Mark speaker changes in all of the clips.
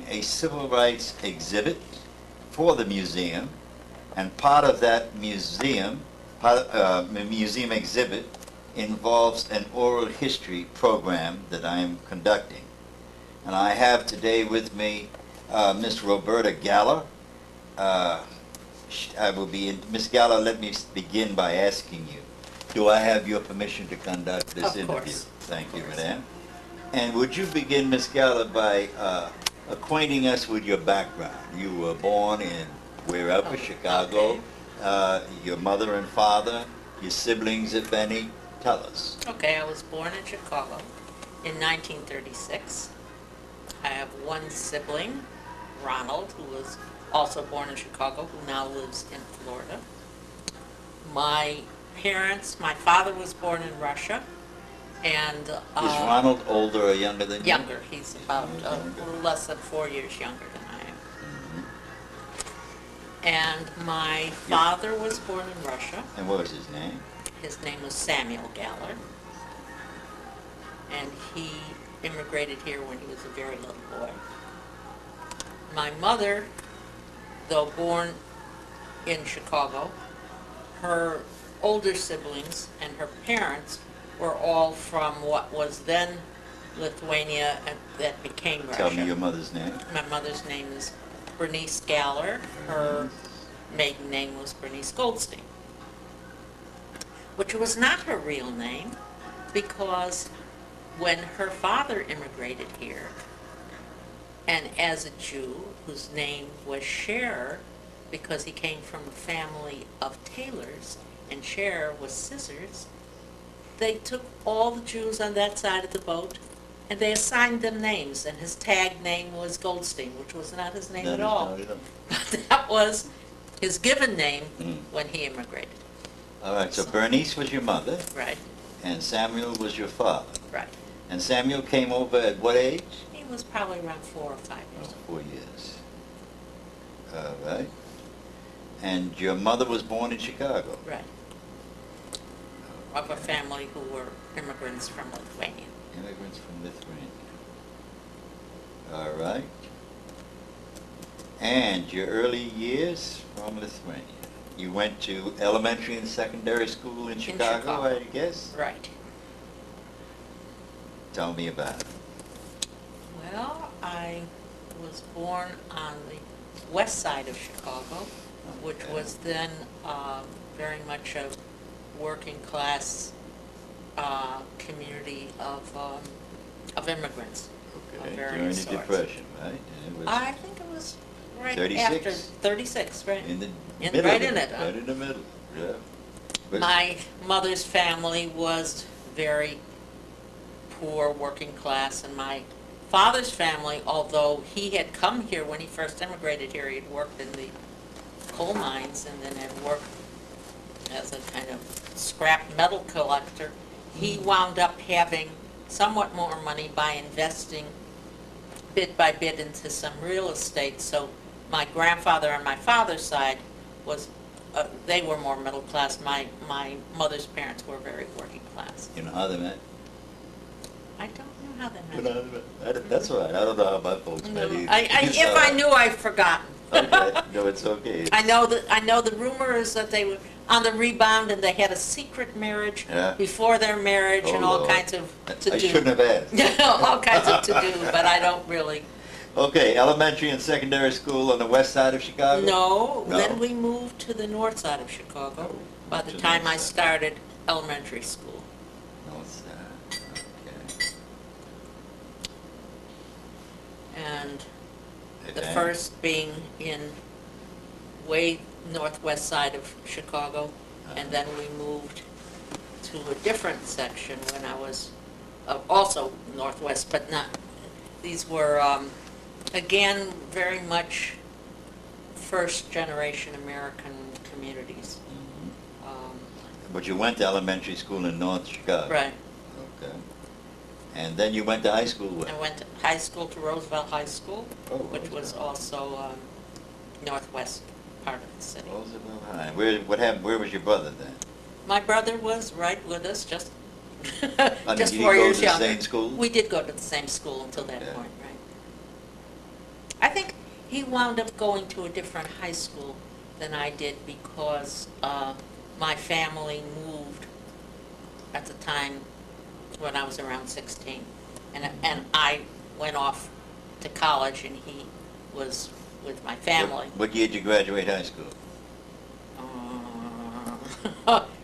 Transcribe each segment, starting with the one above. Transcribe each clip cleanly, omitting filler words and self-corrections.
Speaker 1: a civil rights exhibit for the museum, and part of that museum exhibit involves an oral history program that I am conducting. And I have today with me Miss Roberta Galler. Miss Galler, let me begin by asking you, do I have your permission to conduct this interview?
Speaker 2: Of course.
Speaker 1: Thank you, Madam. And would you begin, Miss Galler, by acquainting us with your background? You were born in wherever, Chicago.
Speaker 2: Okay.
Speaker 1: Your mother and father, your siblings, if any. Tell us.
Speaker 2: Okay, I was born in Chicago in 1936. I have one sibling, Ronald, who was also born in Chicago, who now lives in Florida. My parents, my father was born in Russia, and
Speaker 1: Is Ronald older or younger than you?
Speaker 2: younger. He's about a little less than 4 years younger than I am.
Speaker 1: Mm-hmm.
Speaker 2: And my father was born in Russia.
Speaker 1: And what was his name?
Speaker 2: His name was Samuel Galler, and he immigrated here when he was a very little boy. My mother, though born in Chicago, her older siblings and her parents were all from what was then Lithuania and that became Russia.
Speaker 1: Tell me your mother's name.
Speaker 2: My mother's name is Bernice Galler. Her maiden name was Bernice Goldstein, which was not her real name, because when her father immigrated here, and as a Jew whose name was Scherer, because he came from a family of tailors, and Scherer was scissors, they took all the Jews on that side of the boat, and they assigned them names, and his tag name was Goldstein, which was not his name at all. But that was his given name when he immigrated.
Speaker 1: All right, so Bernice was your mother,
Speaker 2: Right,
Speaker 1: and Samuel was your father.
Speaker 2: right.
Speaker 1: And Samuel came over at what age?
Speaker 2: He was probably around 4 or 5 years old.
Speaker 1: 4 years. All right. And your mother was born in Chicago?
Speaker 2: Right. Of a family who were immigrants from Lithuania.
Speaker 1: Immigrants from Lithuania. All right. And your early years from Lithuania. You went to elementary and secondary school in Chicago, I guess?
Speaker 2: Right.
Speaker 1: Tell me about it.
Speaker 2: Well, I was born on the west side of Chicago, which
Speaker 1: Okay.
Speaker 2: was then very much a working class community of immigrants of
Speaker 1: Okay,
Speaker 2: various
Speaker 1: during the
Speaker 2: sorts.
Speaker 1: Depression, right? And it was
Speaker 2: I think it was right
Speaker 1: 36?
Speaker 2: after 36, right?
Speaker 1: in the
Speaker 2: in-
Speaker 1: middle.
Speaker 2: right
Speaker 1: of
Speaker 2: in it, huh?
Speaker 1: Right in the middle, yeah. But-
Speaker 2: My mother's family was very poor, working class, and my father's family, although he had come here when he first immigrated here, he had worked in the coal mines and then had worked as a kind of scrap metal collector, he wound up having somewhat more money by investing bit by bit into some real estate. So my grandfather on my father's side was, they were more middle class. My mother's parents were very working class.
Speaker 1: You know how they met?
Speaker 2: I don't know how they
Speaker 1: You
Speaker 2: met.
Speaker 1: know how they met? That's all right. I don't know how my folks
Speaker 2: No,
Speaker 1: met either.
Speaker 2: if I knew, I've forgotten.
Speaker 1: Okay, no, it's okay.
Speaker 2: I know the rumor is that they were on the rebound and they had a secret marriage
Speaker 1: Yeah.
Speaker 2: before their marriage and all
Speaker 1: Lord.
Speaker 2: kinds of to-do.
Speaker 1: I shouldn't have asked.
Speaker 2: All kinds of to-do, but I don't really.
Speaker 1: Okay, elementary and secondary school on the west side of Chicago?
Speaker 2: No,
Speaker 1: No.
Speaker 2: then we moved to the north side of Chicago
Speaker 1: Oh,
Speaker 2: by
Speaker 1: to
Speaker 2: the
Speaker 1: the
Speaker 2: time
Speaker 1: north
Speaker 2: I
Speaker 1: side.
Speaker 2: started elementary school.
Speaker 1: North side, okay.
Speaker 2: And the
Speaker 1: Okay.
Speaker 2: first being in way northwest side of Chicago, and then we moved to a different section when I was also northwest, but not, these were, again, very much first generation American communities.
Speaker 1: Mhm.
Speaker 2: Um,
Speaker 1: But you went to elementary school in North Chicago?
Speaker 2: Right.
Speaker 1: Okay. And then you went to high school where?
Speaker 2: I went to high school to Roosevelt High School,
Speaker 1: Oh,
Speaker 2: which was
Speaker 1: Roosevelt.
Speaker 2: also northwest part of the city.
Speaker 1: Roosevelt High. What happened, where was your brother then?
Speaker 2: My brother was right with us, just
Speaker 1: I mean,
Speaker 2: just
Speaker 1: did he
Speaker 2: 4
Speaker 1: go
Speaker 2: years
Speaker 1: to the
Speaker 2: younger.
Speaker 1: same school?
Speaker 2: We did go to the same school until that
Speaker 1: Okay.
Speaker 2: point, right? I think he wound up going to a different high school than I did because my family moved at the time when I was around 16. And I went off to college and he was with my family.
Speaker 1: What year did you graduate high school?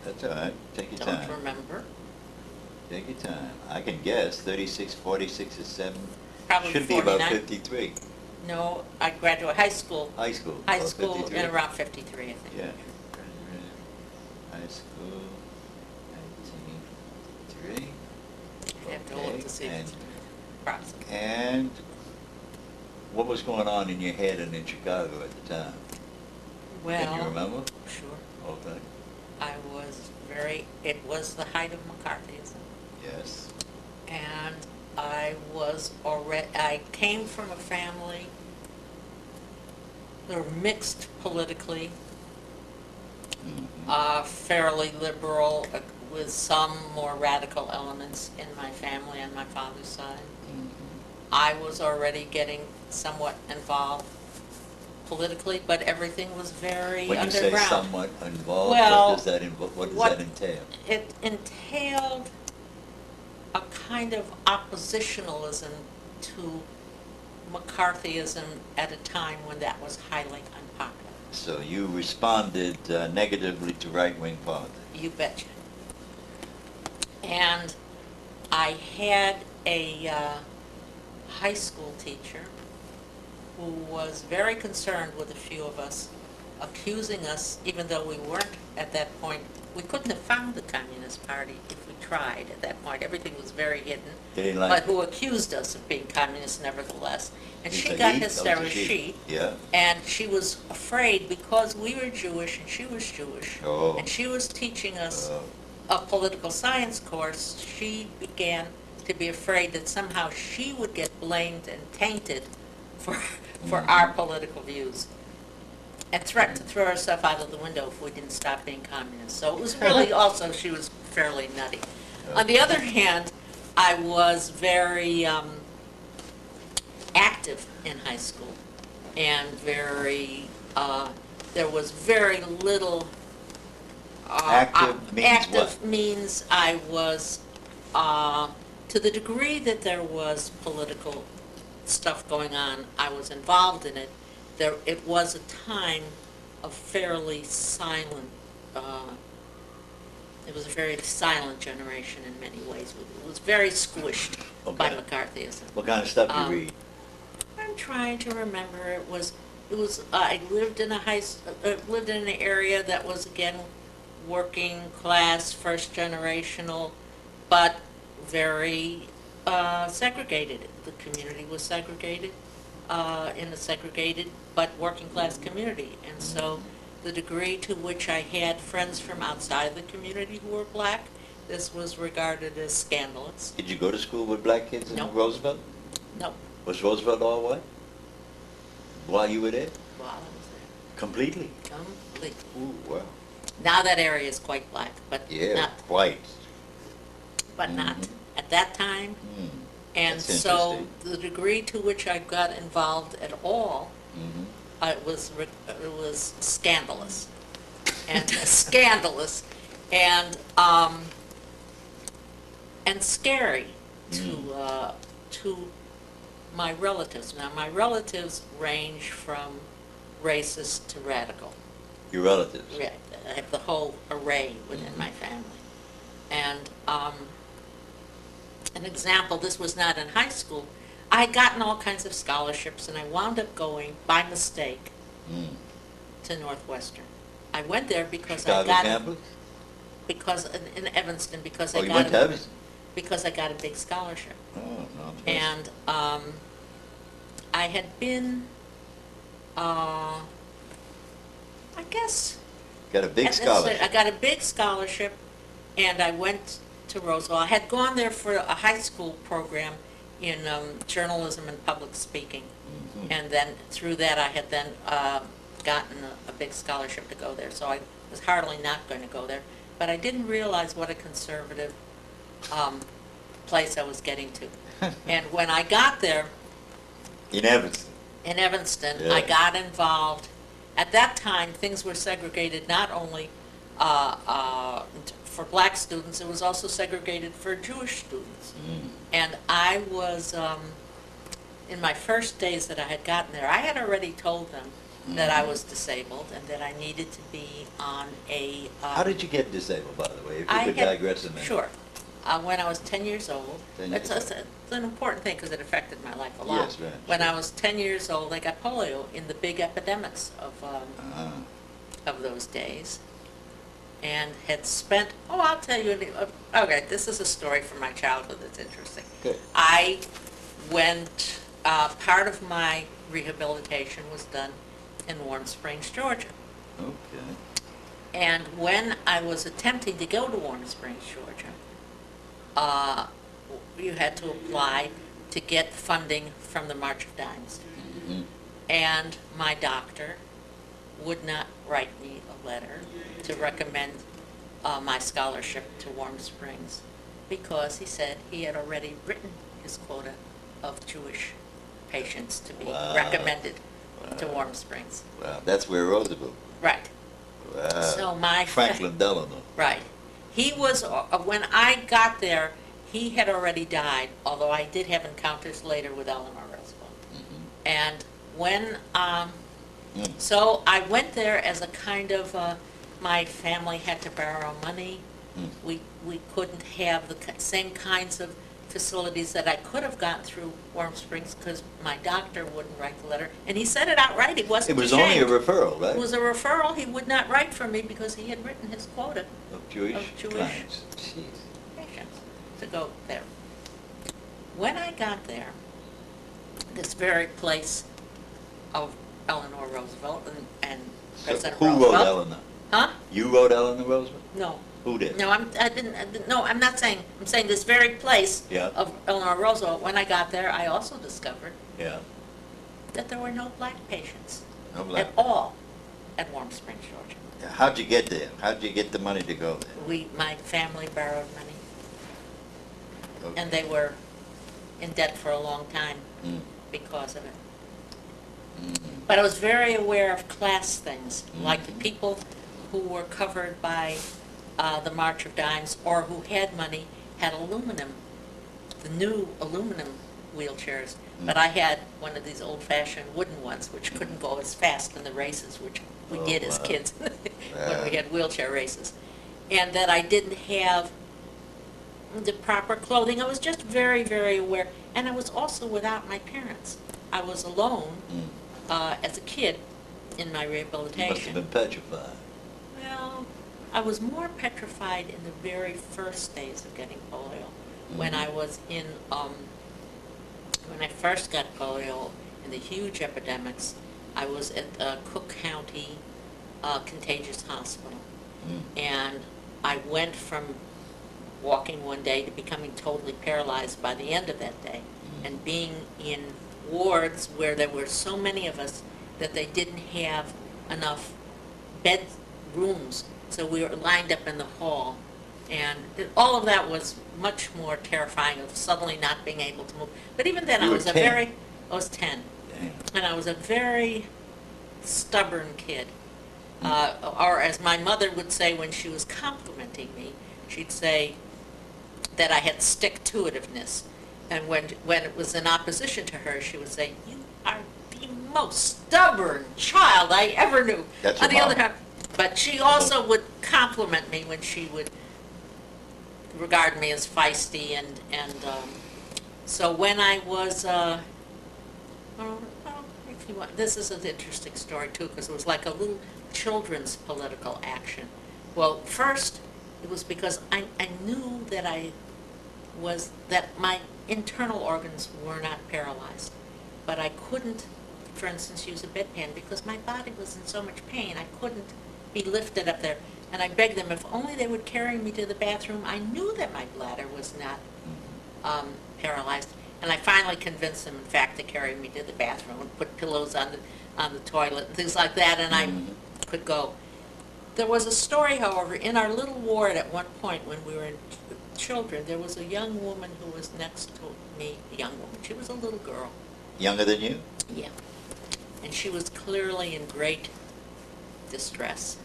Speaker 1: That's all right. Take your time.
Speaker 2: Don't remember.
Speaker 1: Take your time. I can guess. 36, 46, or 7.
Speaker 2: Probably
Speaker 1: Should be
Speaker 2: 49.
Speaker 1: about 53.
Speaker 2: No, I graduated high school.
Speaker 1: High school.
Speaker 2: High
Speaker 1: about
Speaker 2: school
Speaker 1: 53.
Speaker 2: in around 53, I think.
Speaker 1: Yeah. High school, 1953.
Speaker 2: I have to look to see if it's approximate.
Speaker 1: And what was going on in your head and in Chicago at the time?
Speaker 2: Well,
Speaker 1: Can you remember?
Speaker 2: Sure.
Speaker 1: Okay.
Speaker 2: It was the height of McCarthyism.
Speaker 1: Yes.
Speaker 2: And I came from a family, they were mixed politically, fairly liberal, with some more radical elements in my family on my father's side. I was already getting somewhat involved politically, but everything was very
Speaker 1: When you
Speaker 2: underground.
Speaker 1: say somewhat involved,
Speaker 2: Well,
Speaker 1: what does that entail?
Speaker 2: It entailed a kind of oppositionalism to McCarthyism at a time when that was highly unpopular.
Speaker 1: So you responded negatively to right-wing politics.
Speaker 2: You betcha. And I had a high school teacher who was very concerned with a few of us, accusing us, even though we weren't at that point, we couldn't have found the Communist Party if we tried at that point. Everything was very hidden.
Speaker 1: They didn't like
Speaker 2: But
Speaker 1: it.
Speaker 2: who accused us of being communists nevertheless. And
Speaker 1: It's
Speaker 2: she
Speaker 1: a
Speaker 2: got
Speaker 1: he?
Speaker 2: hysterical.
Speaker 1: That was a she. Yeah.
Speaker 2: And she was afraid because we were Jewish and she was Jewish.
Speaker 1: Oh.
Speaker 2: And she was teaching us
Speaker 1: Oh.
Speaker 2: a political science course. She began to be afraid that somehow she would get blamed and tainted for our political views, and threatened to throw herself out of the window if we didn't stop being communists. So it was really also, she was fairly nutty. On the other hand, I was very active in high school, and there was very little
Speaker 1: Active means
Speaker 2: active
Speaker 1: what?
Speaker 2: means I was, to the degree that there was political stuff going on, I was involved in it. It was a time of fairly silent, it was a very silent generation in many ways. It was very squished by
Speaker 1: Okay.
Speaker 2: McCarthyism.
Speaker 1: What kind of stuff you read?
Speaker 2: I'm trying to remember. I lived in lived in an area that was, again, working class, first generational, but very segregated. The community was segregated, in a segregated but working class community. And so the degree to which I had friends from outside the community who were black, this was regarded as scandalous.
Speaker 1: Did you go to school with black kids in
Speaker 2: No.
Speaker 1: Roosevelt?
Speaker 2: No,
Speaker 1: Was Roosevelt all white? While you were there?
Speaker 2: while I was there.
Speaker 1: Completely?
Speaker 2: Completely.
Speaker 1: Ooh, wow.
Speaker 2: Now that area is quite black, but
Speaker 1: Yeah,
Speaker 2: not,
Speaker 1: quite.
Speaker 2: not at that time.
Speaker 1: Hmm.
Speaker 2: And
Speaker 1: That's
Speaker 2: so
Speaker 1: interesting.
Speaker 2: the degree to which I got involved at all,
Speaker 1: Mhm.
Speaker 2: it was scandalous, and scandalous, and scary to my relatives. Now, my relatives range from racist to radical.
Speaker 1: Your relatives?
Speaker 2: Yeah, I have the whole array within my family. And an example, this was not in high school. I had gotten all kinds of scholarships, and I wound up going, by mistake,
Speaker 1: Mm.
Speaker 2: to Northwestern. I went there because
Speaker 1: Chicago
Speaker 2: I got
Speaker 1: campus?
Speaker 2: in Evanston because
Speaker 1: Oh, you went to Evanston?
Speaker 2: because I got a big scholarship.
Speaker 1: Oh, no.
Speaker 2: And I had been, I guess,
Speaker 1: Got a big
Speaker 2: and that's it.
Speaker 1: scholarship.
Speaker 2: I got a big scholarship, and I went to Roseville. I had gone there for a high school program in journalism and public speaking,
Speaker 1: Mhm.
Speaker 2: and then through that I had then gotten a big scholarship to go there. So I was hardly not going to go there, but I didn't realize what a conservative place I was getting to. And when I got there,
Speaker 1: In Evanston?
Speaker 2: in Evanston,
Speaker 1: Yeah.
Speaker 2: I got involved. At that time, things were segregated not only for black students, it was also segregated for Jewish students.
Speaker 1: Mm.
Speaker 2: And I was, in my first days that I had gotten there, I had already told them that I was disabled and that I needed to be on a...
Speaker 1: How did you get disabled, by the way, if you
Speaker 2: I
Speaker 1: could
Speaker 2: had-
Speaker 1: digress a minute?
Speaker 2: Sure. When I was 10 years old,
Speaker 1: 10 years
Speaker 2: it's an important thing because it affected my life a lot.
Speaker 1: Yes, right,
Speaker 2: When
Speaker 1: sure.
Speaker 2: I was 10 years old, I got polio in the big epidemics
Speaker 1: Ah.
Speaker 2: of those days, and had spent, oh, I'll tell you, okay, this is a story from my childhood that's interesting.
Speaker 1: Good.
Speaker 2: I went, part of my rehabilitation was done in Warm Springs, Georgia.
Speaker 1: Okay.
Speaker 2: And when I was attempting to go to Warm Springs, Georgia, you had to apply to get funding from the March of Dimes.
Speaker 1: Mhm.
Speaker 2: And my doctor would not write me a letter to recommend my scholarship to Warm Springs because he said he had already written his quota of Jewish patients to be
Speaker 1: Wow.
Speaker 2: recommended to
Speaker 1: Wow.
Speaker 2: Warm Springs.
Speaker 1: Wow, that's where Roosevelt.
Speaker 2: Right.
Speaker 1: Wow.
Speaker 2: So my
Speaker 1: Franklin Delano.
Speaker 2: Right. He was, when I got there, he had already died, although I did have encounters later with Eleanor Roosevelt.
Speaker 1: Mhm.
Speaker 2: And when,
Speaker 1: Mm.
Speaker 2: so I went there as a kind of, my family had to borrow money.
Speaker 1: Mm.
Speaker 2: We couldn't have the same kinds of facilities that I could have gotten through Warm Springs because my doctor wouldn't write the letter. And he said it outright, he
Speaker 1: It
Speaker 2: wasn't
Speaker 1: was only a
Speaker 2: ashamed.
Speaker 1: referral, right?
Speaker 2: It was a referral, he would not write for me because he had written his quota
Speaker 1: Of Jewish
Speaker 2: of Jewish-
Speaker 1: clients. Jeez.
Speaker 2: patients to go there. When I got there, this very place of Eleanor Roosevelt and
Speaker 1: So
Speaker 2: President
Speaker 1: who
Speaker 2: Roosevelt.
Speaker 1: wrote Eleanor?
Speaker 2: Huh?
Speaker 1: You wrote Eleanor Roosevelt?
Speaker 2: No.
Speaker 1: Who did?
Speaker 2: No, no, I'm not saying, I'm saying this very place
Speaker 1: Yeah.
Speaker 2: of Eleanor Roosevelt, when I got there, I also discovered
Speaker 1: Yeah.
Speaker 2: that there were no black patients
Speaker 1: No black.
Speaker 2: at all at Warm Springs, Georgia.
Speaker 1: How'd you get there? How'd you get the money to go there?
Speaker 2: My family borrowed money,
Speaker 1: Okay.
Speaker 2: and they were in debt for a long time
Speaker 1: Mm.
Speaker 2: because of it.
Speaker 1: Mm.
Speaker 2: But I was very aware of class things, like the
Speaker 1: Mhm.
Speaker 2: people who were covered by the March of Dimes or who had money had aluminum, the new aluminum wheelchairs. But I had one of these old-fashioned wooden ones, which couldn't go as fast in the races, which we
Speaker 1: Oh,
Speaker 2: did as
Speaker 1: wow.
Speaker 2: kids when we
Speaker 1: Yeah.
Speaker 2: had wheelchair races. And that I didn't have the proper clothing. I was just very, very aware. And I was also without my parents. I was alone
Speaker 1: Mm.
Speaker 2: as a kid in my
Speaker 1: You
Speaker 2: rehabilitation.
Speaker 1: must have been petrified.
Speaker 2: Well, I was more petrified in the very first days of getting polio. When
Speaker 1: Mhm.
Speaker 2: I was in, when I first got polio in the huge epidemics, I was at Cook County Contagious Hospital.
Speaker 1: Mm.
Speaker 2: And I went from walking one day to becoming totally paralyzed by the end of that day, and being in wards where there were so many of us that they didn't have enough bed rooms, so we were lined up in the hall, and all of that was much more terrifying of suddenly not being able to move. But even then,
Speaker 1: You
Speaker 2: I
Speaker 1: were
Speaker 2: was
Speaker 1: 10.
Speaker 2: I was 10,
Speaker 1: Damn.
Speaker 2: and I was a very stubborn kid. Or as my mother would say when she was complimenting me, she'd say that I had stick-to-itiveness. And when it was in opposition to her, she would say, "You are the most stubborn child I ever knew."
Speaker 1: That's
Speaker 2: On
Speaker 1: your
Speaker 2: the other
Speaker 1: mom.
Speaker 2: hand, but she also would compliment me when she would regard me as feisty, and so when I was, if you want, this is an interesting story too, because it was like a little children's political action. Well, first, it was because I knew that that my internal organs were not paralyzed, but I couldn't, for instance, use a bedpan because my body was in so much pain. I couldn't be lifted up there. And I begged them if only they would carry me to the bathroom. I knew that my bladder was not paralyzed. And I finally convinced them, in fact, to carry me to the bathroom and put pillows on the toilet and things like that, and I could go. There was a story, however, in our little ward at one point when we were in children, there was a young woman who was next to me, a young woman. She was a little girl.
Speaker 1: Younger than you?
Speaker 2: Yeah. and she was clearly in great distress.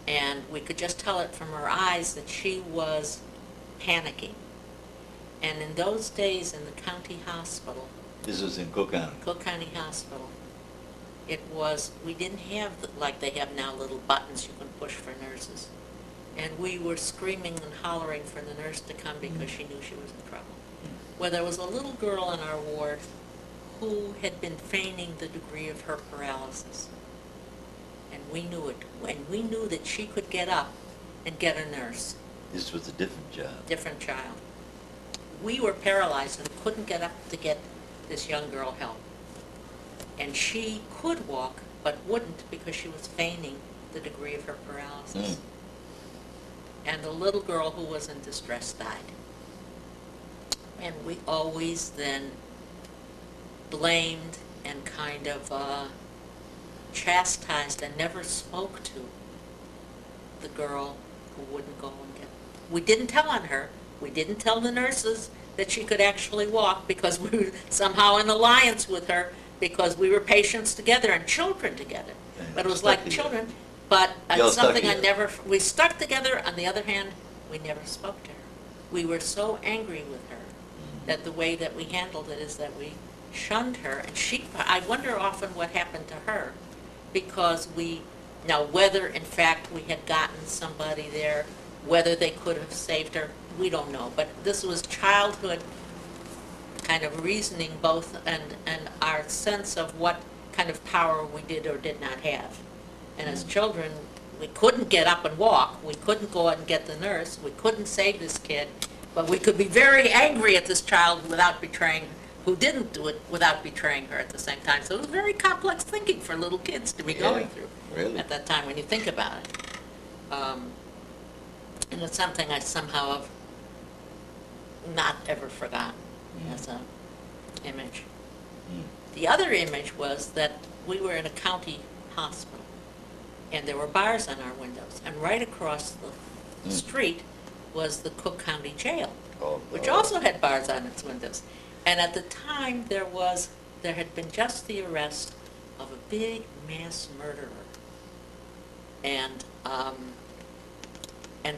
Speaker 2: And we could just tell it from her eyes that she was panicking. And in those days in the county hospital,
Speaker 1: This was in Cook County.
Speaker 2: Cook County Hospital, we didn't have, like they have now, little buttons you can push for nurses. And we were screaming and hollering for the nurse to come because she knew she was in trouble. Well, there was a little girl in our ward who had been feigning the degree of her paralysis. And we knew it. And we knew that she could get up and get a nurse.
Speaker 1: This was a different job.
Speaker 2: Different child. We were paralyzed and couldn't get up to get this young girl help. And she could walk, but wouldn't because she was feigning the degree of her paralysis. And the little girl who was in distress died. And we always then blamed and kind of chastised and never spoke to the girl who wouldn't go and get. We didn't tell on her. We didn't tell the nurses that she could actually walk because we were somehow in alliance with her because we were patients together and children together. But it was like children. But it's something we stuck together. On the other hand, we never spoke to her. We were so angry with her that the way that we handled it is that we shunned her. And I wonder often what happened to her because now whether in fact we had gotten somebody there, whether they could have saved her, we don't know. But this was childhood kind of reasoning both and our sense of what kind of power we did or did not have. And as children, we couldn't get up and walk. We couldn't go out and get the nurse. We couldn't save this kid. But we could be very angry at this child without betraying, who didn't do it without betraying her at the same time. So it was very complex thinking for little kids to be going through at that time when you think about it. And it's something I somehow have not ever forgotten as an image. The other image was that we were in a county hospital. And there were bars on our windows. And right across the street was the Cook County Jail, which also had bars on its windows. And at the time, there had been just the arrest of a big mass murderer. And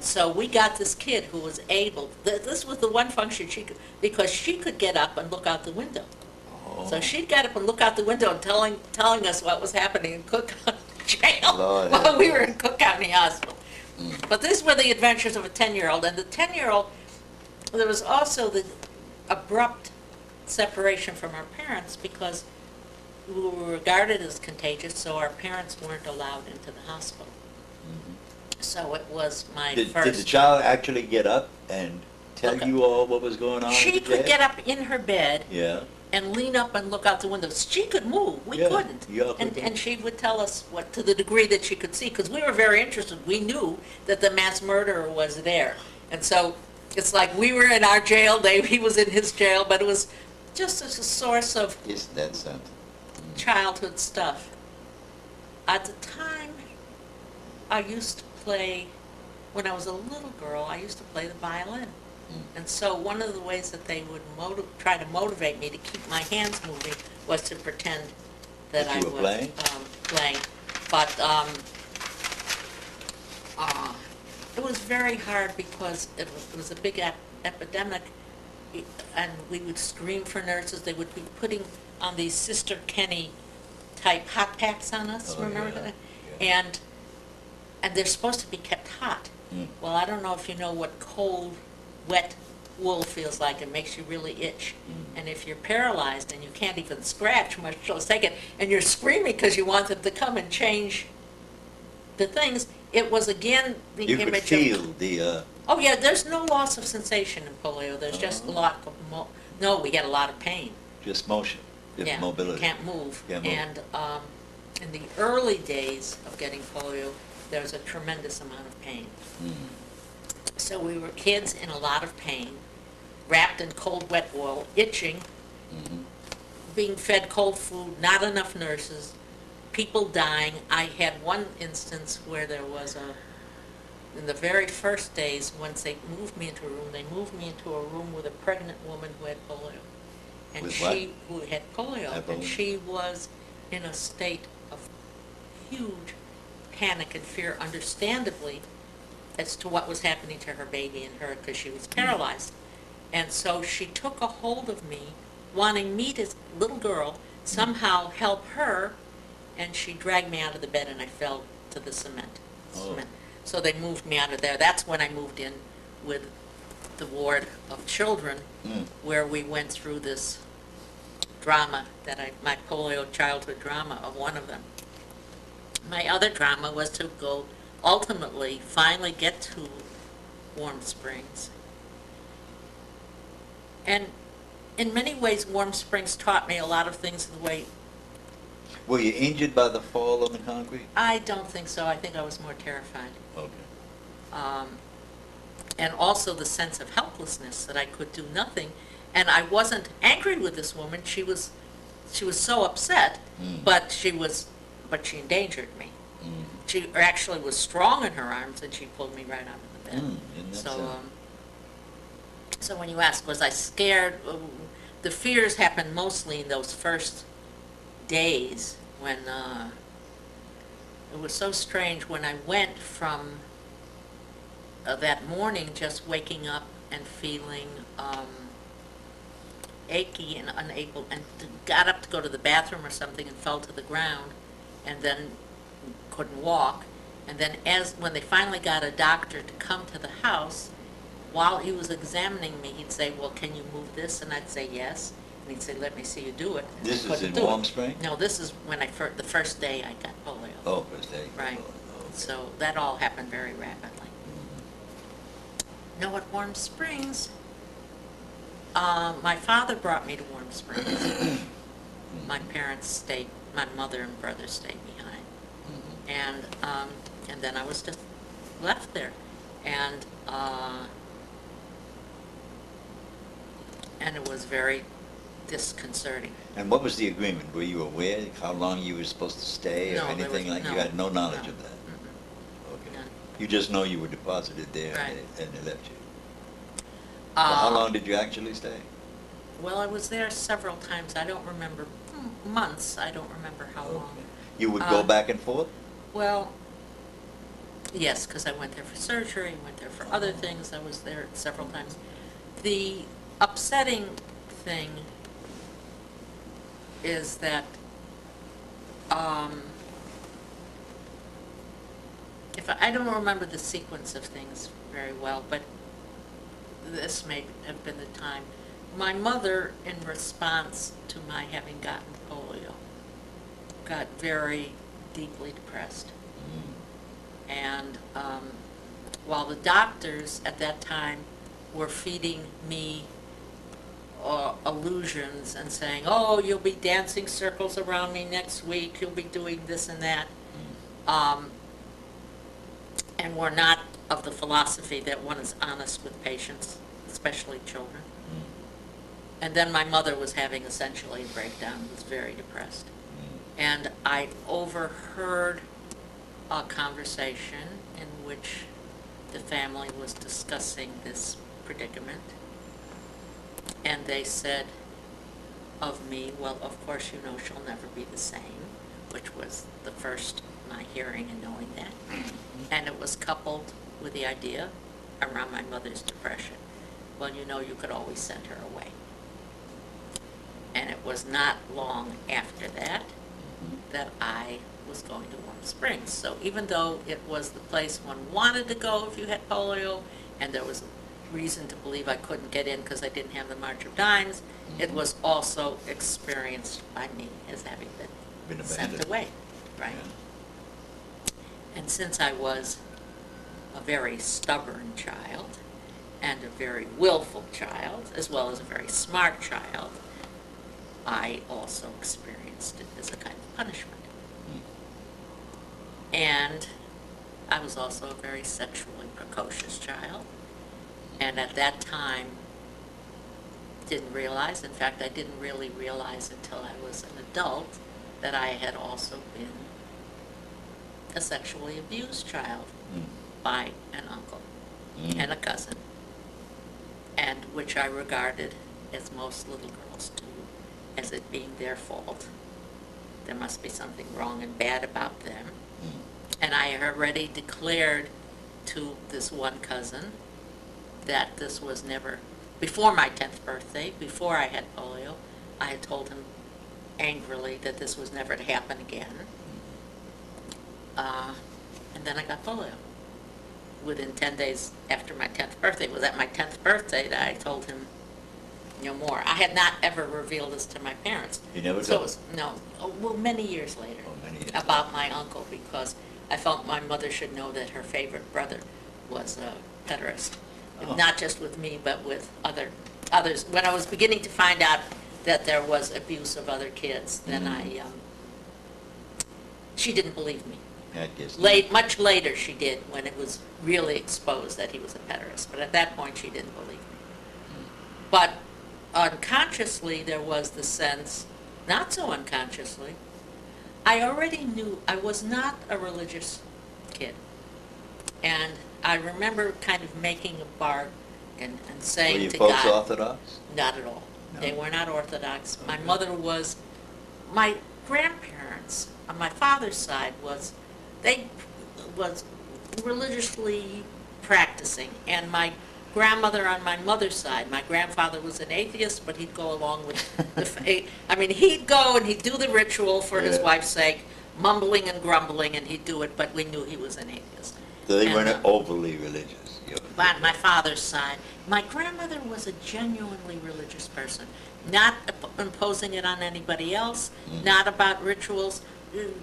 Speaker 2: so we got this kid who was able, this was the one function because she could get up and look out the window. So she'd get up and look out the window and telling us what was happening in Cook County Jail while we were in Cook County Hospital. But these were the adventures of a 10-year-old. And the 10-year-old, there was also the abrupt separation from our parents because we were regarded as contagious, so our parents weren't allowed into the hospital. So it was my first...
Speaker 1: Did the child actually get up and tell you all what was going on?
Speaker 2: She could get up in her bed.
Speaker 1: Yeah.
Speaker 2: And lean up and look out the window. She could move. We couldn't. And she would tell us what to the degree that she could see, because we were very interested. We knew that the mass murderer was there. And so it's like we were in our jail, he was in his jail, but it was just as a source of
Speaker 1: Isn't that something?
Speaker 2: childhood stuff. At the time, I used to play, when I was a little girl, I used to play the violin. And so one of the ways that they would try to motivate me to keep my hands moving was to pretend that I was playing. But it was very hard because it was a big epidemic, and we would scream for nurses. They would be putting on these Sister Kenny type hot packs on us, remember that? Yeah. And they're supposed to be kept hot. Well, I don't know if you know what cold, wet wool feels like. It makes you really itch. And if you're paralyzed and you can't even scratch, much less take it, and you're screaming because you want them to come and change the things, it was again the
Speaker 1: you
Speaker 2: image
Speaker 1: could feel
Speaker 2: of...
Speaker 1: the...
Speaker 2: Oh yeah, there's no loss of sensation in polio. There's just a lot of... No, we had a lot of pain.
Speaker 1: Just motion, just mobility.
Speaker 2: Can't move. And in the early days of getting polio, there was a tremendous amount of pain. So we were kids in a lot of pain, wrapped in cold, wet wool, itching, being fed cold food, not enough nurses, people dying. I had one instance where there was in the very first days, once they moved me into a room, they moved me into a room with a pregnant woman who had polio. And who had polio. And she was in a state of huge panic and fear, understandably, as to what was happening to her baby and her, because she was paralyzed. And so she took a hold of me, wanting me to, little girl, somehow help her, and she dragged me out of the bed and I fell to the cement.
Speaker 1: Oh.
Speaker 2: So they moved me out of there. That's when I moved in with the ward of children, where we went through this drama my polio childhood drama of one of them. My other drama was to go, ultimately, finally get to Warm Springs. And in many ways, Warm Springs taught me a lot of things the way...
Speaker 1: Were you injured by the fall on the concrete?
Speaker 2: I don't think so. I think I was more terrified.
Speaker 1: Okay.
Speaker 2: And also the sense of helplessness, that I could do nothing. And I wasn't angry with this woman. She was so upset, but she endangered me. She actually was strong in her arms, and she pulled me right out of the bed. So when you ask, was I scared? The fears happened mostly in those first days when it was so strange when I went from that morning just waking up and feeling achy and unable, and got up to go to the bathroom or something and fell to the ground, and then couldn't walk. And then when they finally got a doctor to come to the house, while he was examining me, he'd say, well, can you move this? And I'd say yes. And he'd say, let me see you do it. And
Speaker 1: This
Speaker 2: I
Speaker 1: is in
Speaker 2: couldn't do
Speaker 1: Warm
Speaker 2: it.
Speaker 1: Springs?
Speaker 2: No, this is when the first day I got polio.
Speaker 1: Oh, first day.
Speaker 2: Right.
Speaker 1: Oh, okay.
Speaker 2: So that all happened very rapidly. No, at Warm Springs, my father brought me to Warm Springs. My mother and brother stayed behind. And then I was just left there. And it was very disconcerting.
Speaker 1: And what was the agreement? Were you aware how long you were supposed to stay or
Speaker 2: No, there
Speaker 1: anything
Speaker 2: was-
Speaker 1: like?
Speaker 2: no,
Speaker 1: You had no knowledge
Speaker 2: no.
Speaker 1: of that? Okay.
Speaker 2: None.
Speaker 1: You just know you were deposited there
Speaker 2: Right.
Speaker 1: and they left you. So how long did you actually stay?
Speaker 2: Well, I was there several times. I don't remember, months. I don't remember how long.
Speaker 1: Okay. You would go back and forth?
Speaker 2: Well, yes, because I went there for surgery, went there for other things. I was there several times. The upsetting thing is that I don't remember the sequence of things very well, but this may have been the time. My mother, in response to my having gotten polio, got very deeply depressed. And while the doctors at that time were feeding me illusions and saying, oh, you'll be dancing circles around me next week, you'll be doing this and that, and were not of the philosophy that one is honest with patients, especially children. And then my mother was having essentially a breakdown, was very depressed. And I overheard a conversation in which the family was discussing this predicament. And they said of me, well, of course you know she'll never be the same, which was the first my hearing and knowing that. And it was coupled with the idea around my mother's depression. Well, you know you could always send her away. And it was not long after that that I was going to Warm Springs. So even though it was the place one wanted to go if you had polio, and there was reason to believe I couldn't get in because I didn't have the March of Dimes, it was also experienced by me as having been sent
Speaker 1: abandoned.
Speaker 2: away. Right. And since I was a very stubborn child, and a very willful child, as well as a very smart child, I also experienced it as a kind of punishment. And I was also a very sexually precocious child, and at that time didn't realize, in fact I didn't really realize until I was an adult, that I had also been a sexually abused child by an uncle and a cousin, and which I regarded, as most little girls do, as it being their fault there must be something wrong and bad about them.
Speaker 1: Mm.
Speaker 2: And I already declared to this one cousin that this was never, before my 10th birthday, before I had polio, I had told him angrily that this was never to happen again. And then I got polio. Within 10 days after my 10th birthday, it was at my 10th birthday that I told him no more. I had not ever revealed this to my parents.
Speaker 1: You never
Speaker 2: So it
Speaker 1: told
Speaker 2: was, no, well, many years later,
Speaker 1: Oh, many years
Speaker 2: about my uncle, because I felt my mother should know that her favorite brother was a pederast.
Speaker 1: Oh.
Speaker 2: Not just with me, but with others. When I was beginning to find out that there was abuse of other kids, then she didn't believe me.
Speaker 1: I guess.
Speaker 2: Much later she did, when it was really exposed that he was a pederast. But at that point, she didn't believe me. But unconsciously, there was the sense, not so unconsciously, I already knew I was not a religious kid. And I remember kind of making a bargain and
Speaker 1: Were
Speaker 2: saying
Speaker 1: you
Speaker 2: to
Speaker 1: folks
Speaker 2: God,
Speaker 1: Orthodox?
Speaker 2: not at all.
Speaker 1: No.
Speaker 2: They were not Orthodox. My
Speaker 1: Okay.
Speaker 2: mother was, my grandparents on my father's side was religiously practicing, and my grandmother on my mother's side, my grandfather was an atheist, but he'd go along with the faith. I mean, he'd go and he'd do the ritual for his
Speaker 1: Yeah.
Speaker 2: wife's sake, mumbling and grumbling, and he'd do it, but we knew he was an atheist.
Speaker 1: So they
Speaker 2: And,
Speaker 1: weren't overly religious.
Speaker 2: On my father's side, my grandmother was a genuinely religious person, not imposing it on anybody else, not about rituals.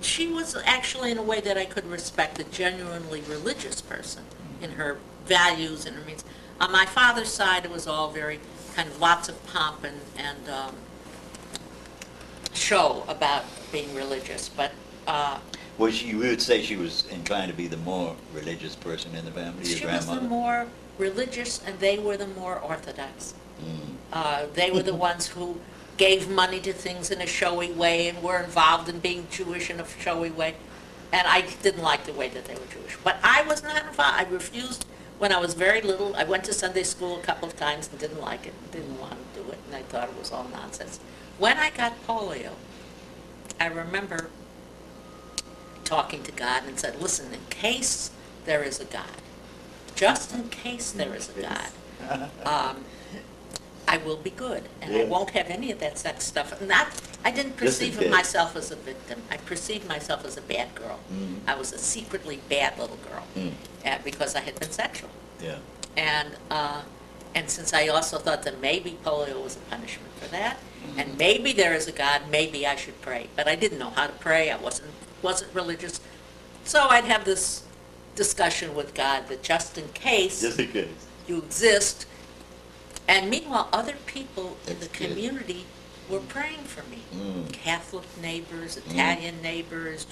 Speaker 2: She was actually, in a way that I could respect, a genuinely religious person in her values and her means. On my father's side, it was all very kind of lots of pomp and show about being religious, but
Speaker 1: Was she, you would say she was inclined to be the more religious person in the family, your
Speaker 2: she was
Speaker 1: grandmother?
Speaker 2: the more religious, and they were the more orthodox. They were the ones who gave money to things in a showy way and were involved in being Jewish in a showy way. And I didn't like the way that they were Jewish. But I was not involved. I refused when I was very little. I went to Sunday school a couple of times and didn't like it, didn't want to do it, and I thought it was all nonsense. When I got polio, I remember talking to God and said, listen, in case there is a God, just in case there is a God, I will be good, and I
Speaker 1: Yeah.
Speaker 2: won't have any of that sex stuff. I didn't
Speaker 1: Just in
Speaker 2: perceive
Speaker 1: case.
Speaker 2: myself as a victim. I perceived myself as a bad girl.
Speaker 1: Mm.
Speaker 2: I was a secretly bad little girl because I had been sexual.
Speaker 1: Yeah.
Speaker 2: And since I also thought that maybe polio was a punishment for that, and maybe there is a God, maybe I should pray. But I didn't know how to pray. I wasn't religious. So I'd have this discussion with God that just in case
Speaker 1: Just in case.
Speaker 2: you exist. And meanwhile, other people in the
Speaker 1: That's good.
Speaker 2: community were praying for me.
Speaker 1: Mm.
Speaker 2: Catholic neighbors, Italian neighbors,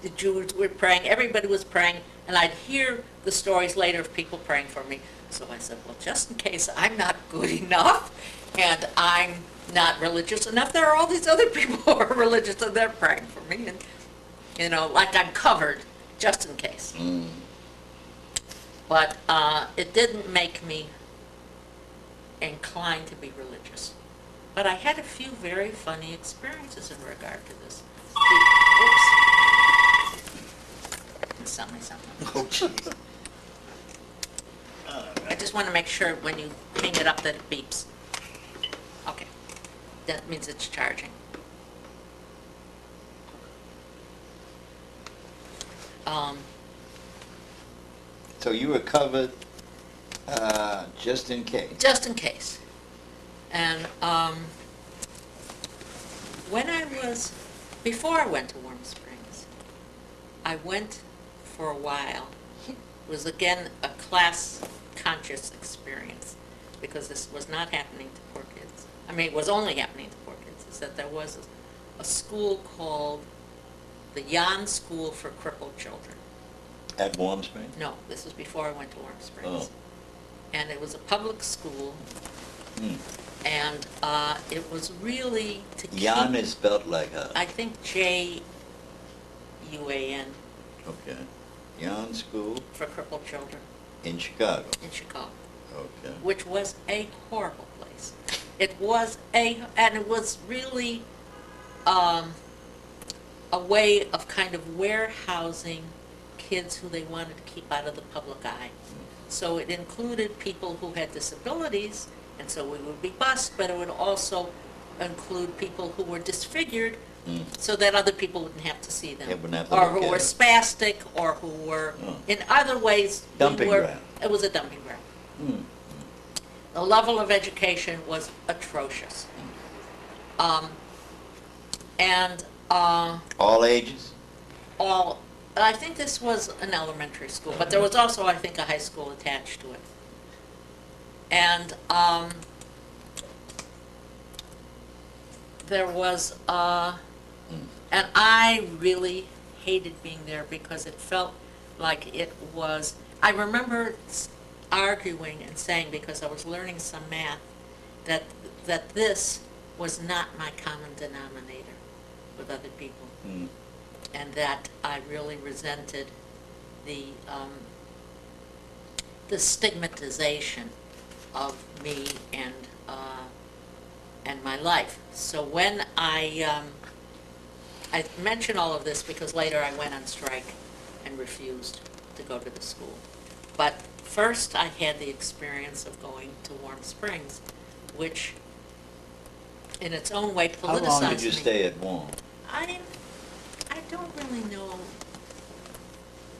Speaker 2: the Jews were praying. Everybody was praying, and I'd hear the stories later of people praying for me. So I said, well, just in case I'm not good enough and I'm not religious enough, there are all these other people who are religious and they're praying for me. And, like I'm covered, just in case.
Speaker 1: Mm.
Speaker 2: But it didn't make me inclined to be religious. But I had a few very funny experiences in regard to this. Oops. Tell me something.
Speaker 1: Oh, jeez.
Speaker 2: I just want to make sure when you hang it up that it beeps. Okay. That means it's charging.
Speaker 1: So you were covered just in case.
Speaker 2: Just in case. And before I went to Warm Springs, I went for a while. It was again a class-conscious experience because this was not happening to poor kids. I mean, it was only happening to poor kids. Is that there was a school called the Jan School for Crippled Children.
Speaker 1: At Warm Springs?
Speaker 2: No, this was before I went to Warm Springs.
Speaker 1: Oh.
Speaker 2: And it was a public school,
Speaker 1: Hmm.
Speaker 2: and it was really to keep...
Speaker 1: Jan is spelled like a...
Speaker 2: I think J-U-A-N
Speaker 1: Okay. Jan School
Speaker 2: for crippled children
Speaker 1: in Chicago.
Speaker 2: in Chicago,
Speaker 1: Okay.
Speaker 2: which was a horrible place. And it was really a way of kind of warehousing kids who they wanted to keep out of the public eye. So it included people who had disabilities, and so we would be bused, but it would also include people who were disfigured, so that other people wouldn't have to see them.
Speaker 1: They wouldn't have to
Speaker 2: or
Speaker 1: look
Speaker 2: who
Speaker 1: at
Speaker 2: were
Speaker 1: it.
Speaker 2: spastic, or who were, in other ways,
Speaker 1: Dumping ground.
Speaker 2: it was a dumping ground. The level of education was atrocious. And
Speaker 1: All ages?
Speaker 2: I think this was an elementary school, but there was also, I think, a high school attached to it. And there was, and I really hated being there because it felt like it was, I remember arguing and saying, because I was learning some math, that this was not my common denominator with other people. And that I really resented the stigmatization of me and my life. So when I mention all of this because later I went on strike and refused to go to the school. But first I had the experience of going to Warm Springs, which in its own way politicized me.
Speaker 1: How long did you stay at Warm?
Speaker 2: I don't really know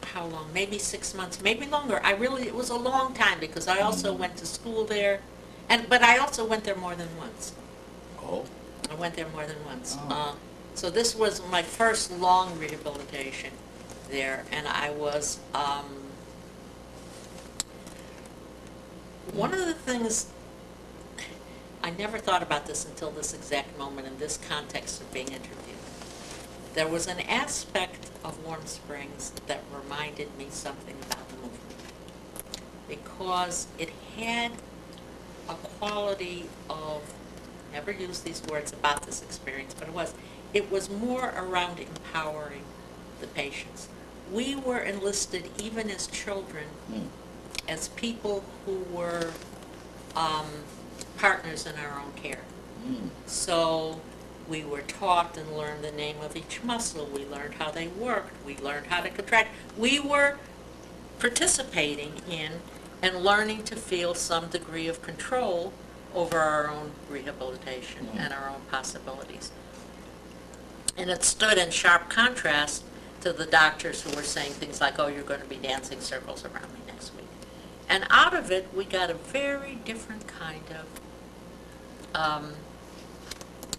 Speaker 2: how long, maybe 6 months, maybe longer. It was a long time because I also went to school there, but I also went there more than once.
Speaker 1: Oh.
Speaker 2: I went there more than once.
Speaker 1: Oh.
Speaker 2: So this was my first long rehabilitation there, and I was, one of the things, I never thought about this until this exact moment in this context of being interviewed. There was an aspect of Warm Springs that reminded me something about the movement, because it had a quality of, never used these words about this experience, but it was more around empowering the patients. We were enlisted even as children, as people who were partners in our own care. So we were taught and learned the name of each muscle. We learned how they worked. We learned how to contract. We were participating in and learning to feel some degree of control over our own rehabilitation and our own possibilities. And it stood in sharp contrast to the doctors who were saying things like, oh, you're going to be dancing circles around me next week. And out of it, we got a very different kind of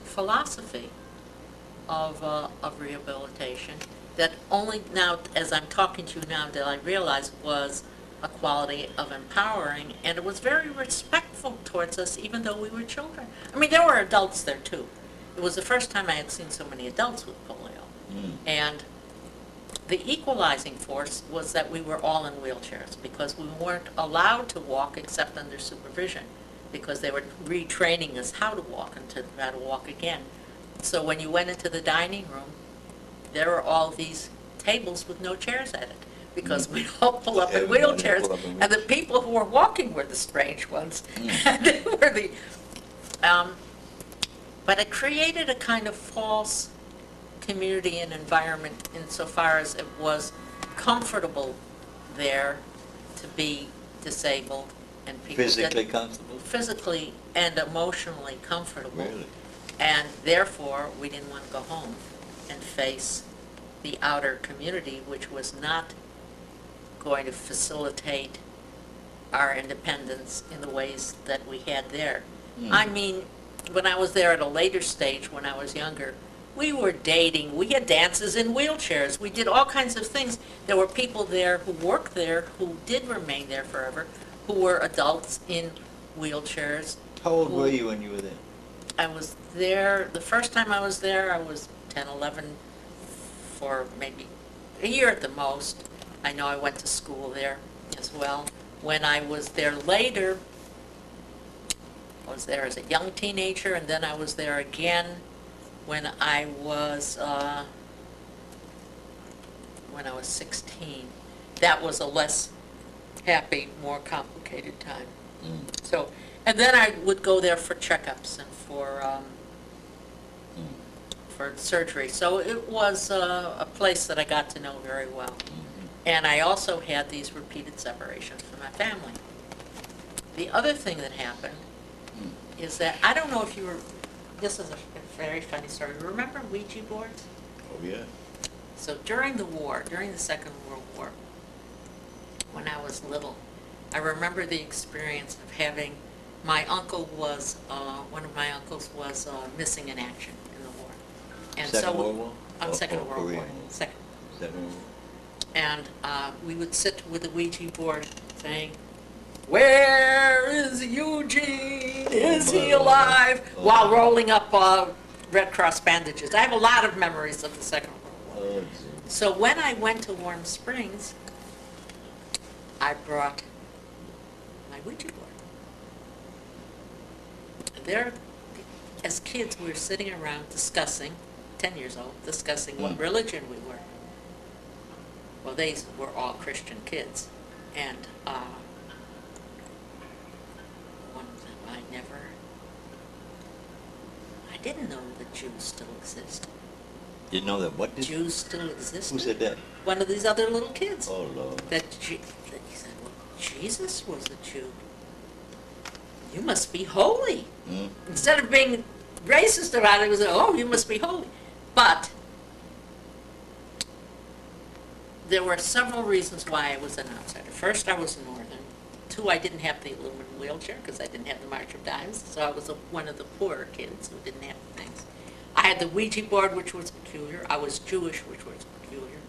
Speaker 2: philosophy of rehabilitation that only now, as I'm talking to you now, that I realize was a quality of empowering, and it was very respectful towards us, even though we were children. I mean, there were adults there too. It was the first time I had seen so many adults with polio. And the equalizing force was that we were all in wheelchairs because we weren't allowed to walk except under supervision, because they were retraining us how to walk and how to walk again. So when you went into the dining room, there were all these tables with no chairs at it, because we'd all pull up in wheelchairs, and the people who were walking were the strange ones. And they were the, but it created a kind of false community and environment insofar as it was comfortable there to be disabled, and people
Speaker 1: Physically comfortable?
Speaker 2: physically and emotionally comfortable.
Speaker 1: Really?
Speaker 2: And therefore, we didn't want to go home and face the outer community, which was not going to facilitate our independence in the ways that we had there. I mean, when I was there at a later stage, when I was younger, we were dating, we had dances in wheelchairs, we did all kinds of things. There were people there who worked there, who did remain there forever, who were adults in wheelchairs.
Speaker 1: How old were you when you were there?
Speaker 2: I was there, the first time I was there, I was 10, 11, for maybe a year at the most. I know I went to school there as well. When I was there later, I was there as a young teenager, and then I was there again when I was 16. That was a less happy, more complicated time. So, and then I would go there for checkups and for surgery. So it was a place that I got to know very well. And I also had these repeated separations from my family. The other thing that happened is that, I don't know if you were, this is a very funny story. Remember Ouija boards?
Speaker 1: Oh, yeah.
Speaker 2: So during the war, during the Second World War, when I was little, I remember the experience of having, my uncle was, one of my uncles was missing in action in the war. And
Speaker 1: Second
Speaker 2: so,
Speaker 1: World War?
Speaker 2: Second
Speaker 1: Or
Speaker 2: World War.
Speaker 1: Korean War?
Speaker 2: Second.
Speaker 1: Second World War?
Speaker 2: And we would sit with the Ouija board saying, "Where is Eugene? Is he alive?" While rolling up Red Cross bandages. I have a lot of memories of the Second World War.
Speaker 1: Oh, gee.
Speaker 2: So when I went to Warm Springs, I brought my Ouija board. There, as kids, we were sitting around discussing, 10 years old, discussing what religion we were. Well, they were all Christian kids. And one of them, I didn't know that Jews still exist.
Speaker 1: You know that what did?
Speaker 2: Jews still exist.
Speaker 1: Who said that?
Speaker 2: One of these other little kids.
Speaker 1: Oh, Lord.
Speaker 2: That he said, "Well, Jesus was a Jew. You must be holy." Instead of being racist about it, it was, "Oh, you must be holy." But there were several reasons why I was an outsider. First, I was Northern. Two, I didn't have the aluminum wheelchair because I didn't have the March of Dimes, so I was one of the poorer kids who didn't have the things. I had the Ouija board, which was peculiar. I was Jewish, which was peculiar.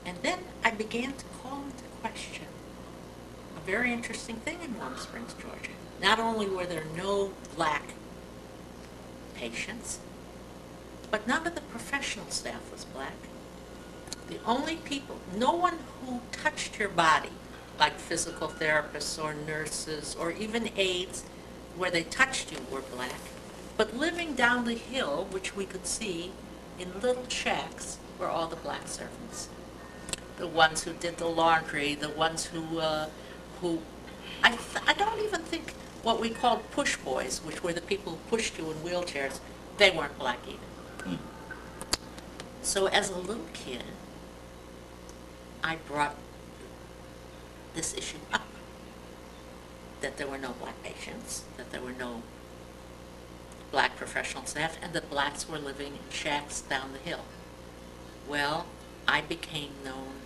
Speaker 2: And then I began to call into question a very interesting thing in Warm Springs, Georgia. Not only were there no black patients, but none of the professional staff was black. The only people, no one who touched your body, like physical therapists or nurses or even aides, where they touched you were black. But living down the hill, which we could see in little shacks, were all the black servants. The ones who did the laundry, the ones who I don't even think what we called push boys, which were the people who pushed you in wheelchairs, they weren't black either. So as a little kid, I brought this issue up, that there were no black patients, that there were no black professional staff, and that blacks were living in shacks down the hill. Well, I became known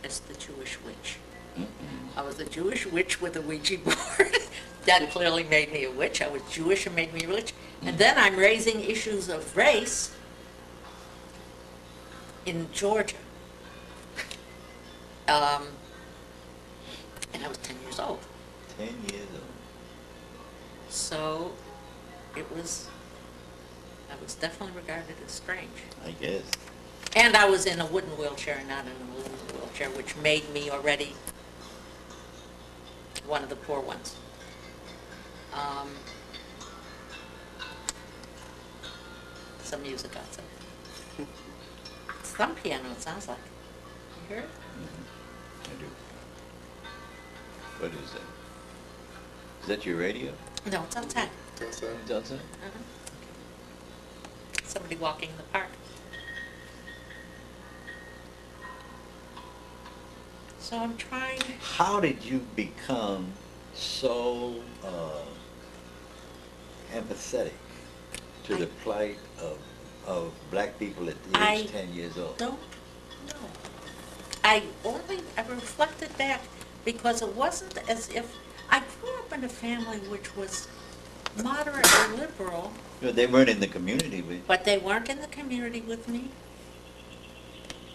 Speaker 2: as the Jewish witch. I was a Jewish witch with a Ouija board. That clearly made me a witch. I was Jewish and made me a witch. And then I'm raising issues of race in Georgia. And I was 10 years old.
Speaker 1: 10 years old.
Speaker 2: So I was definitely regarded as strange.
Speaker 1: I guess.
Speaker 2: And I was in a wooden wheelchair and not in an aluminum wheelchair, which made me already one of the poor ones. Some music outside. Some piano, it sounds like. You hear it?
Speaker 1: I do. What is that? Is that your radio?
Speaker 2: No, it's outside.
Speaker 1: It's outside?
Speaker 2: Uh-huh. Somebody walking in the park. So I'm trying.
Speaker 1: How did you become so empathetic to the plight of black people at the age 10 years old?
Speaker 2: Don't know. I reflected back because it wasn't as if I grew up in a family which was moderate or liberal.
Speaker 1: You know, they weren't in the community with you.
Speaker 2: But they weren't in the community with me.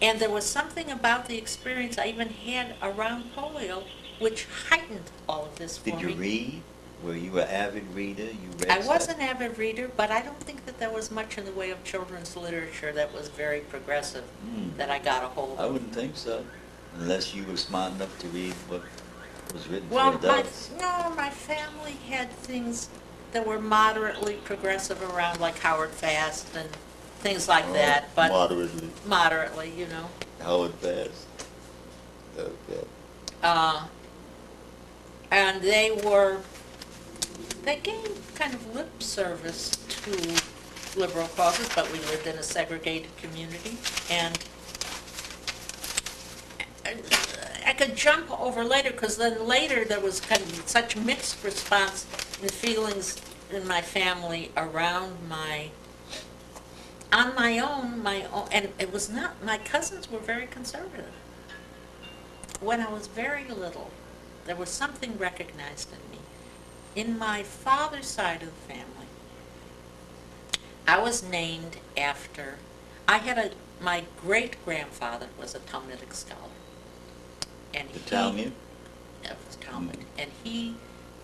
Speaker 2: And there was something about the experience I even had around polio which heightened all of this for me.
Speaker 1: Did you read? Were you an avid reader? You read
Speaker 2: I was
Speaker 1: stuff?
Speaker 2: an avid reader, but I don't think that there was much in the way of children's literature that was very progressive that I got a hold
Speaker 1: I
Speaker 2: of.
Speaker 1: wouldn't think so, unless you were smart enough to read what was written
Speaker 2: Well,
Speaker 1: for adults.
Speaker 2: my family had things that were moderately progressive around, like Howard Fast and things like that, but
Speaker 1: Moderately.
Speaker 2: moderately, you know.
Speaker 1: Howard Fast. Okay.
Speaker 2: And they gave kind of lip service to liberal causes, but we lived in a segregated community. And I could jump over later, because then later there was kind of such mixed response and feelings in my family around on my own, and it was not, my cousins were very conservative. When I was very little, there was something recognized in me. In my father's side of the family, I was named after, my great-grandfather was a Talmudic scholar. And
Speaker 1: The Talmud?
Speaker 2: It was Talmud. And he,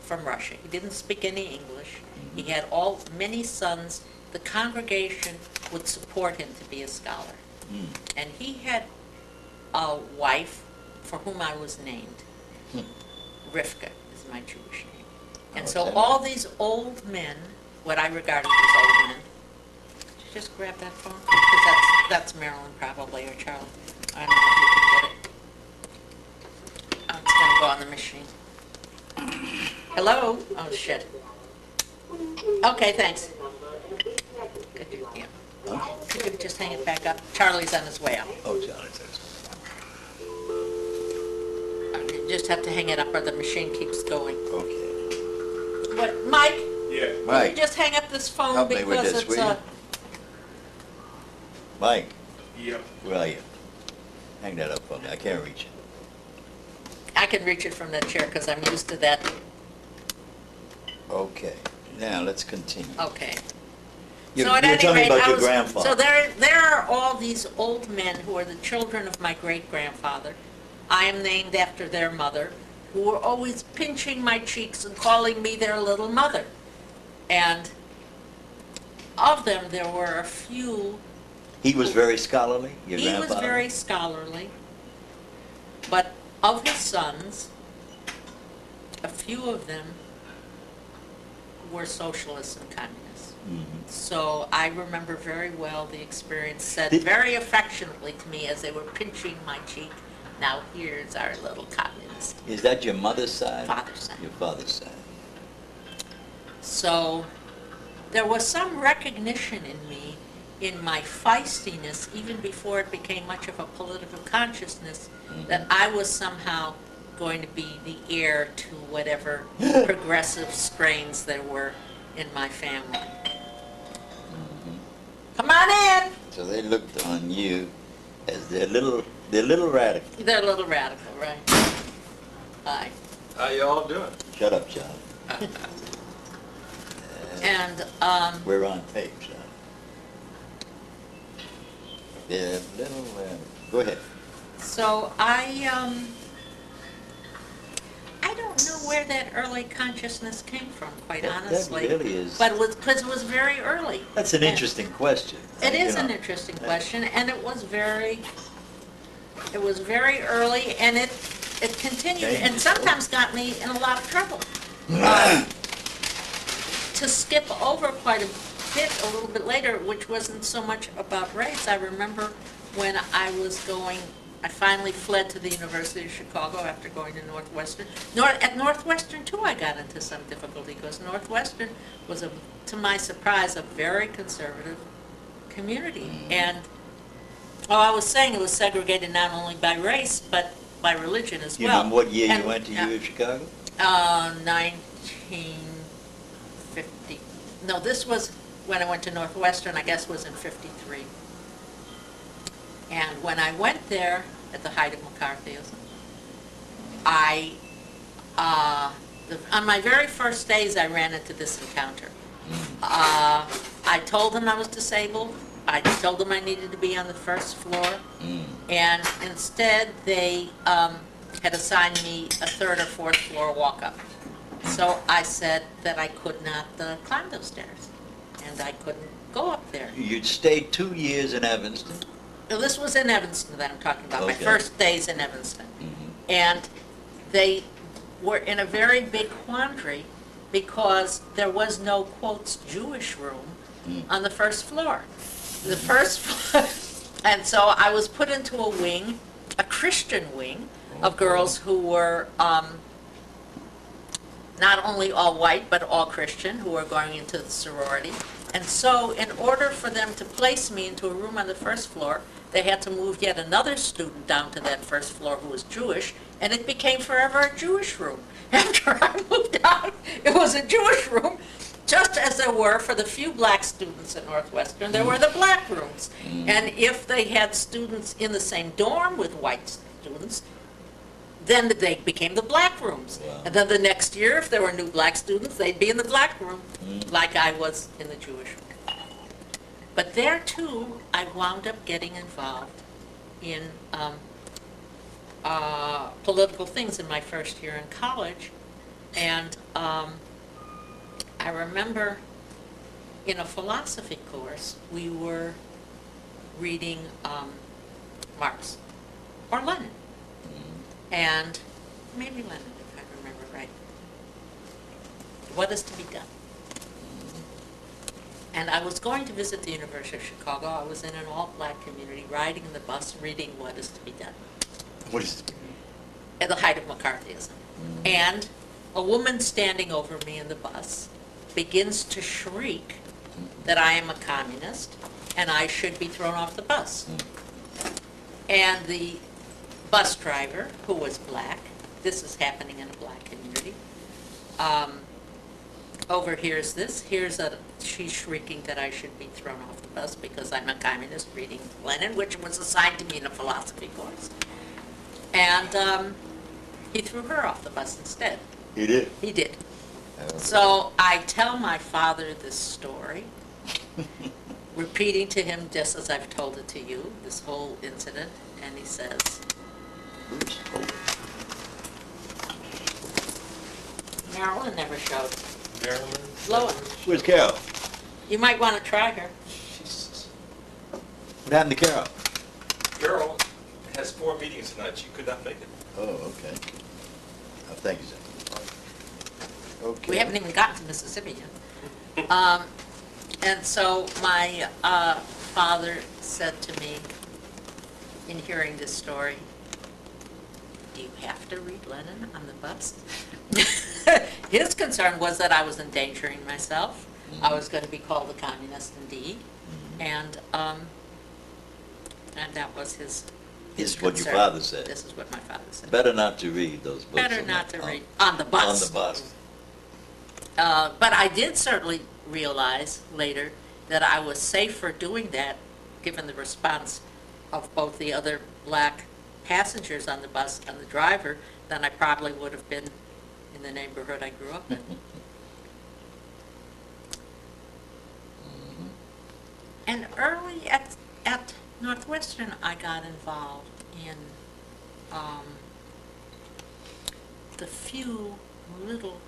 Speaker 2: from Russia, he didn't speak any English.
Speaker 1: Mm-hmm.
Speaker 2: He had many sons. The congregation would support him to be a scholar.
Speaker 1: Mm.
Speaker 2: And he had a wife for whom I was named. Rivka is my Jewish name. And
Speaker 1: Oh,
Speaker 2: so
Speaker 1: is that
Speaker 2: all
Speaker 1: right?
Speaker 2: these old men, what I regarded as old men, did you just grab that phone? Because that's Marilyn probably, or Charlie. I don't know if you can get it. Oh, it's going to go on the machine. Hello? Oh, shit. Okay, thanks. Could you, yeah.
Speaker 1: Huh?
Speaker 2: Could you just hang it back up? Charlie's on his way up.
Speaker 1: Oh, Charlie says.
Speaker 2: You just have to hang it up or the machine keeps going.
Speaker 1: Okay.
Speaker 2: What, Mike?
Speaker 3: Yeah.
Speaker 2: Will
Speaker 1: Mike,
Speaker 2: you just hang up this phone
Speaker 1: help me with
Speaker 2: because
Speaker 1: this,
Speaker 2: it's
Speaker 1: will you? Mike,
Speaker 3: Yep.
Speaker 1: where are you? Hang that up for me. I can't reach it.
Speaker 2: I can reach it from that chair because I'm used to that.
Speaker 1: Okay. Now, let's continue.
Speaker 2: Okay.
Speaker 1: You're,
Speaker 2: So at
Speaker 1: you're
Speaker 2: any
Speaker 1: telling me
Speaker 2: rate,
Speaker 1: about
Speaker 2: I
Speaker 1: your
Speaker 2: was-
Speaker 1: grandfather.
Speaker 2: So there are all these old men who are the children of my great-grandfather. I am named after their mother, who were always pinching my cheeks and calling me their little mother. And of them, there were a few.
Speaker 1: He was very scholarly, your
Speaker 2: He
Speaker 1: grandfather?
Speaker 2: was very scholarly, but of his sons, a few of them were socialists and communists.
Speaker 1: Mhm.
Speaker 2: So I remember very well the experience said
Speaker 1: Did-
Speaker 2: very affectionately to me as they were pinching my cheek, "Now here's our little communist."
Speaker 1: Is that your mother's side?
Speaker 2: Father's side.
Speaker 1: Your father's side.
Speaker 2: So there was some recognition in me, in my feistiness, even before it became much of a political consciousness, that I was somehow going to be the heir to whatever progressive strains there were in my family. Come on in!
Speaker 1: So they looked on you as their little radical.
Speaker 2: They're a little radical, right? Hi.
Speaker 3: How y'all doing?
Speaker 1: Shut up, Charlie.
Speaker 2: And,
Speaker 1: We're on tape, Charlie. They're little radical. Go ahead.
Speaker 2: so I don't know where that early consciousness came from, quite
Speaker 1: That
Speaker 2: honestly.
Speaker 1: really is-
Speaker 2: But it was, because it was very early.
Speaker 1: That's an
Speaker 2: And
Speaker 1: interesting question.
Speaker 2: It is
Speaker 1: You
Speaker 2: an
Speaker 1: know.
Speaker 2: interesting question, and it was very early, and it continued, and
Speaker 1: Dangerous.
Speaker 2: sometimes got me in a lot of trouble. Uh, To skip over quite a bit, a little bit later, which wasn't so much about race, I remember when I finally fled to the University of Chicago after going to Northwestern. At Northwestern, too, I got into some difficulty, because Northwestern was, to my surprise, a very conservative community. And, I was saying it was segregated not only by race, but by religion as
Speaker 1: You
Speaker 2: well.
Speaker 1: remember what year
Speaker 2: And,
Speaker 1: you went to U of Chicago?
Speaker 2: 1950. No, this was when I went to Northwestern, I guess was in 53. And when I went there at the height of McCarthyism, on my very first days, I ran into this encounter. I told them I was disabled. I told them I needed to be on the first floor. And instead, they had assigned me a third or fourth floor walk-up. So I said that I could not climb those stairs, and I couldn't go up there.
Speaker 1: You'd stayed 2 years in Evanston.
Speaker 2: Now, this was in Evanston that I'm talking about, my
Speaker 1: Okay.
Speaker 2: first days in Evanston.
Speaker 1: Mhm.
Speaker 2: And they were in a very big quandary because there was no, quotes, Jewish room on the first floor. The first floor, and so I was put into a wing, a Christian wing, of girls who were not only all white, but all Christian, who were going into the sorority. And so in order for them to place me into a room on the first floor, they had to move yet another student down to that first floor who was Jewish, and it became forever a Jewish room. After I moved out, it was a Jewish room, just as there were for the few black students at Northwestern, there were the black rooms. And if they had students in the same dorm with white students, then they became the black rooms.
Speaker 1: Wow.
Speaker 2: And then the next year, if there were new black students, they'd be in the black room, like I was in the Jewish room. But there, too, I wound up getting involved in political things in my first year in college. And I remember in a philosophy course, we were reading Marx or Lenin. And maybe Lenin, if I remember right. What is to be done? And I was going to visit the University of Chicago. I was in an all-black community, riding in the bus, reading What is to be done.
Speaker 1: What is it?
Speaker 2: At the height of McCarthyism. And a woman standing over me in the bus begins to shriek that I am a communist and I should be thrown off the bus. And the bus driver, who was black, this is happening in a black community, overhears this. She's shrieking that I should be thrown off the bus because I'm a communist reading Lenin, which was assigned to me in a philosophy course. And he threw her off the bus instead.
Speaker 1: He did?
Speaker 2: He did. So I tell my father this story, repeating to him just as I've told it to you, this whole incident, and he says,
Speaker 1: Oops. Oh.
Speaker 2: Marilyn never showed.
Speaker 3: Marilyn?
Speaker 2: Lois,
Speaker 1: Where's Carol?
Speaker 2: you might want to try her.
Speaker 3: Jesus.
Speaker 1: What happened to Carol?
Speaker 3: Carol has 4 meetings tonight. She could not make it.
Speaker 1: Oh, okay. Oh, thank you, sir. Okay.
Speaker 2: We haven't even gotten to Mississippi yet. And so my father said to me, in hearing this story, do you have to read Lenin on the bus? His concern was that I was endangering myself. I was going to be called a communist indeed. And that was his
Speaker 1: This is what your
Speaker 2: concern.
Speaker 1: father said.
Speaker 2: This is what my father said.
Speaker 1: Better not to read those books.
Speaker 2: Better
Speaker 1: on
Speaker 2: not
Speaker 1: the-
Speaker 2: to read on the bus.
Speaker 1: On the bus.
Speaker 2: But I did certainly realize later that I was safer doing that, given the response of both the other black passengers on the bus and the driver, than I probably would have been in the neighborhood I grew up in. And early at Northwestern, I got involved in the few little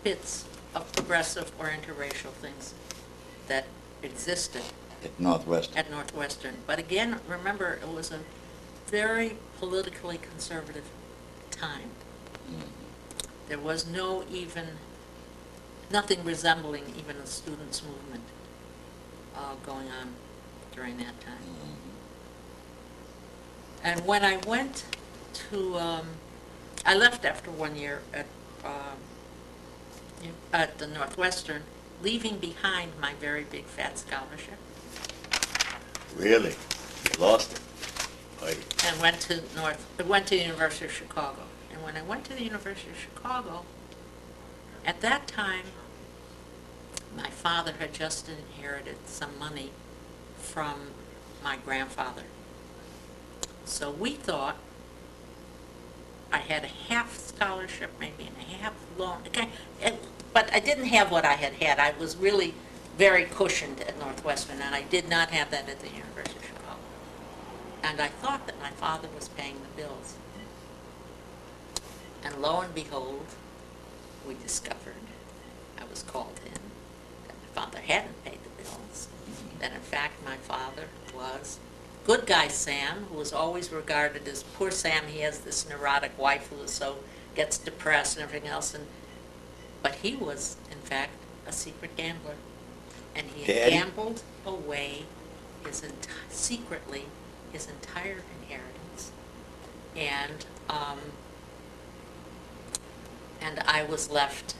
Speaker 2: bits of progressive or interracial things that existed
Speaker 1: At Northwestern.
Speaker 2: at Northwestern. But again, remember, it was a very politically conservative time. There was nothing resembling even a students' movement going on during that time. And when I went to, I left after 1 year at the Northwestern, leaving behind my very big fat scholarship,
Speaker 1: Really? You lost it? Oy.
Speaker 2: and went to the University of Chicago. And when I went to the University of Chicago, at that time, my father had just inherited some money from my grandfather. So we thought I had a half scholarship, maybe, and a half loan. Okay, but I didn't have what I had had. I was really very cushioned at Northwestern, and I did not have that at the University of Chicago. And I thought that my father was paying the bills. And lo and behold, we discovered, I was called in, that my father hadn't paid the bills. That in fact my father was good guy Sam, who was always regarded as poor Sam. He has this neurotic wife who gets depressed and everything else. But he was, in fact, a secret gambler. And he had
Speaker 1: Daddy?
Speaker 2: gambled away secretly his entire inheritance. And I was left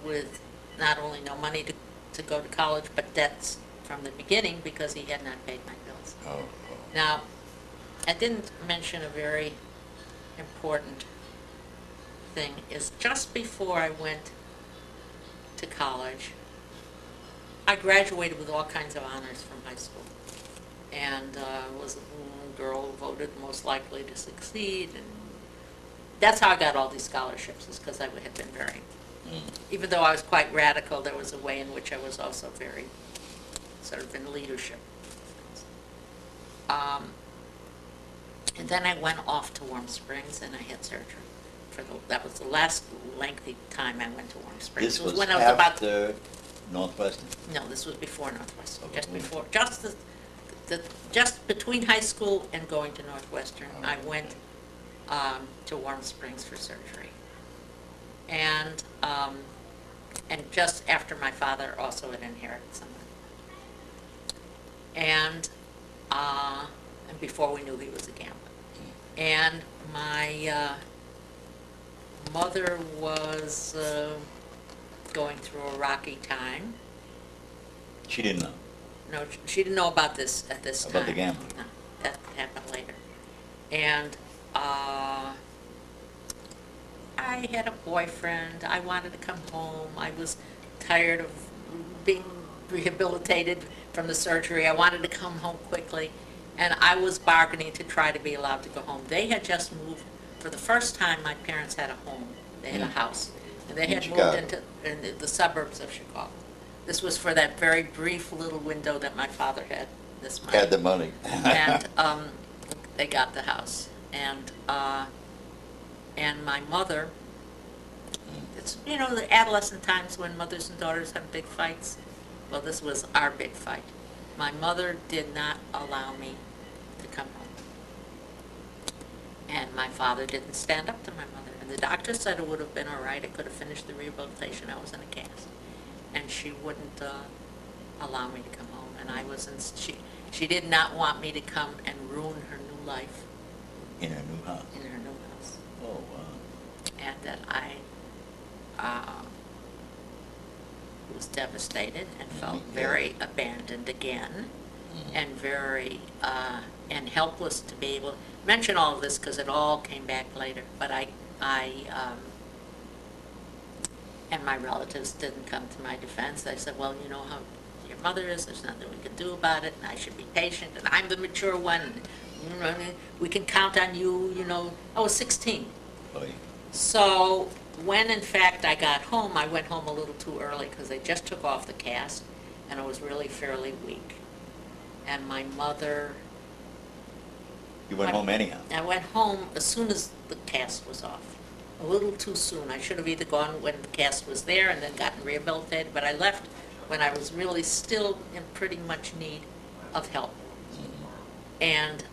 Speaker 2: with not only no money to go to college, but debts from the beginning because he had not paid my bills.
Speaker 1: Oh,
Speaker 2: Now, I didn't mention a very important thing, is just before I went to college, I graduated with all kinds of honors from high school, and was the girl voted most likely to succeed, and that's how I got all these scholarships, is because I had been very, even though I was quite radical, there was a way in which I was also very sort of in leadership. And then I went off to Warm Springs and I had surgery. That was the last lengthy time I went to Warm Springs.
Speaker 1: this was
Speaker 2: when I was about
Speaker 1: after Northwestern?
Speaker 2: No, this was before Northwestern,
Speaker 1: Oh,
Speaker 2: just
Speaker 1: really?
Speaker 2: before, just between high school and going to Northwestern,
Speaker 1: Oh,
Speaker 2: I went to Warm Springs for surgery. And just after my father also had inherited some money. And before we knew he was a gambler. And my mother was going through a rocky time.
Speaker 1: She didn't know.
Speaker 2: No, she didn't know about this at this time.
Speaker 1: About the gambling?
Speaker 2: No, that happened later. And I had a boyfriend. I wanted to come home. I was tired of being rehabilitated from the surgery. I wanted to come home quickly. And I was bargaining to try to be allowed to go home. They had just moved. For the first time, my parents had a home. They had a house. And they
Speaker 1: In
Speaker 2: had
Speaker 1: Chicago.
Speaker 2: moved into the suburbs of Chicago. This was for that very brief little window that my father had this money.
Speaker 1: Had the money.
Speaker 2: And they got the house. And my mother, it's, the adolescent times when mothers and daughters have big fights. Well, this was our big fight. My mother did not allow me to come home. And my father didn't stand up to my mother. And the doctor said it would have been all right. I could have finished the rehabilitation. I was in a cast. And she wouldn't allow me to come home. And I was she did not want me to come and ruin her new life
Speaker 1: In her new house.
Speaker 2: in her new house.
Speaker 1: Oh, wow.
Speaker 2: And that I was devastated and felt very abandoned again, and very and helpless to be able to mention all of this because it all came back later. But I and my relatives didn't come to my defense. They said, well, you know how your mother is, there's nothing we can do about it, and I should be patient, and I'm the mature one, and, we can count on you, I was 16.
Speaker 1: Oh, yeah.
Speaker 2: So when, in fact, I got home, I went home a little too early because they just took off the cast, and I was really fairly weak. And my mother...
Speaker 1: You went home anyhow?
Speaker 2: I went home as soon as the cast was off. A little too soon. I should have either gone when the cast was there and then gotten rehabilitated, but I left when I was really still in pretty much need of help. And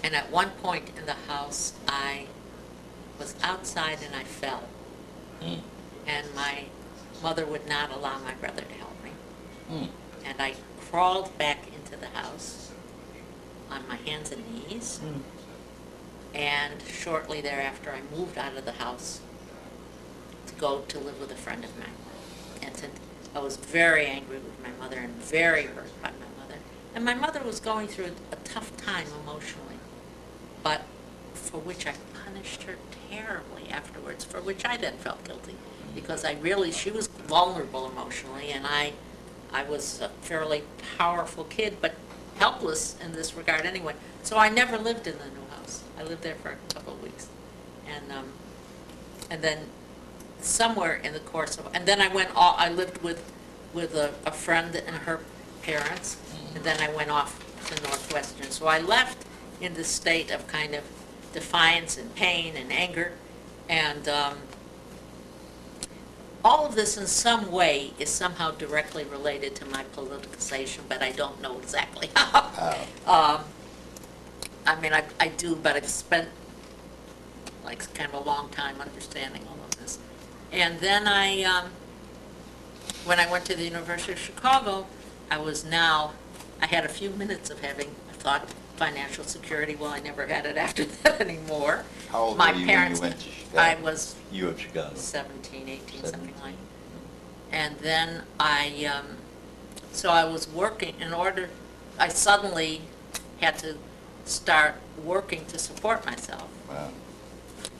Speaker 2: and at one point in the house, I was outside and I fell. And my mother would not allow my brother to help me. And I crawled back into the house on my hands and knees. And shortly thereafter, I moved out of the house to go to live with a friend of mine. And I was very angry with my mother and very hurt by my mother. And my mother was going through a tough time emotionally, but for which I punished her terribly afterwards, for which I then felt guilty, because she was vulnerable emotionally, and I was a fairly powerful kid, but helpless in this regard anyway. So I never lived in the new house. I lived there for a couple of weeks. And then somewhere in the course of, and then I lived with a friend and her parents, and then I went off to Northwestern. So I left in this state of kind of defiance and pain and anger, and all of this in some way is somehow directly related to my politicization, but I don't know exactly how. I mean, I do, but I've spent like kind of a long time understanding all of this. And then when I went to the University of Chicago, I had a few minutes of having thought financial security, well, I never had it after that anymore.
Speaker 1: How old
Speaker 2: My
Speaker 1: were you
Speaker 2: parents,
Speaker 1: when you went to Chicago?
Speaker 2: I was
Speaker 1: You of Chicago?
Speaker 2: 17, 18, something
Speaker 1: 17.
Speaker 2: like. And then so I was working I suddenly had to start working to support myself.
Speaker 1: Wow.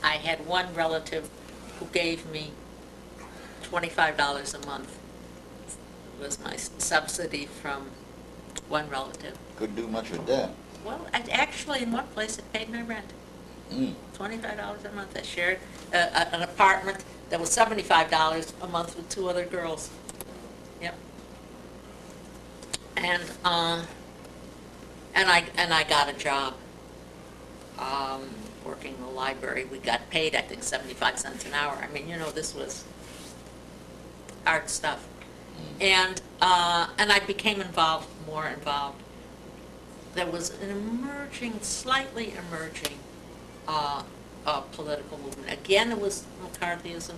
Speaker 2: I had one relative who gave me $25 a month. It was my subsidy from one relative.
Speaker 1: Couldn't do much with that.
Speaker 2: Well, actually, in one place, it paid my rent.
Speaker 1: Mm.
Speaker 2: $25 a month. I shared an apartment that was $75 a month with two other girls. Yep. And I got a job working in the library. We got paid, I think, 75 cents an hour. I mean, this was art stuff. And I became more involved. There was an slightly emerging political movement. Again, it was McCarthyism.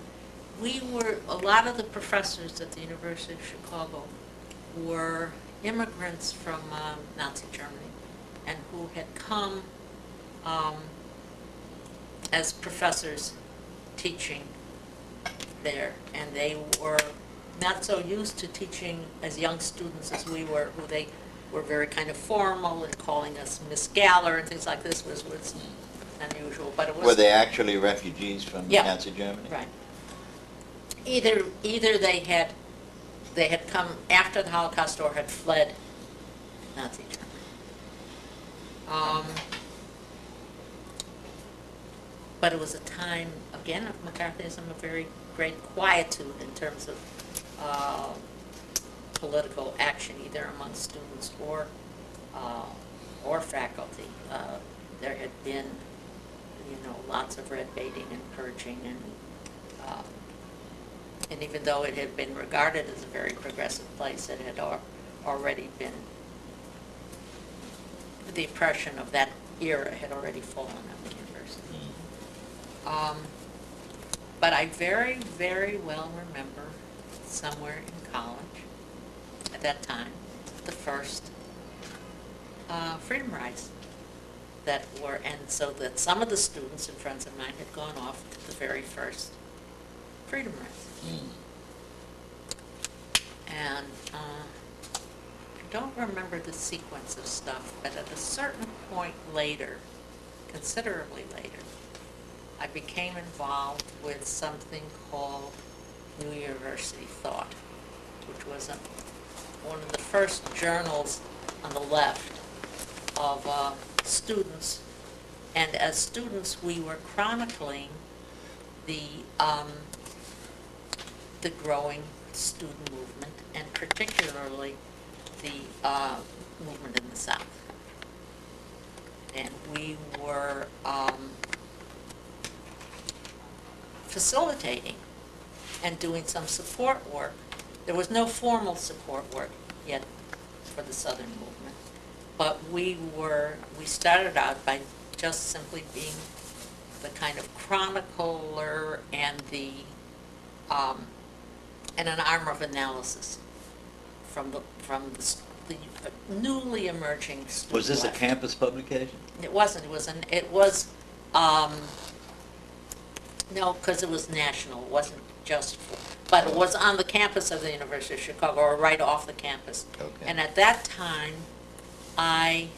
Speaker 2: A lot of the professors at the University of Chicago were immigrants from Nazi Germany and who had come as professors teaching there. And they were not so used to teaching as young students as we were, who they were very kind of formal and calling us Miss Galler and things like this was unusual. But it was.
Speaker 1: Were they actually refugees from
Speaker 2: Yeah.
Speaker 1: Nazi Germany?
Speaker 2: Right. Either they had come after the Holocaust or had fled Nazi Germany. But it was a time, again, of McCarthyism, a very great quietude in terms of political action, either among students or faculty. There had been, lots of red baiting and purging, and even though it had been regarded as a very progressive place, it had already been, the oppression of that era had already fallen on the university. But I very, very well remember somewhere in college, at that time, the first freedom rides and so that some of the students and friends of mine had gone off to the very first freedom rides. And I don't remember the sequence of stuff, but at a certain point later, considerably later, I became involved with something called New University Thought, which was one of the first journals on the left of students. And as students, we were chronicling the growing student movement, and particularly the movement in the South. And we were facilitating and doing some support work. There was no formal support work yet for the Southern movement, but we started out by just simply being the kind of chronicler and and an arm of analysis from the newly emerging student
Speaker 1: Was this a
Speaker 2: left.
Speaker 1: campus publication?
Speaker 2: It wasn't. It was no, because it was national. It wasn't just, but it was on the campus of the University of Chicago, or right off the campus.
Speaker 1: Okay.
Speaker 2: And at that time, I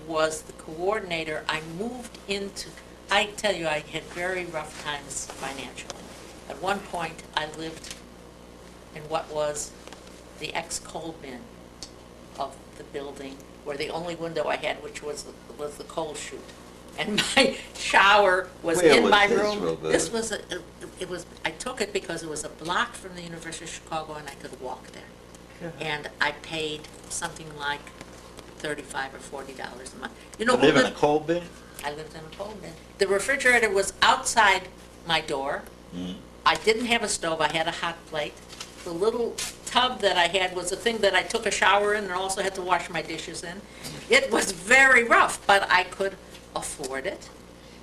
Speaker 2: was the coordinator. I tell you, I had very rough times financially. At one point, I lived in what was the ex-coal bin of the building, where the only window I had, which was the coal chute. And my shower was
Speaker 1: Where
Speaker 2: in
Speaker 1: was
Speaker 2: my
Speaker 1: this,
Speaker 2: room.
Speaker 1: Roberta?
Speaker 2: This was I took it because it was a block from the University of Chicago and I could walk there. And I paid something like $35 or $40 a month. You know,
Speaker 1: You live in a coal bin?
Speaker 2: I lived in a coal bin. The refrigerator was outside my door.
Speaker 1: Mm.
Speaker 2: I didn't have a stove. I had a hot plate. The little tub that I had was a thing that I took a shower in and also had to wash my dishes in. It was very rough, but I could afford it.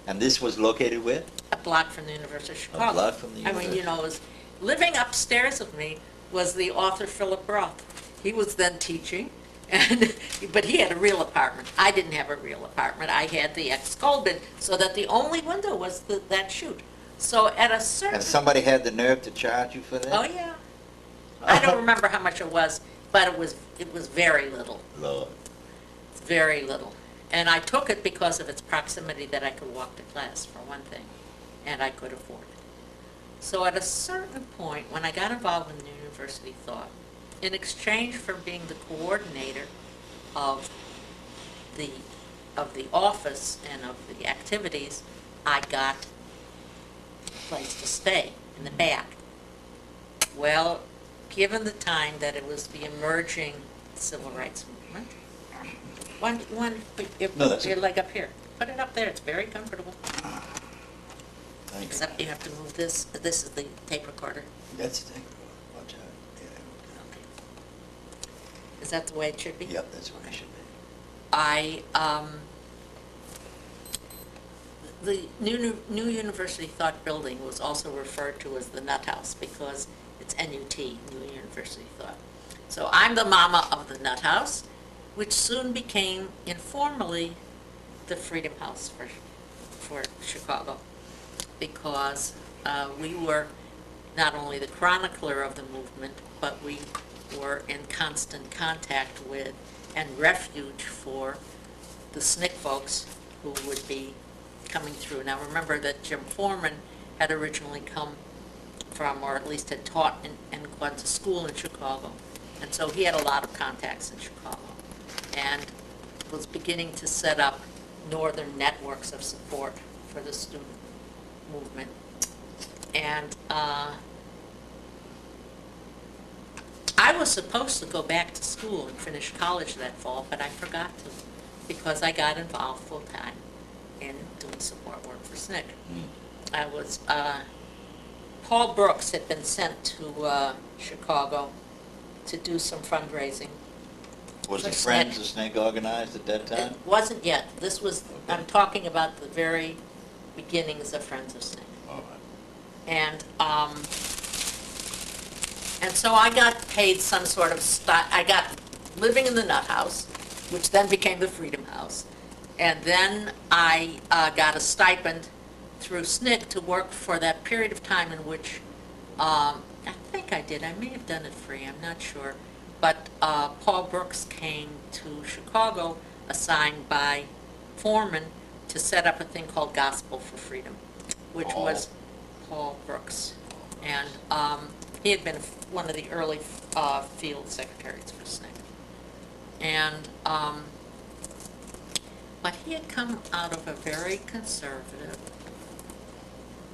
Speaker 1: And this was located where?
Speaker 2: A block from the University of Chicago.
Speaker 1: block from the
Speaker 2: I mean,
Speaker 1: university.
Speaker 2: living upstairs of me was the author Philip Roth. He was then teaching, And, but he had a real apartment. I didn't have a real apartment. I had the ex-Colbin, so that the only window was that chute. So at a certain...
Speaker 1: And somebody had the nerve to charge you for that?
Speaker 2: Oh, yeah. I don't remember how much it was, but it was very little,
Speaker 1: Lord.
Speaker 2: very little. And I took it because of its proximity, that I could walk to class, for one thing, and I could afford it. So at a certain point, when I got involved in the university thought, in exchange for being the coordinator of the office and of the activities, I got a place to stay in the back. Well, given the time that it was the emerging civil rights movement,
Speaker 1: No, that's
Speaker 2: your
Speaker 1: it.
Speaker 2: leg up here. Put it up there. It's very comfortable.
Speaker 1: Thank you.
Speaker 2: Except you have to move this. This is the tape recorder.
Speaker 1: That's the thing. Watch out.
Speaker 2: Okay. Is that the way it should be?
Speaker 1: Yeah. Yep, that's what it should be.
Speaker 2: The new University Thought building was also referred to as the Nut House because it's NUT, New University Thought. So I'm the mama of the Nut House, which soon became informally the Freedom House for Chicago, because we were not only the chronicler of the movement, but we were in constant contact with and refuge for the SNCC folks who would be coming through. Now remember that Jim Foreman had originally come from, or at least had taught and gone to school in Chicago, and so he had a lot of contacts in Chicago, and was beginning to set up northern networks of support for the student movement. And I was supposed to go back to school and finish college that fall, but I forgot to, because I got involved full-time in doing support work for SNCC. I was, Paul Brooks had been sent to Chicago to do some fundraising.
Speaker 1: Was
Speaker 2: For
Speaker 1: the Friends
Speaker 2: SNCC.
Speaker 1: of Snake organized at that time?
Speaker 2: It wasn't yet. This was,
Speaker 1: Okay.
Speaker 2: I'm talking about the very beginnings of Friends of SNCC.
Speaker 1: All right.
Speaker 2: And so I got paid some sort of, I got living in the Nut House, which then became the Freedom House. And then I got a stipend through SNCC to work for that period of time in which, I think I did, I may have done it free, I'm not sure. But Paul Brooks came to Chicago, assigned by Foreman, to set up a thing called Gospel for Freedom, which was Paul Brooks. And he had been one of the early field secretaries for SNCC. And, but he had come out of a very conservative,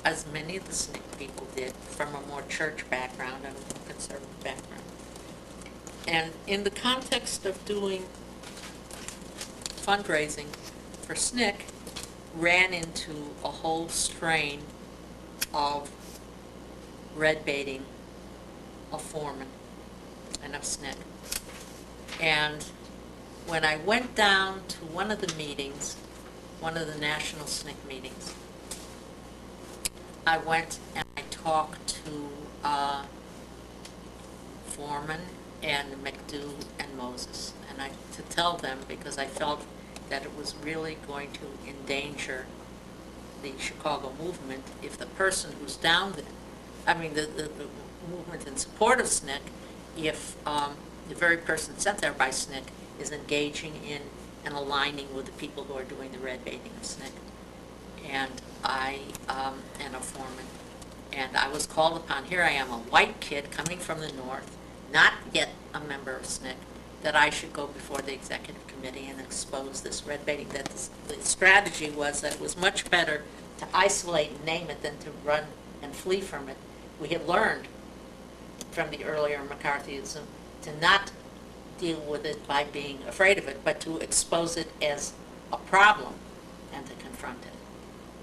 Speaker 2: as many of the SNCC people did, from a more church background and a more conservative background. And in the context of doing fundraising for SNCC, ran into a whole strain of red baiting of Foreman and of SNCC. And when I went down to one of the meetings, one of the national SNCC meetings, I went and I talked to Foreman and McDew and Moses, and to tell them, because I felt that it was really going to endanger the Chicago movement if the person who's down there, I mean the movement in support of SNCC, if the very person sent there by SNCC is engaging in and aligning with the people who are doing the red baiting of SNCC. And and a Foreman. And I was called upon, here I am, a white kid coming from the north, not yet a member of SNCC, that I should go before the executive committee and expose this red baiting. That the strategy was that it was much better to isolate and name it than to run and flee from it. We had learned from the earlier McCarthyism to not deal with it by being afraid of it, but to expose it as a problem and to confront it.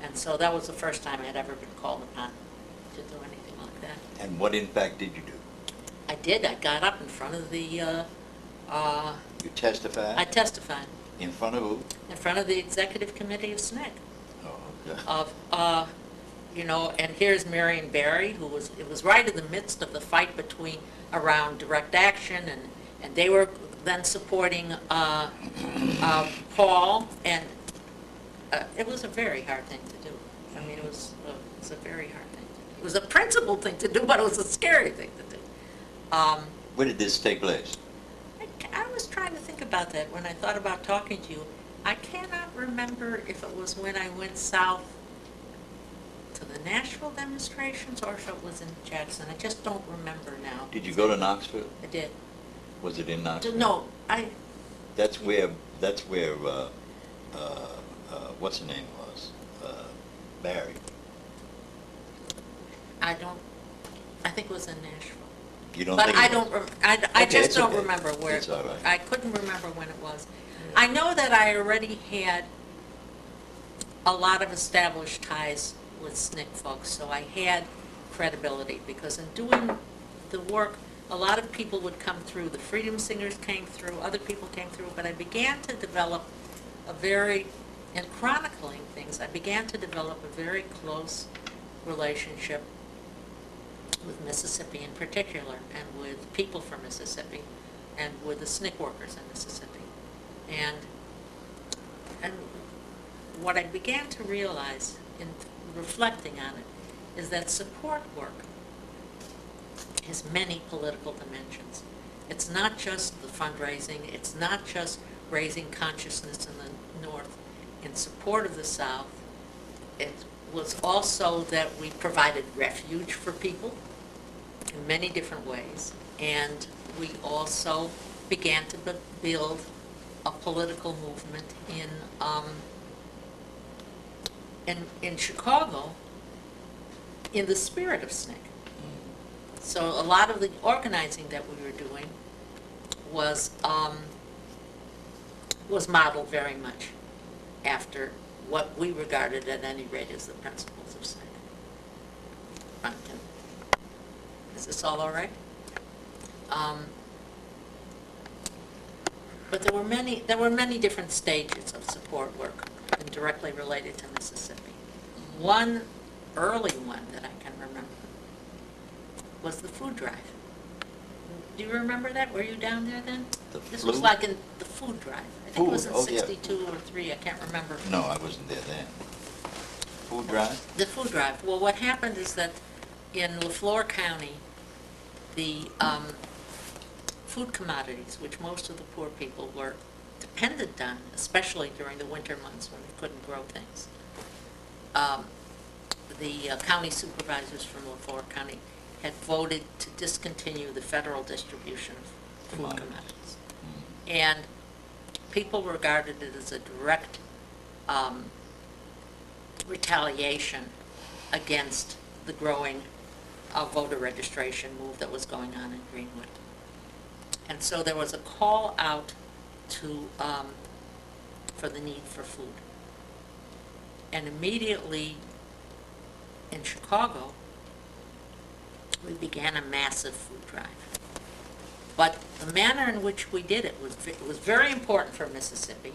Speaker 2: And so that was the first time I had ever been called upon to do anything like that.
Speaker 1: And what in fact did you do?
Speaker 2: I did. I got up in front of the,
Speaker 1: You testified?
Speaker 2: I testified
Speaker 1: In front of who?
Speaker 2: in front of the executive committee of SNCC.
Speaker 1: Oh, okay.
Speaker 2: And here's Marion Barry, it was right in the midst of the fight around direct action And they were then supporting Paul, and it was a very hard thing to do. I mean, it was a very hard thing to do. It was a principled thing to do, but it was a scary thing to do.
Speaker 1: Where did this take place?
Speaker 2: I was trying to think about that when I thought about talking to you. I cannot remember if it was when I went south to the Nashville demonstrations or if it was in Jackson. I just don't remember now.
Speaker 1: Did you go to Knoxville?
Speaker 2: I did.
Speaker 1: Was it in Knoxville?
Speaker 2: No,
Speaker 1: That's where what's her name was? Barry.
Speaker 2: I think it was in Nashville.
Speaker 1: You don't
Speaker 2: But
Speaker 1: think
Speaker 2: I
Speaker 1: it was?
Speaker 2: don't, I
Speaker 1: Okay,
Speaker 2: just
Speaker 1: it's
Speaker 2: don't
Speaker 1: okay.
Speaker 2: remember where.
Speaker 1: It's all right.
Speaker 2: I couldn't remember when it was. I know that I already had a lot of established ties with SNCC folks, so I had credibility, because in doing the work, a lot of people would come through. The Freedom Singers came through, other people came through, but I began to develop in chronicling things, I began to develop a very close relationship with Mississippi in particular, and with people from Mississippi, and with the SNCC workers in Mississippi. And what I began to realize in reflecting on it is that support work has many political dimensions. It's not just the fundraising, it's not just raising consciousness in the North in support of the South. It was also that we provided refuge for people in many different ways, and we also began to build a political movement in Chicago in the spirit of SNCC. So a lot of the organizing that we were doing was modeled very much after what we regarded at any rate as the principles of SNCC. Is this all right? But there were many different stages of support work and directly related to Mississippi. One early one that I can remember was the food drive. Do you remember that? Were you down there then? This was like in the food drive. I think it was in
Speaker 1: Food, oh, yeah.
Speaker 2: 62 or 3, I can't remember.
Speaker 1: No, I wasn't there then. Food drive?
Speaker 2: The food drive. Well, what happened is that in LaFleur County, the food commodities, which most of the poor people were dependent on, especially during the winter months when they couldn't grow things, the county supervisors from LaFleur County had voted to discontinue the federal distribution of food commodities. And people regarded it as a direct retaliation against the growing voter registration move that was going on in Greenwood. And so there was a call out for the need for food. And immediately in Chicago, we began a massive food drive. But the manner in which we did it was very important for Mississippi,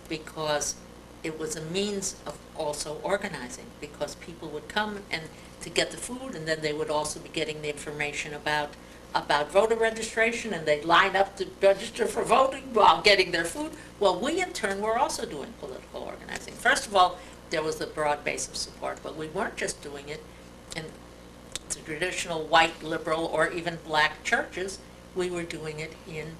Speaker 2: because it was a means of also organizing, because people would come and to get the food, and then they would also be getting the information about voter registration, and they'd line up to register for voting while getting their food. Well, we in turn were also doing political organizing. First of all, there was a broad base of support, but we weren't just doing it in the traditional white, liberal, or even black churches. We were doing it in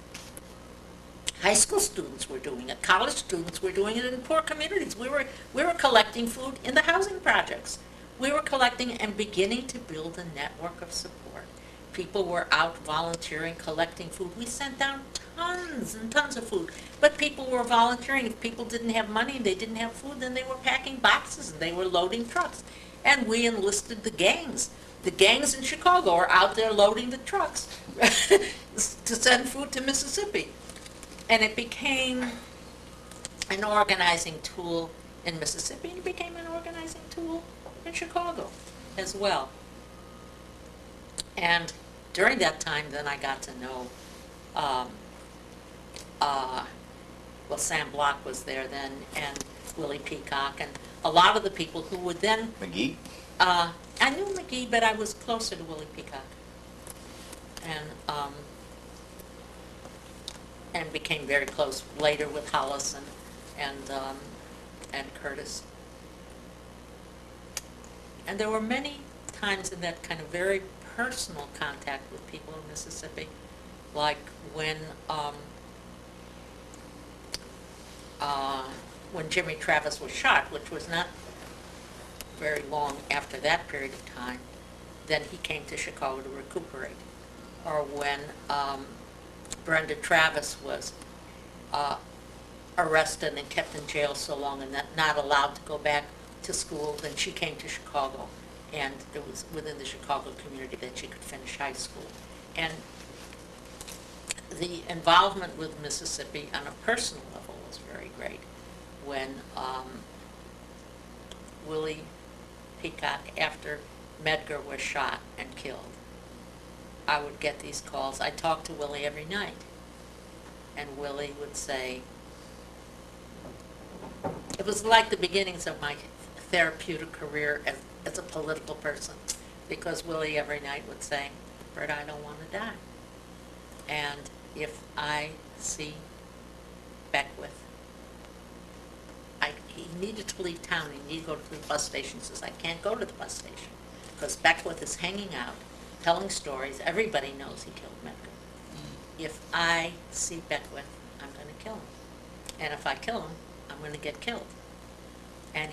Speaker 2: high school students were doing it, college students were doing it in poor communities. We were collecting food in the housing projects. We were collecting and beginning to build a network of support. People were out volunteering, collecting food. We sent down tons and tons of food, but people were volunteering. If people didn't have money and they didn't have food, then they were packing boxes and they were loading trucks. And we enlisted the gangs. The gangs in Chicago are out there loading the trucks to send food to Mississippi. And it became an organizing tool in Mississippi, and it became an organizing tool in Chicago as well. And during that time, then I got to know, Sam Block was there then, and Willie Peacock, and a lot of the people who would then...
Speaker 1: McGee?
Speaker 2: I knew McGee, but I was closer to Willie Peacock. And and became very close later with Hollis and Curtis. And there were many times in that kind of very personal contact with people in Mississippi, like when Jimmy Travis was shot, which was not very long after that period of time, then he came to Chicago to recuperate. Or when Brenda Travis was arrested and kept in jail so long and not allowed to go back to school, then she came to Chicago, and it was within the Chicago community that she could finish high school. And the involvement with Mississippi on a personal level was very great. When Willie Peacock, after Medgar was shot and killed, I would get these calls. I talked to Willie every night, and Willie would say, it was like the beginnings of my therapeutic career as a political person, because Willie every night would say, Bert, I don't want to die. And if I see Beckwith, he needed to leave town, he needed to go to the bus station. He says, I can't go to the bus station, because Beckwith is hanging out, telling stories. Everybody knows he killed Medgar. If I see Beckwith, I'm going to kill him. And if I kill him, I'm going to get killed. And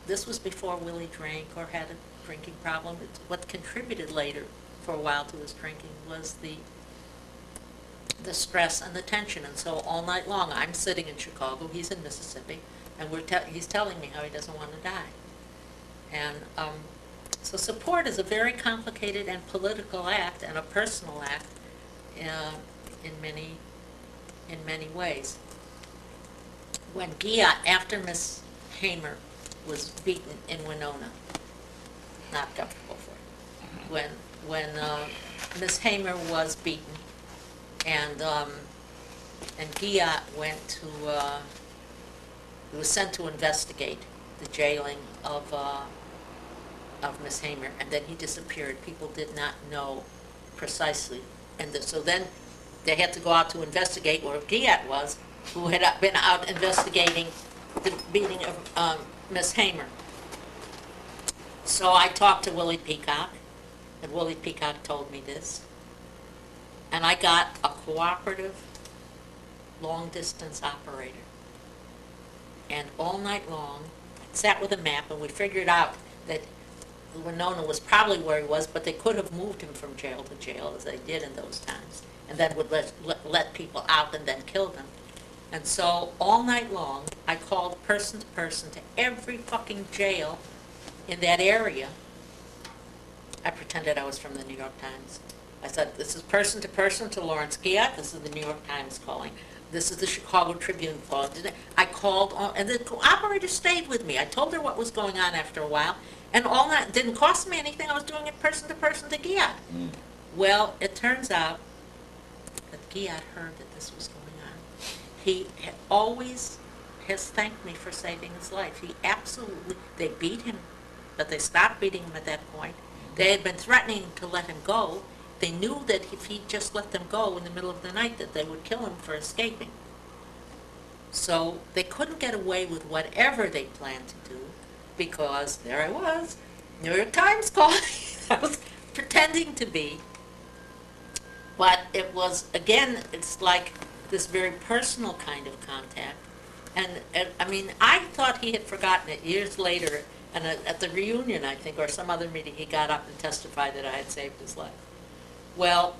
Speaker 2: this was before Willie drank or had a drinking problem. What contributed later for a while to his drinking was the stress and the tension. And so all night long, I'm sitting in Chicago, he's in Mississippi, and he's telling me how he doesn't want to die. And so support is a very complicated and political act and a personal act in many ways. When Gia, after Miss Hamer was beaten in Winona, not comfortable for it. When Miss Hamer was beaten, and Gia was sent to investigate the jailing of Miss Hamer, and then he disappeared. People did not know precisely, and so then they had to go out to investigate where Giat was, who had been out investigating the beating of Miss Hamer. So I talked to Willie Peacock, and Willie Peacock told me this. And I got a cooperative long-distance operator. And all night long, sat with a map, and we figured out that Winona was probably where he was, but they could have moved him from jail to jail, as they did in those times, and then would let people out and then kill them. And so all night long, I called person to person to every fucking jail in that area. I pretended I was from the New York Times. I said, this is person to Lawrence Giat. This is the New York Times calling. This is the Chicago Tribune calling. I called, and the operator stayed with me. I told her what was going on after a while, and all that didn't cost me anything. I was doing it person to Giat. Mm. Well, it turns out that Giat heard that this was going on. He always has thanked me for saving his life. They beat him, but they stopped beating him at that point. They had been threatening to let him go. They knew that if he just let them go in the middle of the night, that they would kill him for escaping. So they couldn't get away with whatever they planned to do, because there I was, New York Times calling. I was pretending to be. But it was, again, it's like this very personal kind of contact. And I mean, I thought he had forgotten it years later, and at the reunion, I think, or some other meeting, he got up and testified that I had saved his life. Well,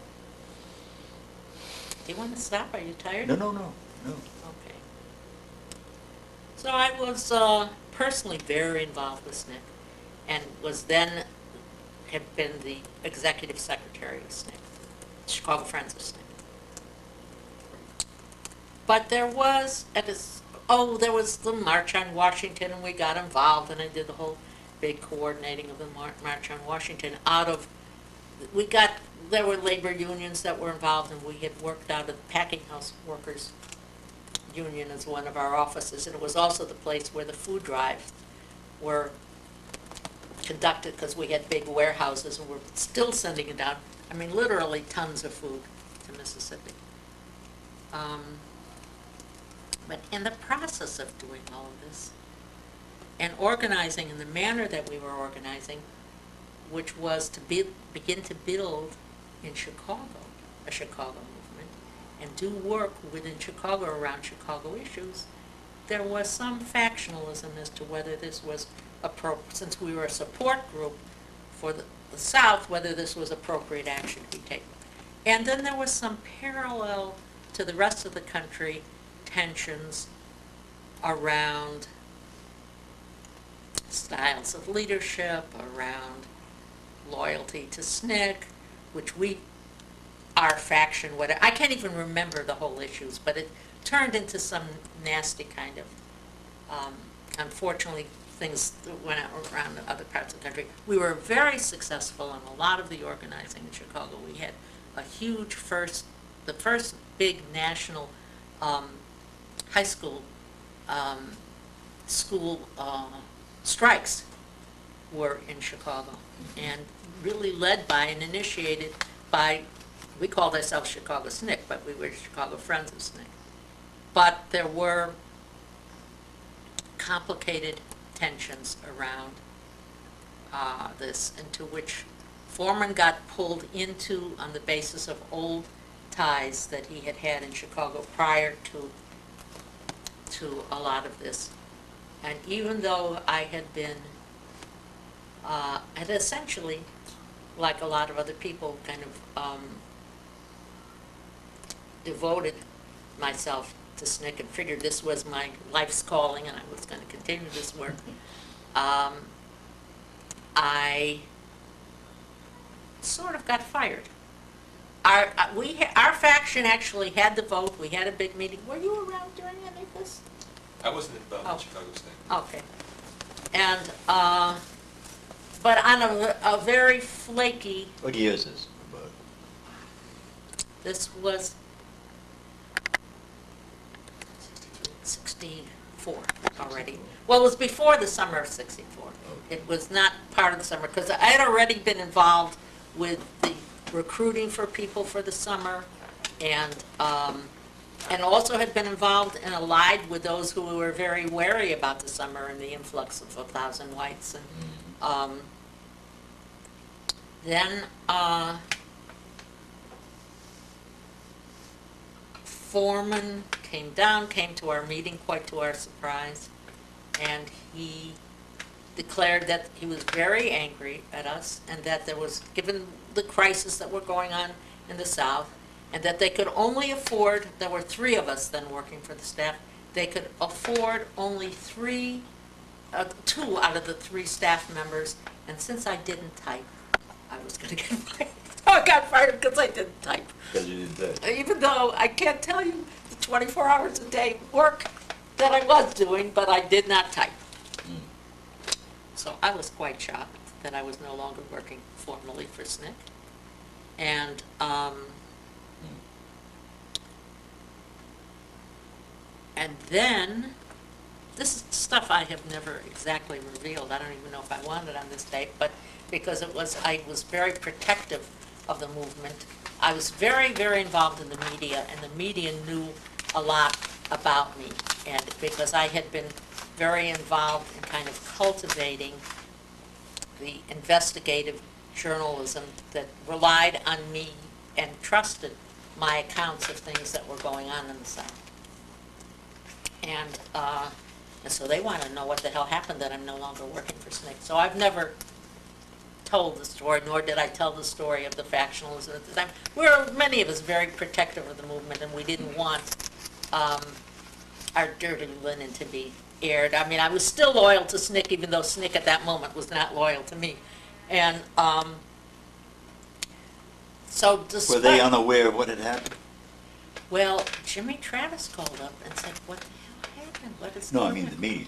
Speaker 2: do you want to stop? Are you tired?
Speaker 1: No.
Speaker 2: Okay. So I was personally very involved with SNCC, and had been the executive secretary of SNCC, Chicago Friends of SNCC. But there was there was the March on Washington, and we got involved, and I did the whole big coordinating of the March on Washington there were labor unions that were involved, and we had worked out of the Packing House Workers Union as one of our offices, and it was also the place where the food drives were conducted, because we had big warehouses, and we're still sending it down. I mean, literally tons of food to Mississippi. But in the process of doing all of this, and organizing in the manner that we were organizing, which was to begin to build in Chicago, a Chicago movement, and do work within Chicago around Chicago issues, there was some factionalism as to whether this was appropriate, since we were a support group for the South, whether this was appropriate action to be taken. And then there was some parallel to the rest of the country tensions around styles of leadership, around loyalty to SNCC, which our faction, I can't even remember the whole issues, but it turned into some nasty kind of, unfortunately, things that went around in other parts of the country. We were very successful in a lot of the organizing in Chicago. We had a huge the first big national high school strikes were in Chicago, and really led by and initiated by, we called ourselves Chicago SNCC, but we were Chicago Friends of SNCC. But there were complicated tensions around this, into which Foreman got pulled into on the basis of old ties that he had had in Chicago prior to a lot of this. And even though I had essentially, like a lot of other people, kind of devoted myself to SNCC and figured this was my life's calling and I was going to continue this work, I sort of got fired. Our faction actually had the vote. We had a big meeting. Were you around during any of this?
Speaker 3: I wasn't involved in Chicago State.
Speaker 2: Okay. And, but on a very flaky,
Speaker 1: What year is this?
Speaker 2: this was 64 already. Well, it was before the summer of 64. It was not part of the summer, because I had already been involved with the recruiting for people for the summer, and also had been involved and allied with those who were very wary about the summer and the influx of 1,000 whites. And then Foreman came to our meeting, quite to our surprise, and he declared that he was very angry at us, and that there was, given the crisis that were going on in the South, and that they could only afford, there were 3 of us then working for the staff, they could afford only 2 out of the 3 staff members, and since I didn't type, I was going to get fired. So I got fired because I didn't type.
Speaker 1: Because you didn't type.
Speaker 2: Even though I can't tell you the 24 hours a day work that I was doing, but I did not type. So I was quite shocked that I was no longer working formally for SNCC. And then, this is stuff I have never exactly revealed. I don't even know if I wanted it on this tape, but because I was very protective of the movement. I was very, very involved in the media, and the media knew a lot about me. And because I had been very involved in kind of cultivating the investigative journalism that relied on me and trusted my accounts of things that were going on in the South. And so they want to know what the hell happened that I'm no longer working for SNCC. So I've never told the story, nor did I tell the story of the factionalism at the time. Many of us very protective of the movement, and we didn't want our dirty linen to be aired. I mean, I was still loyal to SNCC, even though SNCC at that moment was not loyal to me. And so despite...
Speaker 1: Were they unaware of what had happened?
Speaker 2: Well, Jimmy Travis called up and said, what the hell happened? What is
Speaker 1: No, I
Speaker 2: going
Speaker 1: mean
Speaker 2: on?"
Speaker 1: the media.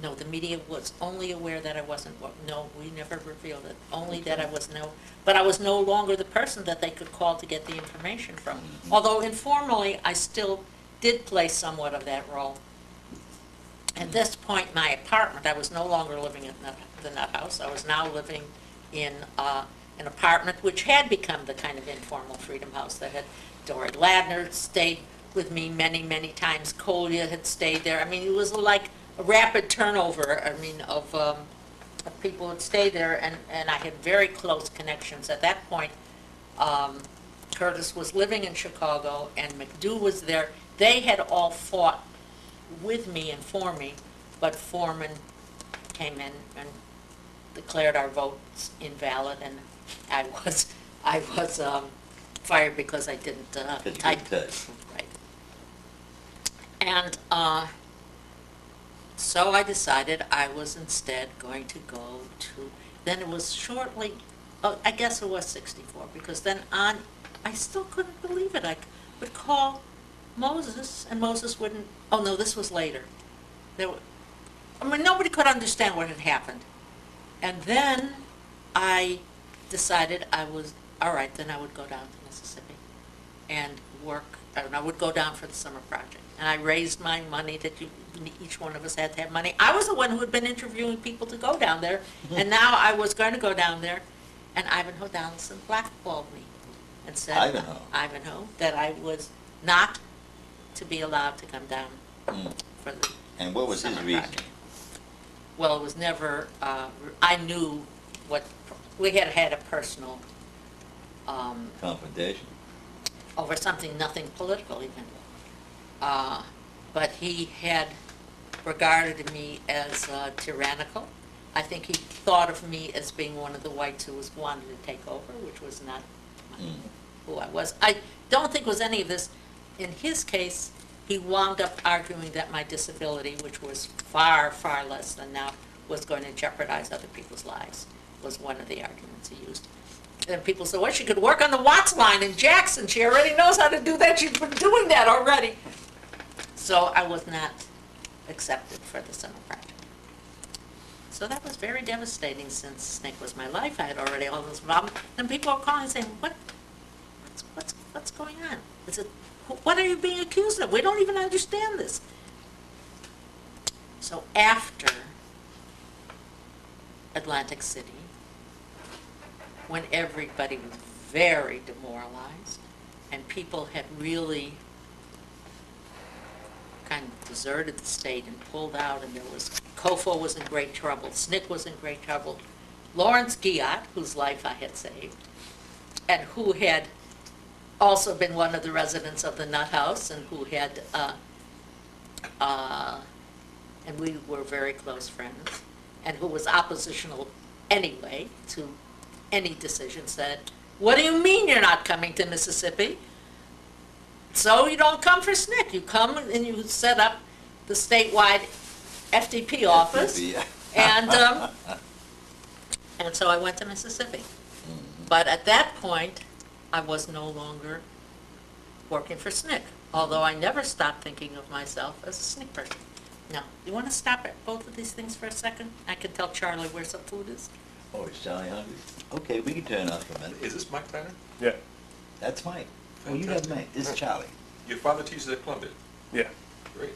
Speaker 2: No, the media was only aware that I wasn't, no, we never revealed it. Only that I was but I was no longer the person that they could call to get the information from. Although informally, I still did play somewhat of that role. At this point, my apartment, I was no longer living in the nut house. I was now living in an apartment which had become the kind of informal Freedom House that had Dory Ladner stayed with me many, many times. Kolya had stayed there. I mean, it was like a rapid turnover, of people who had stayed there, and I had very close connections. At that point, Curtis was living in Chicago, and McDo was there. They had all fought with me and for me, but Foreman came in and declared our votes invalid, and I was fired because I didn't type. Right. And so I decided I was instead going to go to, then it was shortly, I guess it was 64, because then I still couldn't believe it. I would call Moses, and Moses wouldn't, oh no, this was later. Nobody could understand what had happened. And then I decided all right, then I would go down to Mississippi and work, and I would go down for the summer project. And I raised my money that each one of us had to have money. I was the one who had been interviewing people to go down there, and now I was going to go down there, and Ivanhoe Donaldson blackballed me and said, Ivanhoe, that I was not to be allowed to come down for the
Speaker 1: And what was his
Speaker 2: summer
Speaker 1: reason?
Speaker 2: project. Well, it was never, I knew we had had a personal,
Speaker 1: Confrontation?
Speaker 2: over something, nothing political even. But he had regarded me as tyrannical. I think he thought of me as being one of the whites who wanted to take over, which was not who I was. I don't think it was any of this. In his case, he wound up arguing that my disability, which was far, far less than now, was going to jeopardize other people's lives, was one of the arguments he used. And people said, well, she could work on the Watts line in Jackson. She already knows how to do that. She's been doing that already. So I was not accepted for the summer project. So that was very devastating, since SNCC was my life. I had already all those problems. And people are calling and saying, what's going on? Is it, what are you being accused of? We don't even understand this. So after Atlantic City, when everybody was very demoralized and people had really kind of deserted the state and pulled out, and COFO was in great trouble, SNCC was in great trouble, Lawrence Guiot, whose life I had saved, and who had also been one of the residents of the Nut House, and who had, and we were very close friends, and who was oppositional anyway to any decision, said, what do you mean you're not coming to Mississippi? So you don't come for SNCC. You come and you set up the statewide FDP office, and so I went to Mississippi. But at that point, I was no longer working for SNCC, although I never stopped thinking of myself as a SNCC person. Now, you want to stop at both of these things for a second? I can tell Charlie where some food is.
Speaker 1: Oh, is Charlie hungry? Okay, we can turn off for a minute.
Speaker 3: Is this Mike Tyner?
Speaker 4: Yeah,
Speaker 1: That's Mike. Oh, you have Mike. This is Charlie.
Speaker 3: Your father teaches at Columbia.
Speaker 4: yeah.
Speaker 3: Great.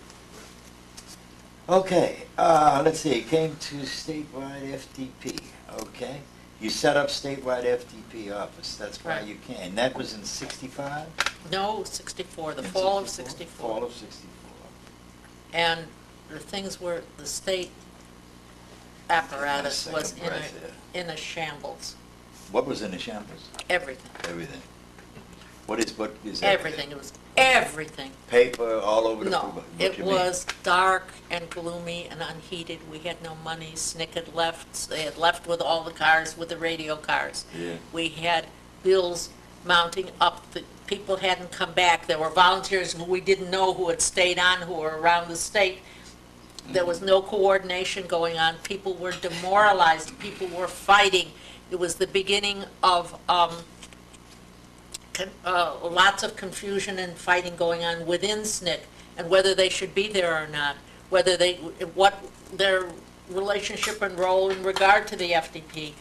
Speaker 1: Okay, let's see, it came to statewide FDP, okay? You set up statewide FDP office, that's why
Speaker 2: Right.
Speaker 1: you can. And that was in 65?
Speaker 2: No, 64, the
Speaker 1: In
Speaker 2: fall of
Speaker 1: 64?
Speaker 2: 64.
Speaker 1: Fall of 64.
Speaker 2: And the things were, the state apparatus was
Speaker 1: Second breath there.
Speaker 2: in a shambles.
Speaker 1: What was in the shambles?
Speaker 2: Everything.
Speaker 1: Everything. What is
Speaker 2: Everything. It was everything.
Speaker 1: Paper all over the
Speaker 2: No,
Speaker 1: what
Speaker 2: it
Speaker 1: you mean?
Speaker 2: was dark and gloomy and unheated. We had no money. SNCC had left. They had left with all the cars, with the radio cars.
Speaker 1: Yeah.
Speaker 2: We had bills mounting up. The people hadn't come back. There were volunteers who we didn't know who had stayed on, who were around the state. There was no coordination going on. People were demoralized. People were fighting. It was the beginning of lots of confusion and fighting going on within SNCC, and whether they should be there or not, what their relationship and role in regard to the FDP.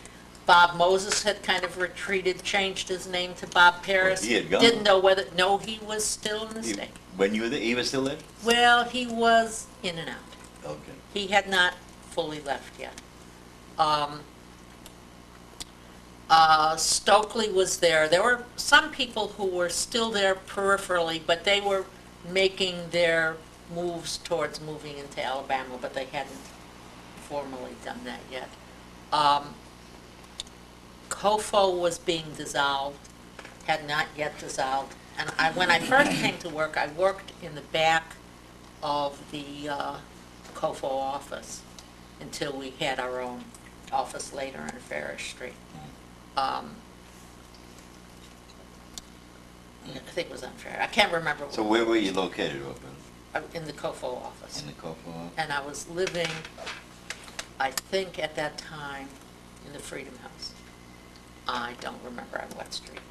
Speaker 2: Bob Moses had kind of retreated, changed his name to Bob Paris.
Speaker 1: He had gone.
Speaker 2: Didn't know whether, no, he was still in the state.
Speaker 1: When you were there, he was still there?
Speaker 2: Well, he was in and out.
Speaker 1: Okay.
Speaker 2: He had not fully left yet. Stokely was there. There were some people who were still there peripherally, but they were making their moves towards moving into Alabama, but they hadn't formally done that yet. COFO was being dissolved, had not yet dissolved, and when I first came to work, I worked in the back of the COFO office until we had our own office later on Farish Street. I think it was on Farish. I can't remember.
Speaker 1: So where were you located, Roberta?
Speaker 2: In the COFO office.
Speaker 1: In the COFO office?
Speaker 2: And I was living, I think at that time, in the Freedom House. I don't remember on what street,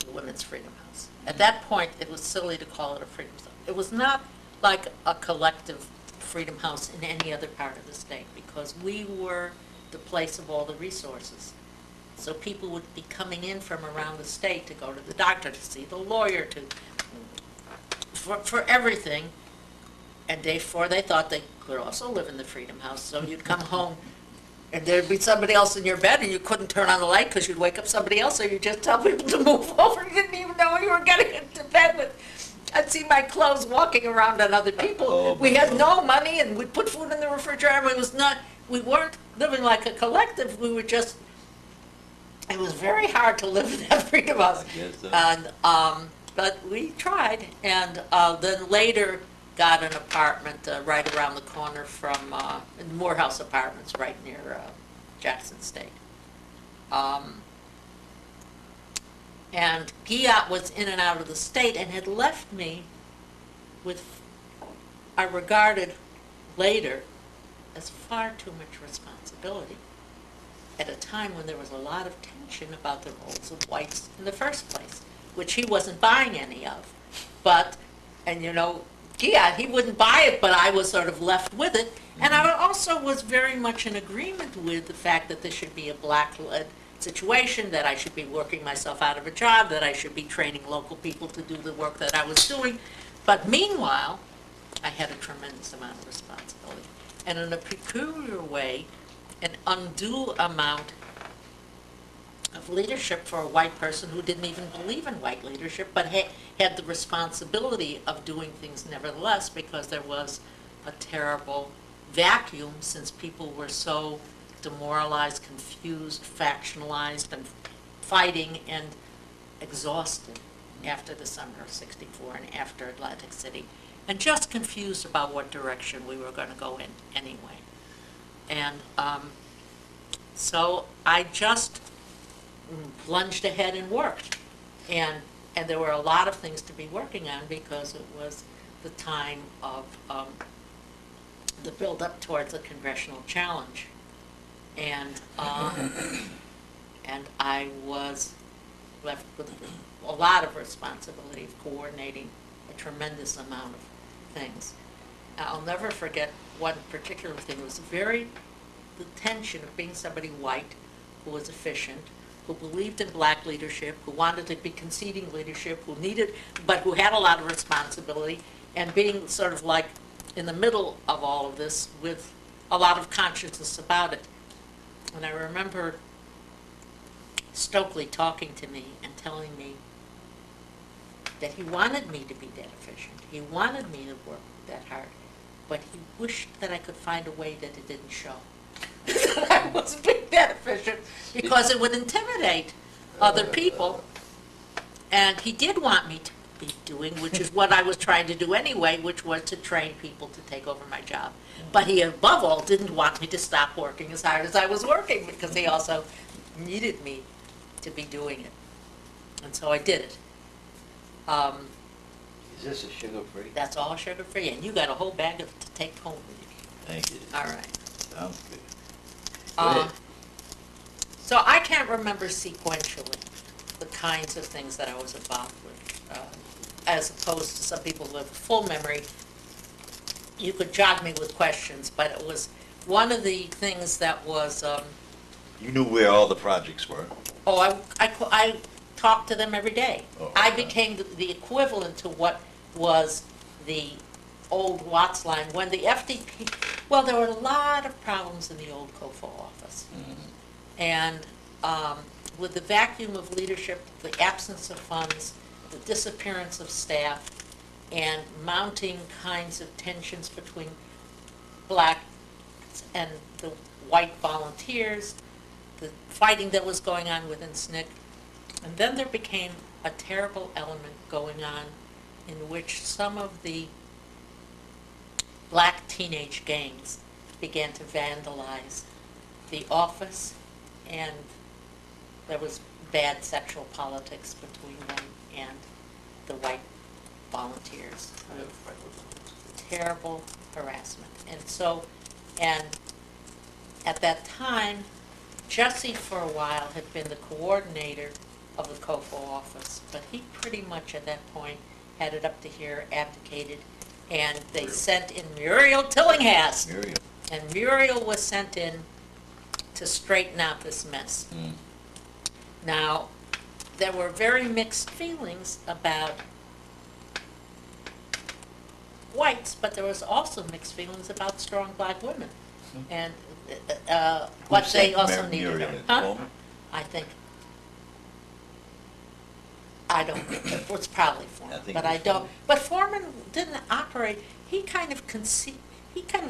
Speaker 2: the Women's Freedom House. At that point, it was silly to call it a Freedom House. It was not like a collective Freedom House in any other part of the state, because we were the place of all the resources. So people would be coming in from around the state to go to the doctor, to see the lawyer, for everything. And therefore, they thought they could also live in the Freedom House. So you'd come home, and there'd be somebody else in your bed, and you couldn't turn on the light because you'd wake up somebody else, so you just tell people to move over. You didn't even know what you were getting into bed with. I'd see my clothes walking around on other people.
Speaker 1: Oh,
Speaker 2: We had no money, and we'd put food in the refrigerator. We weren't living like a collective. We were just, it was very hard to live in that Freedom House.
Speaker 1: I guess so.
Speaker 2: And, but we tried, and then later got an apartment right around the corner from Morehouse Apartments, right near Jackson State. And Giat was in and out of the state and had left me with, I regarded later, as far too much responsibility at a time when there was a lot of tension about the roles of whites in the first place, which he wasn't buying any of. But, and you know, Giat, he wouldn't buy it, but I was sort of left with it. And I also was very much in agreement with the fact that this should be a black-led situation, that I should be working myself out of a job, that I should be training local people to do the work that I was doing. But meanwhile, I had a tremendous amount of responsibility. And in a peculiar way, an undue amount of leadership for a white person who didn't even believe in white leadership, but had the responsibility of doing things nevertheless, because there was a terrible vacuum, since people were so demoralized, confused, factionalized, and fighting and exhausted after the summer of '64 and after Atlantic City, and just confused about what direction we were going to go in anyway. And so I just plunged ahead and worked. And there were a lot of things to be working on, because it was the time of the build-up towards the congressional challenge. And I was left with a lot of responsibility of coordinating a tremendous amount of things. I'll never forget one particular thing. It was the tension of being somebody white who was efficient, who believed in black leadership, who wanted to be conceding leadership, but who had a lot of responsibility, and being sort of like in the middle of all of this with a lot of consciousness about it. And I remember Stokely talking to me and telling me that he wanted me to be that efficient. He wanted me to work that hard, but he wished that I could find a way that it didn't show. That I wasn't being that efficient, because it would intimidate other people. And he did want me to be doing, which is what I was trying to do anyway, which was to train people to take over my job. But he, above all, didn't want me to stop working as hard as I was working, because he also needed me to be doing it. And so I did it.
Speaker 1: Is this a sugar-free?
Speaker 2: That's all sugar-free, and you got a whole bag of to take home with you.
Speaker 1: Thank you.
Speaker 2: All right.
Speaker 1: Sounds good. Go ahead.
Speaker 2: So I can't remember sequentially the kinds of things that I was involved with, as opposed to some people with full memory. You could jog me with questions, but it was one of the things that was.
Speaker 1: You knew where all the projects were.
Speaker 2: Oh, I talked to them every day.
Speaker 1: Oh,
Speaker 2: I
Speaker 1: okay.
Speaker 2: became the equivalent to what was the old Watts line when the FDP. Well, there were a lot of problems in the old COFO office, and with the vacuum of leadership, the absence of funds, the disappearance of staff, and mounting kinds of tensions between blacks and the white volunteers, the fighting that was going on within SNCC. And then there became a terrible element going on in which some of the black teenage gangs began to vandalize the office, and there was bad sexual politics between them and the white volunteers. Terrible harassment. And at that time, Jesse for a while had been the coordinator of the COFO office, but he pretty much at that point had it up to here, abdicated, and they sent in Muriel Tillinghast.
Speaker 1: Muriel.
Speaker 2: And Muriel was sent in to straighten out this mess.
Speaker 1: Mm.
Speaker 2: Now, there were very mixed feelings about whites, but there was also mixed feelings about strong black women. And but they also needed
Speaker 1: Muriel
Speaker 2: her.
Speaker 1: in?
Speaker 2: Huh?
Speaker 1: Foreman?
Speaker 2: I think. I don't. It was probably
Speaker 1: I
Speaker 2: Foreman,
Speaker 1: think
Speaker 2: but
Speaker 1: it was
Speaker 2: I don't.
Speaker 1: Foreman.
Speaker 2: But Foreman didn't operate. He kind of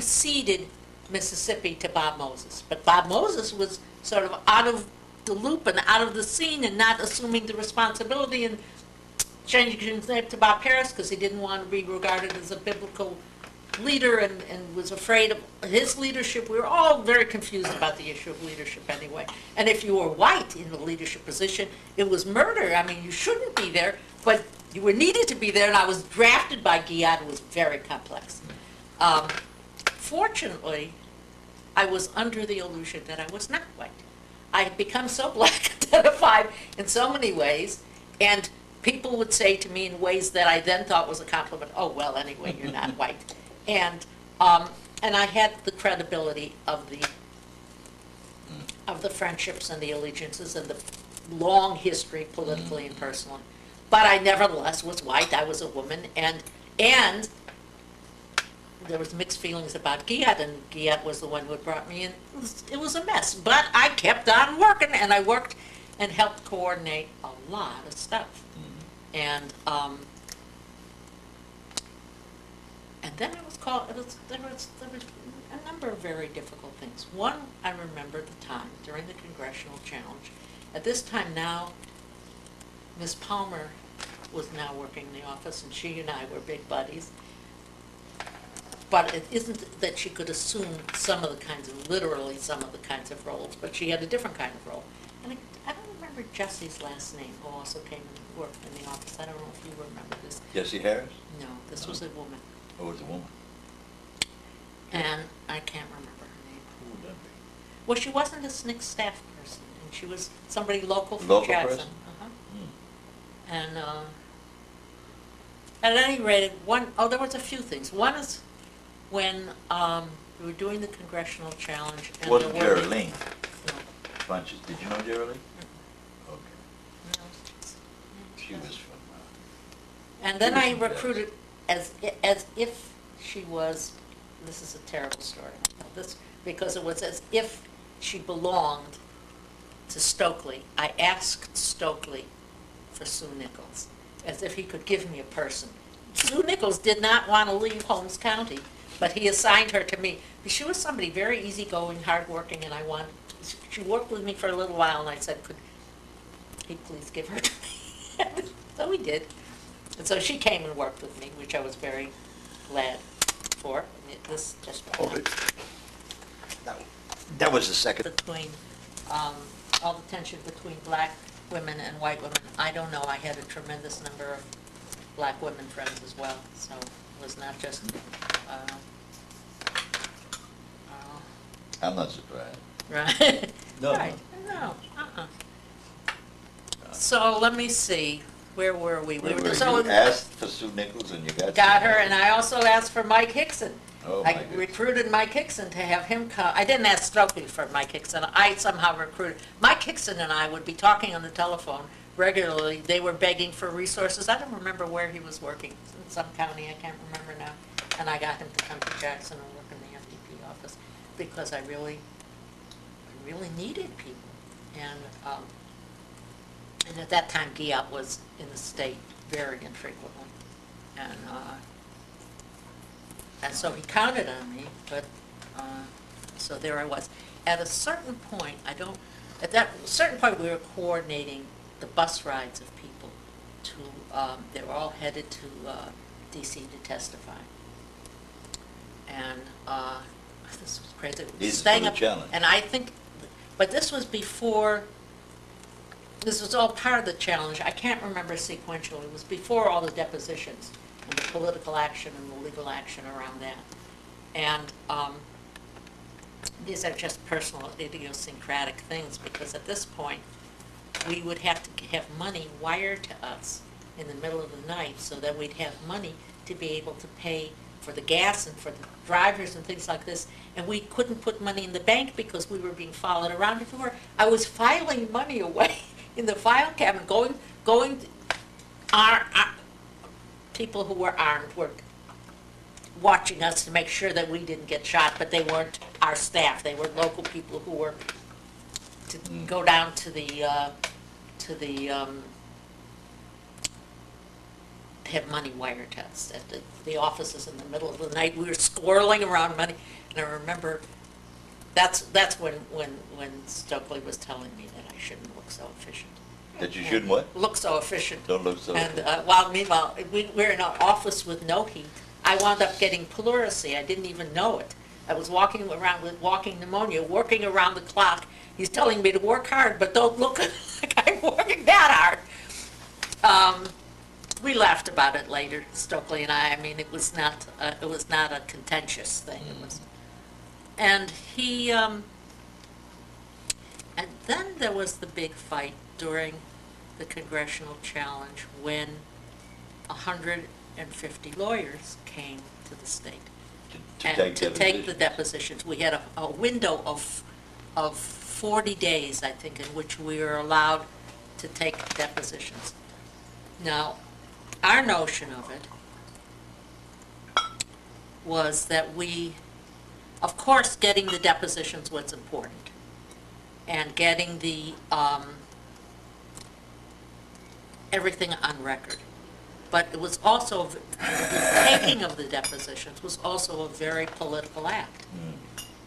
Speaker 2: ceded Mississippi to Bob Moses, but Bob Moses was sort of out of the loop and out of the scene and not assuming the responsibility and changing his name to Bob Harris because he didn't want to be regarded as a biblical leader and was afraid of his leadership. We were all very confused about the issue of leadership anyway. And if you were white in a leadership position, it was murder. I mean, you shouldn't be there, but you were needed to be there, and I was drafted by Guyot. It was very complex. Fortunately, I was under the illusion that I was not white. I had become so black identified in so many ways, and people would say to me in ways that I then thought was a compliment, oh, well, anyway, you're not white. And I had the credibility of the friendships and the allegiances and the long history politically and personally. But I nevertheless was white. I was a woman, and there was mixed feelings about Guyot, and Guyot was the one who had brought me in. It was a mess, but I kept on working, and I worked and helped coordinate a lot of stuff. And then I was called. There was a number of very difficult things. One, I remember the time during the congressional challenge. At this time now, Ms. Palmer was now working in the office, and she and I were big buddies. But it isn't that she could assume literally some of the kinds of roles, but she had a different kind of role. And I don't remember Jesse's last name, who also came and worked in the office. I don't know if you remember this.
Speaker 1: Jesse Harris?
Speaker 2: No, this was a woman.
Speaker 1: Oh, it was a woman.
Speaker 2: And I can't remember her name.
Speaker 1: Who would that be?
Speaker 2: Well, she wasn't a SNCC staff person, and she was somebody local from
Speaker 1: Local
Speaker 2: Jackson.
Speaker 1: person?
Speaker 2: And at any rate, there was a few things. One is when we were doing the congressional challenge. And
Speaker 1: Wasn't
Speaker 2: there were-
Speaker 1: Geraldine
Speaker 2: No,
Speaker 1: Bunches? Did you know Geraldine? Okay.
Speaker 2: no.
Speaker 1: She was from,
Speaker 2: And then
Speaker 1: She was
Speaker 2: I
Speaker 1: from
Speaker 2: recruited as if she was, this is a terrible story, because it was as if she belonged to Stokely. I asked Stokely for Sue Nichols, as if he could give me a person. Sue Nichols did not want to leave Holmes County, but he assigned her to me. She was somebody very easygoing, hardworking, and she worked with me for a little while, and I said, could he please give her to me? So he did. And so she came and worked with me, which I was very glad for. This just
Speaker 1: oh, that was the second.
Speaker 2: between all the tension between black women and white women. I don't know. I had a tremendous number of black women friends as well, so it was not just.
Speaker 1: I'm not surprised.
Speaker 2: Right.
Speaker 1: No.
Speaker 2: Right. No. So let me see. Where were we?
Speaker 1: Wait,
Speaker 2: So
Speaker 1: you asked for Sue Nichols and you got.
Speaker 2: got
Speaker 1: Sue
Speaker 2: her, and
Speaker 1: Nichols.
Speaker 2: I also asked for Mike Hickson.
Speaker 1: Oh, my
Speaker 2: I
Speaker 1: goodness.
Speaker 2: recruited Mike Hickson to have him come. I didn't ask Stokely for Mike Hickson. I somehow recruited. Mike Hickson and I would be talking on the telephone regularly. They were begging for resources. I don't remember where he was working, in some county, I can't remember now. And I got him to come to Jackson and work in the FDP office because I really needed people. And at that time, Guyot was in the state very infrequently. And And so he counted on me, but, so there I was. At a certain point, at that certain point, we were coordinating the bus rides of people to, they were all headed to DC to testify. And this was crazy.
Speaker 1: This is
Speaker 2: Staying
Speaker 1: for the
Speaker 2: up-
Speaker 1: challenge.
Speaker 2: And I think, but this was before, this was all part of the challenge. I can't remember sequentially. It was before all the depositions and the political action and the legal action around that. And these are just personal idiosyncratic things, because at this point, we would have to have money wired to us in the middle of the night so that we'd have money to be able to pay for the gas and for the drivers and things like this. And we couldn't put money in the bank because we were being followed around everywhere. I was filing money away in the file cabinet, going, our people who were armed were watching us to make sure that we didn't get shot, but they weren't our staff. They were local people who were to go down to the have money wired to us at the offices in the middle of the night. We were squirreling around money, and I remember that's when Stokely was telling me that I shouldn't look so efficient.
Speaker 1: That you shouldn't what?
Speaker 2: Look so efficient.
Speaker 1: Don't look so.
Speaker 2: And meanwhile, we're in an office with no heat. I wound up getting pleurisy. I didn't even know it. I was walking around with walking pneumonia, working around the clock. He's telling me to work hard, but don't look like I'm working that hard. We laughed about it later, Stokely and I. I mean, it was not a contentious thing. It was, and he, and then there was the big fight during the congressional challenge when 150 lawyers came to the state to take the depositions. We had a window of 40 days, I think, in which we were allowed to take depositions. Now, our notion of it was that we, of course, getting the depositions was important, and getting the everything on record. But it was also, the taking of the depositions was also a very political act.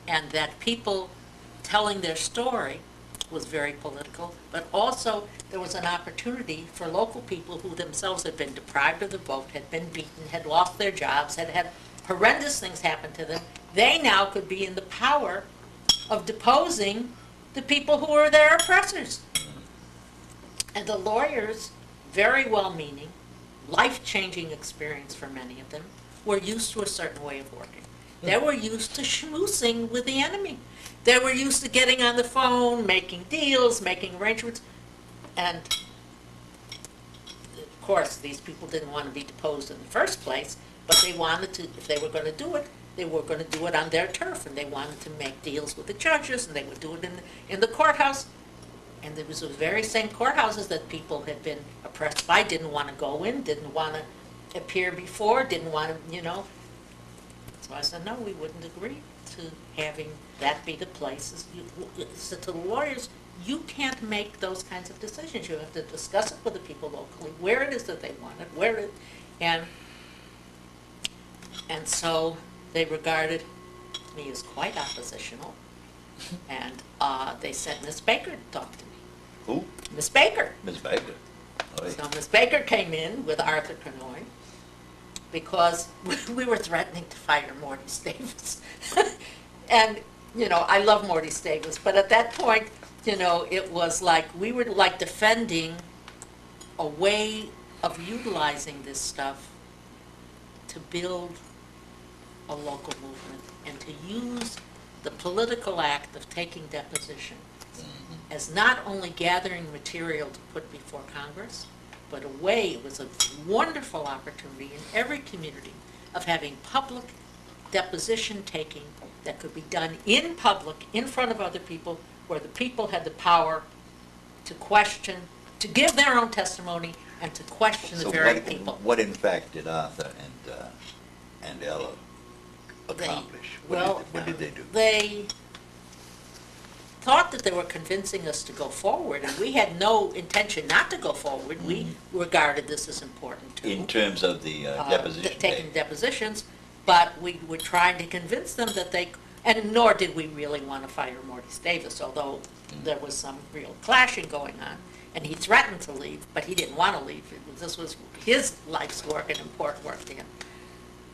Speaker 2: And that people telling their story was very political, but also there was an opportunity for local people who themselves had been deprived of the vote, had been beaten, had lost their jobs, had had horrendous things happen to them. They now could be in the power of deposing the people who were their oppressors. And the lawyers, very well-meaning, life-changing experience for many of them, were used to a certain way of working. They were used to schmoozing with the enemy. They were used to getting on the phone, making deals, making arrangements. And, of course, these people didn't want to be deposed in the first place, but they wanted to, if they were going to do it, they were going to do it on their turf, and they wanted to make deals with the judges, and they would do it in the courthouse. And there was the very same courthouses that people had been oppressed by, didn't want to go in, didn't want to appear before, didn't want to, So I said, no, we wouldn't agree to having that be the place. So to the lawyers, you can't make those kinds of decisions. You have to discuss it with the people locally, where it is that they want it, and so they regarded me as quite oppositional. And they said, Miss Baker talked to me.
Speaker 1: Who?
Speaker 2: Miss Baker.
Speaker 1: Miss Baker. Oh, yeah.
Speaker 2: So Miss Baker came in with Arthur Canoy because we were threatening to fire Morty Davis. And, I love Morty Davis, but at that point, it was like we were like defending a way of utilizing this stuff to build a local movement and to use the political act of taking deposition as not only gathering material to put before Congress, but it was a wonderful opportunity in every community of having public deposition taking that could be done in public, in front of other people, where the people had the power to question, to give their own testimony, and to question the very people.
Speaker 1: What in fact did Arthur and Ella accomplish? What did they do?
Speaker 2: They thought that they were convincing us to go forward, and we had no intention not to go forward. We regarded this as important too.
Speaker 1: In terms of the deposition
Speaker 2: taking depositions, But we were trying to convince them that they, and nor did we really want to fire Mortis Davis, although there was some real clashing going on. And he threatened to leave, but he didn't want to leave. This was his life's work and important work to him.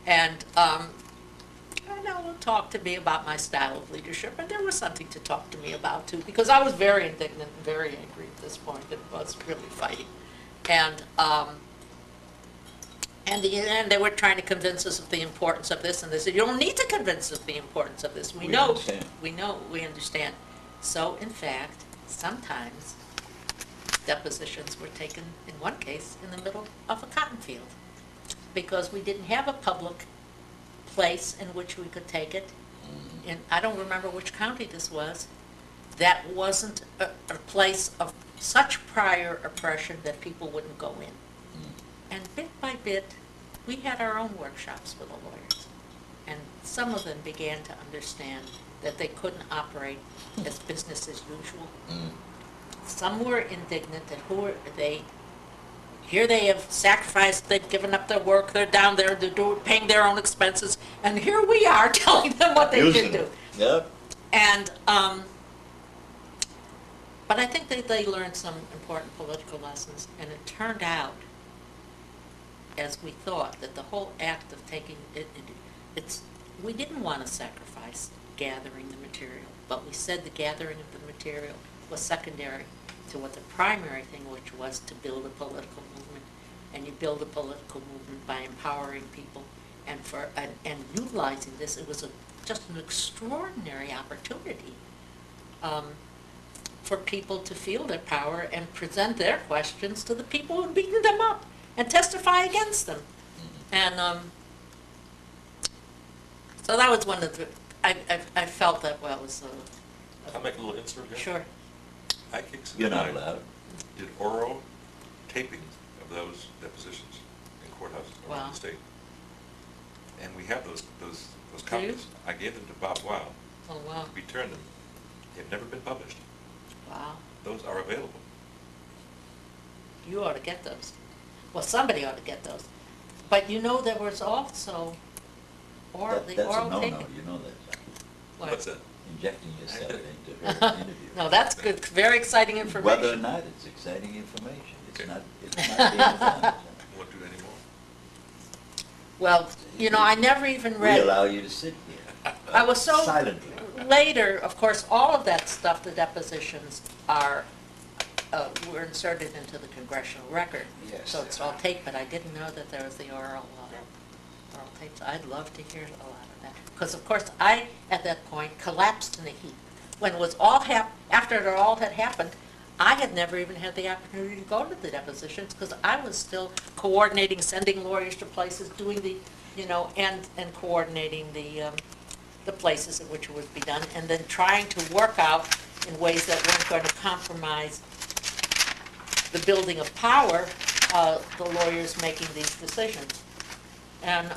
Speaker 2: And Ella talked to me about my style of leadership, and there was something to talk to me about too, because I was very indignant and very angry at this point. It was really fighting. And they were trying to convince us of the importance of this, and they said, you don't need to convince us of the importance of this. We know, we understand. So, in fact, sometimes depositions were taken, in one case, in the middle of a cotton field, because we didn't have a public place in which we could take it. And I don't remember which county this was. That wasn't a place of such prior oppression that people wouldn't go in. And bit by bit, we had our own workshops with the lawyers. And some of them began to understand that they couldn't operate as business as usual. Some were indignant that here they have sacrificed, they've given up their work, they're down there, paying their own expenses, and here we are telling them what they should do.
Speaker 1: Yep.
Speaker 2: And, but I think that they learned some important political lessons, and it turned out, as we thought, that the whole act of taking we didn't want to sacrifice gathering the material, but we said the gathering of the material was secondary to what the primary thing, which was to build a political movement. And you build a political movement by empowering people and utilizing this. It was just an extraordinary opportunity for people to feel their power and present their questions to the people who had beaten them up and testify against them. And so that was one of the, I felt that, well, it was
Speaker 3: I'll make a little insert here.
Speaker 2: Sure.
Speaker 3: I Kicks
Speaker 1: You're not allowed.
Speaker 3: did oral taping of those depositions in courthouses around
Speaker 2: Wow.
Speaker 3: the state. And we have those
Speaker 2: Do you?
Speaker 3: copies. I gave them to Bob Weil.
Speaker 2: Oh, wow.
Speaker 3: to return them. They've never been published.
Speaker 2: Wow.
Speaker 3: Those are available.
Speaker 2: You ought to get those. Well, somebody ought to get those. But you know, there was also
Speaker 1: That's
Speaker 2: the
Speaker 1: a
Speaker 2: oral
Speaker 1: no-no,
Speaker 2: taping.
Speaker 1: you know that.
Speaker 2: What?
Speaker 3: What's that?
Speaker 1: Injecting yourself into her interview.
Speaker 2: No, that's good, very exciting information.
Speaker 1: Whether or not it's exciting information, it's
Speaker 3: Okay.
Speaker 1: not being done.
Speaker 3: Won't do it anymore.
Speaker 2: Well, you know, I never even
Speaker 1: We
Speaker 2: read.
Speaker 1: allow you to sit here.
Speaker 2: I was so,
Speaker 1: Silently.
Speaker 2: later, of course, all of that stuff, the depositions were inserted into the congressional record.
Speaker 1: Yes.
Speaker 2: So it's all taped, but I didn't know that there was the oral tapes. I'd love to hear a lot of that. Because, of course, I, at that point, collapsed in a heap. When it was all after it all had happened, I had never even had the opportunity to go to the depositions because I was still coordinating, sending lawyers to places, doing the, and coordinating the places at which it would be done, and then trying to work out in ways that weren't going to compromise the building of power, the lawyers making these decisions. And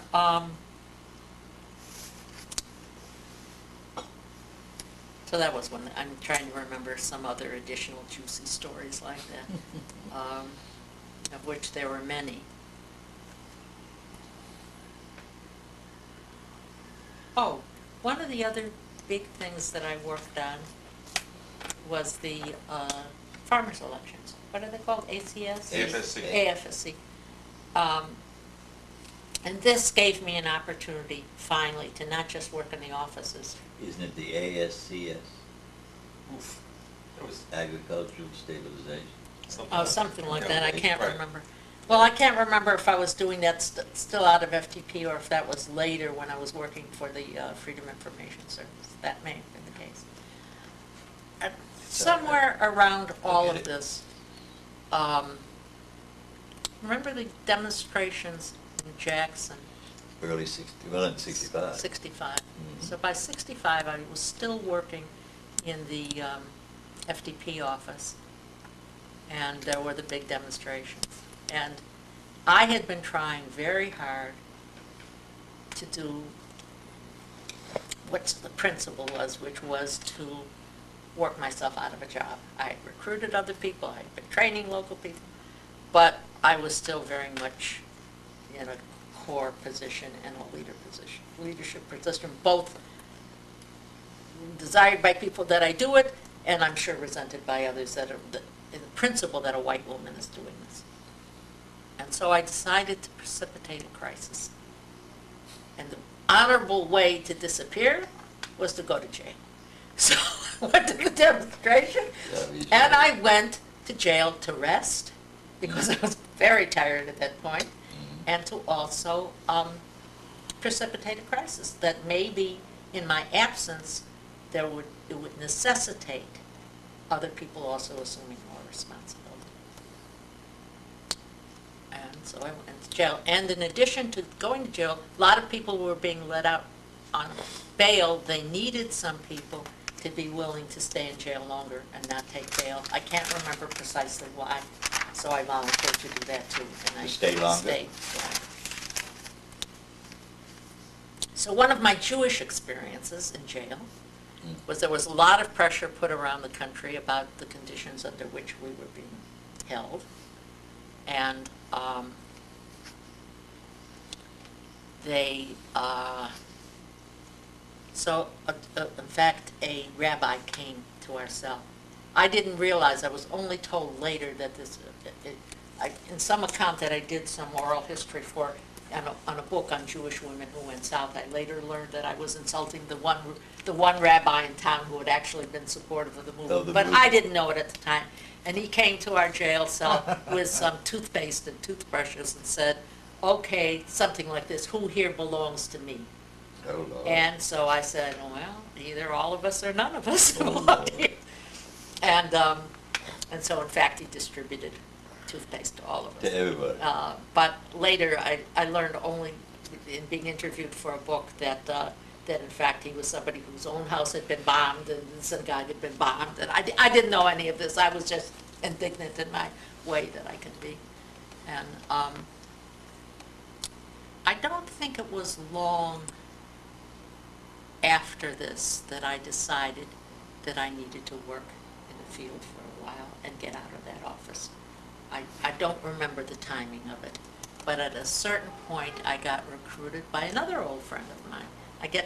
Speaker 2: so that was one. I'm trying to remember some other additional juicy stories like that, of which there were many. Oh, one of the other big things that I worked on was the farmers' elections. What are they called? ACS?
Speaker 3: AFSC.
Speaker 2: AFSC. And this gave me an opportunity, finally, to not just work in the offices.
Speaker 1: Isn't it the ASCS,
Speaker 3: Oof. That was
Speaker 1: Agricultural Stabilization?
Speaker 2: Something like
Speaker 3: Yeah,
Speaker 2: that. I can't
Speaker 3: right.
Speaker 2: remember. Well, I can't remember if I was doing that still out of FTP or if that was later when I was working for the Freedom Information Service. That may have been the case. Somewhere around all of this, remember the demonstrations in Jackson?
Speaker 1: Early 60, well, in 65.
Speaker 2: 65.
Speaker 1: Mhm.
Speaker 2: So by 65, I was still working in the FDP office, and there were the big demonstrations. And I had been trying very hard to do what the principle was, which was to work myself out of a job. I had recruited other people, I had been training local people, but I was still very much, corps position and a leadership position, both desired by people that I do it, and I'm sure resented by others that are the principle that a white woman is doing this. And so I decided to precipitate a crisis. And the honorable way to disappear was to go to jail. So I went to the demonstration, and I went to jail to rest, because I was very tired at that point, and to also precipitate a crisis that maybe in my absence it would necessitate other people also assuming more responsibility. And so I went to jail. And in addition to going to jail, a lot of people were being let out on bail. They needed some people to be willing to stay in jail longer and not take bail. I can't remember precisely why, so I volunteered to do that too. And I
Speaker 1: stay longer?
Speaker 2: Stayed, yeah. So one of my Jewish experiences in jail was there was a lot of pressure put around the country about the conditions under which we were being held. And in fact, a rabbi came to our cell. I didn't realize, I was only told later that in some account that I did some oral history for, on a book on Jewish women who went south, I later learned that I was insulting the one rabbi in town who had actually been supportive of the movement. But I didn't know it at the time. And he came to our jail cell with some toothpaste and toothbrushes and said, okay, something like this, who here belongs to me?
Speaker 1: Oh, Lord.
Speaker 2: And so I said, well, either all of us or none of us belong here. And so in fact he distributed toothpaste to all of us.
Speaker 1: To everybody.
Speaker 2: But later I learned only in being interviewed for a book that in fact he was somebody whose own house had been bombed and the synagogue had been bombed. And I didn't know any of this. I was just indignant in my way that I could be. And I don't think it was long after this that I decided that I needed to work in the field for a while and get out of that office. I don't remember the timing of it, but at a certain point I got recruited by another old friend of mine. I go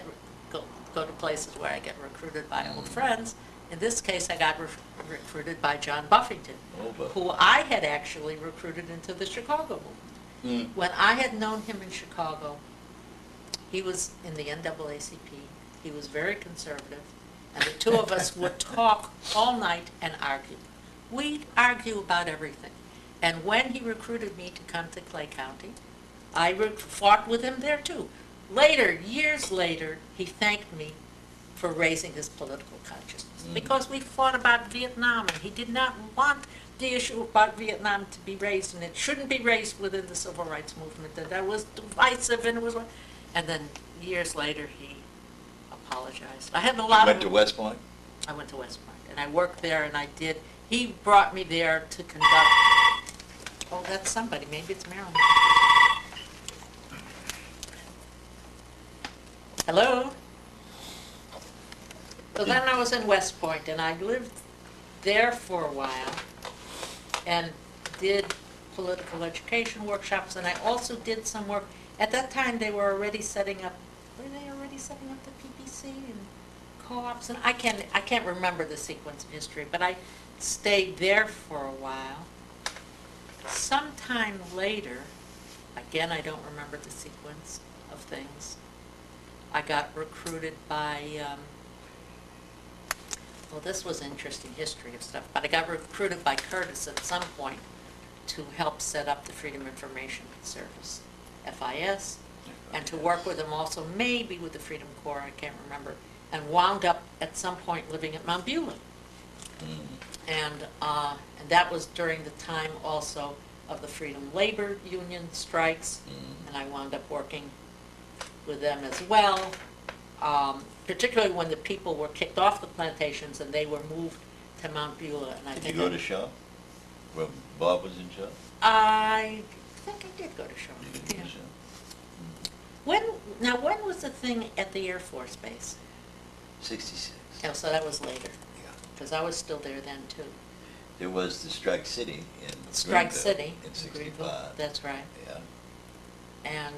Speaker 2: to places where I get recruited by old friends. In this case, I got recruited by John Buffington, who I had actually recruited into the Chicago movement. When I had known him in Chicago, he was in the NAACP. He was very conservative, and the two of us would talk all night and argue. We'd argue about everything. And when he recruited me to come to Clay County, I fought with him there too. Later, years later, he thanked me for raising his political consciousness, because we fought about Vietnam, and he did not want the issue about Vietnam to be raised, and it shouldn't be raised within the civil rights movement, that was divisive, and it was. And then years later, he apologized. I had a lot of.
Speaker 1: You went to West Point?
Speaker 2: I went to West Point, and I worked there, and I did. He brought me there to conduct. Oh, that's somebody. Maybe it's Marilyn. Hello? So then I was in West Point, and I lived there for a while and did political education workshops, and I also did some work. At that time, they were already setting up the PPC and co-ops? And I can't remember the sequence of history, but I stayed there for a while. Sometime later, again, I don't remember the sequence of things, I got recruited by, well, this was interesting history of stuff, but I got recruited by Curtis at some point to help set up the Freedom Information Service, FIS, and to work with them also, maybe with the Freedom Corps, I can't remember, and wound up at some point living at Mount Beulah. And that was during the time also of the Freedom Labor Union strikes, and I wound up working with them as well, particularly when the people were kicked off the plantations and they were moved to Mount Beulah. And
Speaker 1: Did you go to Shaw, where Bob was in Shaw?
Speaker 2: I think I did go to Shaw.
Speaker 1: You did go to Shaw?
Speaker 2: When was the thing at the Air Force Base?
Speaker 1: 66.
Speaker 2: Oh, so that was later,
Speaker 1: Yeah.
Speaker 2: because I was still there then too.
Speaker 1: There was the Strike City in
Speaker 2: Strike
Speaker 1: Greenville
Speaker 2: City
Speaker 1: in
Speaker 2: Greenville,
Speaker 1: 65.
Speaker 2: that's right.
Speaker 1: Yeah.
Speaker 2: And,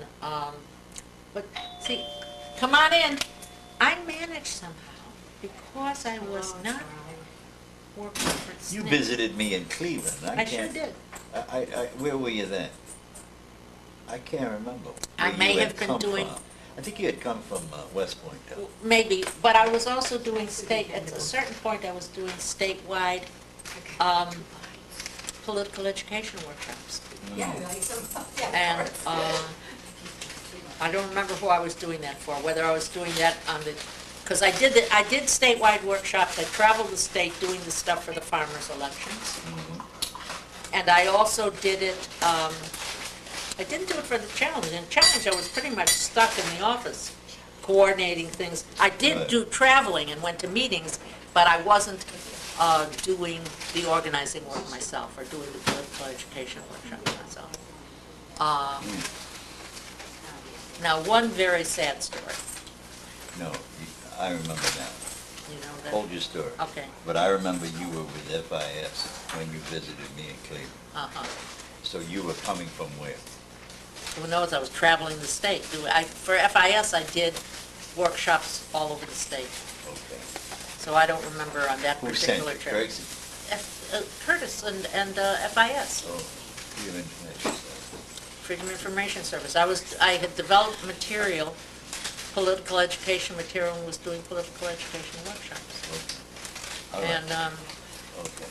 Speaker 2: but see, come on in. I managed somehow because I was not working for
Speaker 1: You
Speaker 2: SNCC.
Speaker 1: visited me in Cleveland.
Speaker 2: I sure
Speaker 1: can't-
Speaker 2: did.
Speaker 1: Where were you then? I can't remember.
Speaker 2: I
Speaker 1: where
Speaker 2: may
Speaker 1: you had
Speaker 2: have been
Speaker 1: come
Speaker 2: doing-
Speaker 1: from. I think you had come from West Point, though.
Speaker 2: Maybe, but I was also doing at a certain point, I was doing statewide political education workshops. And I don't remember who I was doing that for, whether I was doing that on the, because I did statewide workshops. I traveled the state doing the stuff for the farmers' elections. And I also did it, I didn't do it for the challenge. In challenge, I was pretty much stuck in the office coordinating things. I did
Speaker 1: Right.
Speaker 2: do traveling and went to meetings, but I wasn't doing the organizing work myself or doing the political education workshops myself. Now, one very sad story,
Speaker 1: No, I remember now.
Speaker 2: you know, that.
Speaker 1: Hold your story.
Speaker 2: Okay.
Speaker 1: But I remember you were with FIS when you visited me in Cleveland.
Speaker 2: Uh-huh.
Speaker 1: So you were coming from where?
Speaker 2: Who knows, I was traveling the state. For FIS, I did workshops all over the state,
Speaker 1: Okay.
Speaker 2: so I don't remember on that
Speaker 1: Who sent
Speaker 2: particular
Speaker 1: you,
Speaker 2: trip.
Speaker 1: Gregson?
Speaker 2: Curtis and FIS,
Speaker 1: Oh, Freedom Information Service.
Speaker 2: Freedom of Information Service. I had developed material, political education material, and was doing political education workshops.
Speaker 1: Okay. All right.
Speaker 2: And,
Speaker 1: Okay.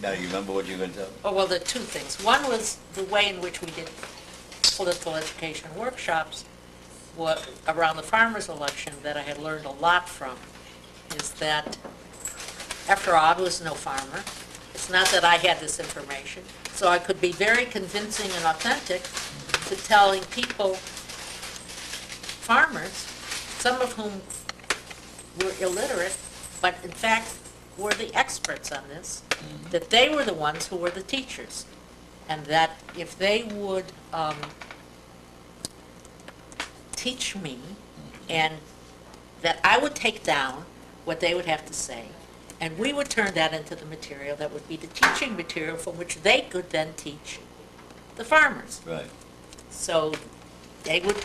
Speaker 1: Now, you remember what you were going to tell me?
Speaker 2: oh, well, there are two things. One was the way in which we did political education workshops around the farmers' election that I had learned a lot from, is that, after all, I was no farmer. It's not that I had this information. So I could be very convincing and authentic to telling people, farmers, some of whom were illiterate, but in fact were the experts on this, that they were the ones who were the teachers. And that if they would teach me, and that I would take down what they would have to say, and we would turn that into the material that would be the teaching material from which they could then teach the farmers.
Speaker 1: Right.
Speaker 2: So they would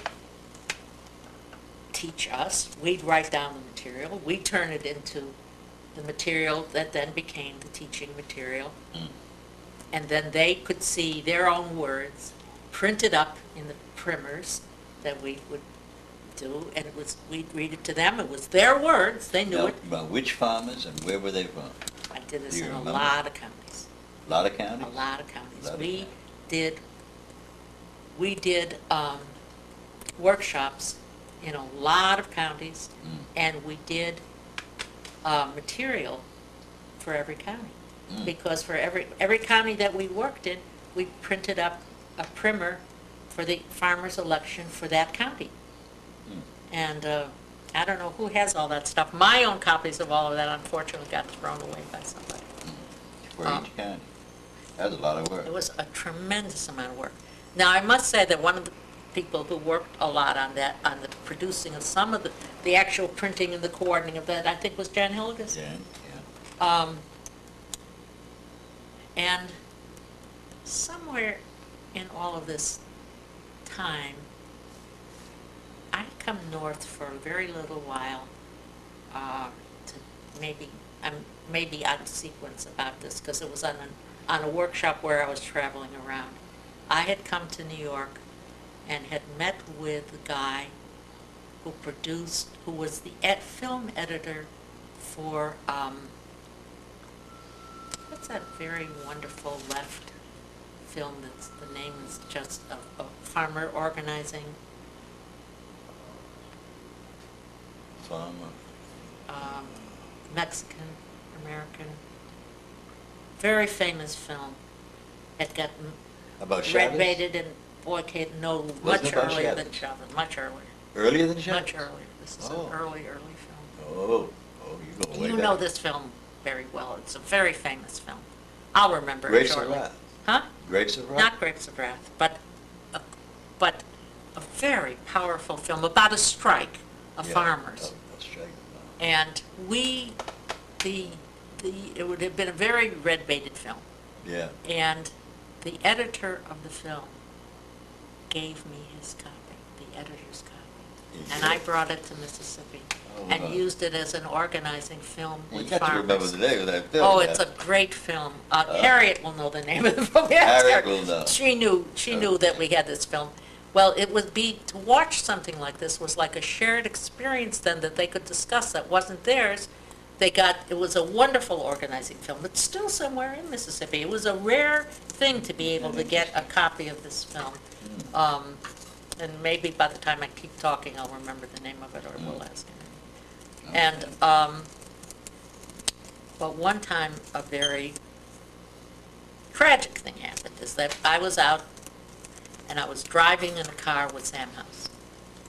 Speaker 2: teach us, we'd write down the material, we'd turn it into the material that then became the teaching material. And then they could see their own words printed up in the primers that we would do, and we'd read it to them. It was their words, they knew
Speaker 1: Now,
Speaker 2: it.
Speaker 1: about which farmers and where were they from?
Speaker 2: I did this
Speaker 1: Do you
Speaker 2: in a
Speaker 1: remember?
Speaker 2: lot of counties.
Speaker 1: A lot of counties?
Speaker 2: A lot of counties.
Speaker 1: Lot of
Speaker 2: We
Speaker 1: counties.
Speaker 2: did workshops in a lot of counties, and we did material for every county. Because for every county that we worked in, we printed up a primer for the farmers' election for that county. And I don't know who has all that stuff. My own copies of all of that unfortunately got thrown away by somebody.
Speaker 1: For each county? That was a lot of work.
Speaker 2: It was a tremendous amount of work. Now, I must say that one of the people who worked a lot on that, on the producing of some of the actual printing and the coordinating of that, I think was Jan Hilges.
Speaker 1: Jan, yeah.
Speaker 2: And somewhere in all of this time, I come north for a very little while to I'm maybe out of sequence about this because it was on a workshop where I was traveling around. I had come to New York and had met with the guy who was the film editor for, what's that very wonderful left film the name is just of farmer organizing?
Speaker 1: Farmer.
Speaker 2: Mexican, American, very famous film. It got
Speaker 1: About Chavez?
Speaker 2: red-baited and boycotted, no,
Speaker 1: Wasn't
Speaker 2: much
Speaker 1: about
Speaker 2: earlier
Speaker 1: Chavez?
Speaker 2: than Chavez, much earlier.
Speaker 1: Earlier than Chavez?
Speaker 2: Much earlier. This is
Speaker 1: Oh.
Speaker 2: an early film.
Speaker 1: Oh, you go way
Speaker 2: You
Speaker 1: back.
Speaker 2: know this film very well. It's a very famous film. I'll remember it
Speaker 1: Grapes of
Speaker 2: shortly.
Speaker 1: Wrath.
Speaker 2: Huh?
Speaker 1: Grapes of Wrath?
Speaker 2: Not Grapes of Wrath, but a very powerful film about a strike of
Speaker 1: Yeah.
Speaker 2: farmers.
Speaker 1: Oh, strike.
Speaker 2: And it would have been a very red-baited film.
Speaker 1: Yeah.
Speaker 2: And the editor of the film gave me his copy, the editor's copy.
Speaker 1: You
Speaker 2: And I
Speaker 1: did?
Speaker 2: brought it to Mississippi
Speaker 1: Oh,
Speaker 2: and
Speaker 1: wow.
Speaker 2: used it as an organizing film
Speaker 1: You
Speaker 2: with
Speaker 1: got to remember
Speaker 2: farmers.
Speaker 1: the name of that film.
Speaker 2: Oh,
Speaker 1: now.
Speaker 2: it's a great film. Harriet will know the name of the film.
Speaker 1: Harriet will know.
Speaker 2: She knew that we had this film. Well, it would be, to watch something like this was like a shared experience then that they could discuss that wasn't theirs. It was a wonderful organizing film. It's still somewhere in Mississippi. It was a rare thing to be able to get a copy of this film. And maybe by the time I keep talking, I'll remember the name of it, or we'll ask him. And, but one time, a very tragic thing happened, is that I was out, and I was driving in a car with Sam House.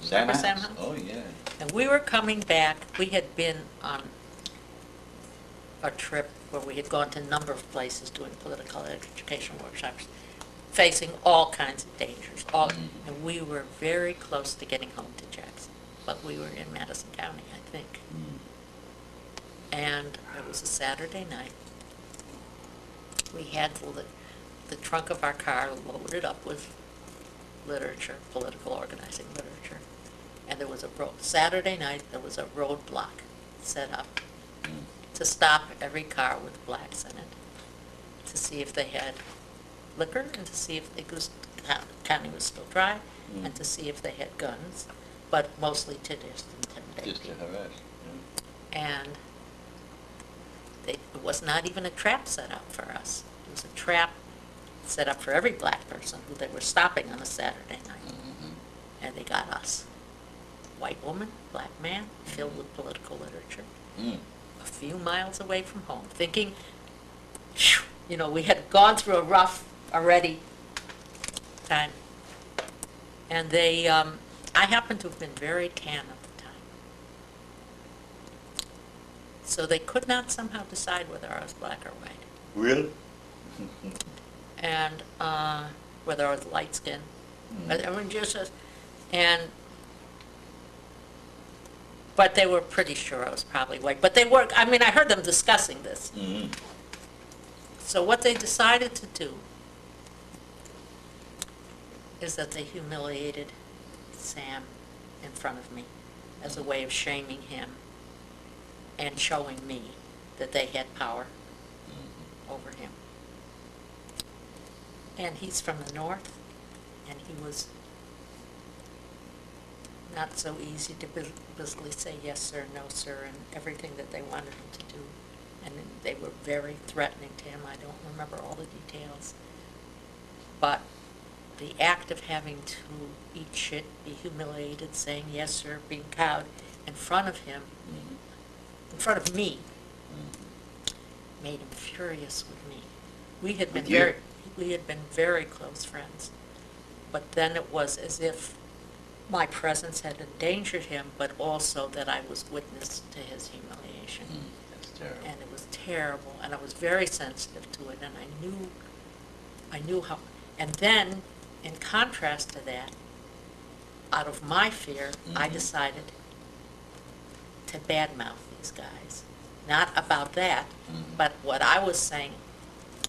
Speaker 2: Remember Sam House?
Speaker 1: Oh, yeah.
Speaker 2: And we were coming back, we had been on a trip where we had gone to a number of places doing political education workshops, facing all kinds of dangers, and we were very close to getting home to Jackson, but we were in Madison County, I think. And it was a Saturday night. We had the trunk of our car loaded up with literature, political organizing literature. And there was Saturday night, there was a roadblock set up to stop every car with blacks in it, to see if they had liquor, and to see if the county was still dry, and to see if they had guns, but mostly to just intimidate
Speaker 1: Just to
Speaker 2: people.
Speaker 1: harass.
Speaker 2: And it was not even a trap set up for us. It was a trap set up for every black person who they were stopping on a Saturday night. And they got us. White woman, black man, filled with political literature. A few miles away from home, thinking, phew, we had gone through a rough already time. And I happened to have been very tan at the time. So they could not somehow decide whether I was black or white.
Speaker 1: Really?
Speaker 2: And whether I was light skinned. But they were pretty sure I was probably white. But I heard them discussing this. So what they decided to do is that they humiliated Sam in front of me as a way of shaming him and showing me that they had power over him. And he's from the north, and he was not so easy to basically say yes sir, no sir, and everything that they wanted him to do. And they were very threatening to him. I don't remember all the details. But the act of having to eat shit, be humiliated, saying yes sir, being cowed in front of him, in front of me, made him furious with me. We had been very close friends. But then it was as if my presence had endangered him, but also that I was witness to his humiliation.
Speaker 1: That's terrible.
Speaker 2: And it was terrible, and I was very sensitive to it, and I knew how. And then, in contrast to that, out of my fear, I decided to badmouth these guys. Not about that, but what I was saying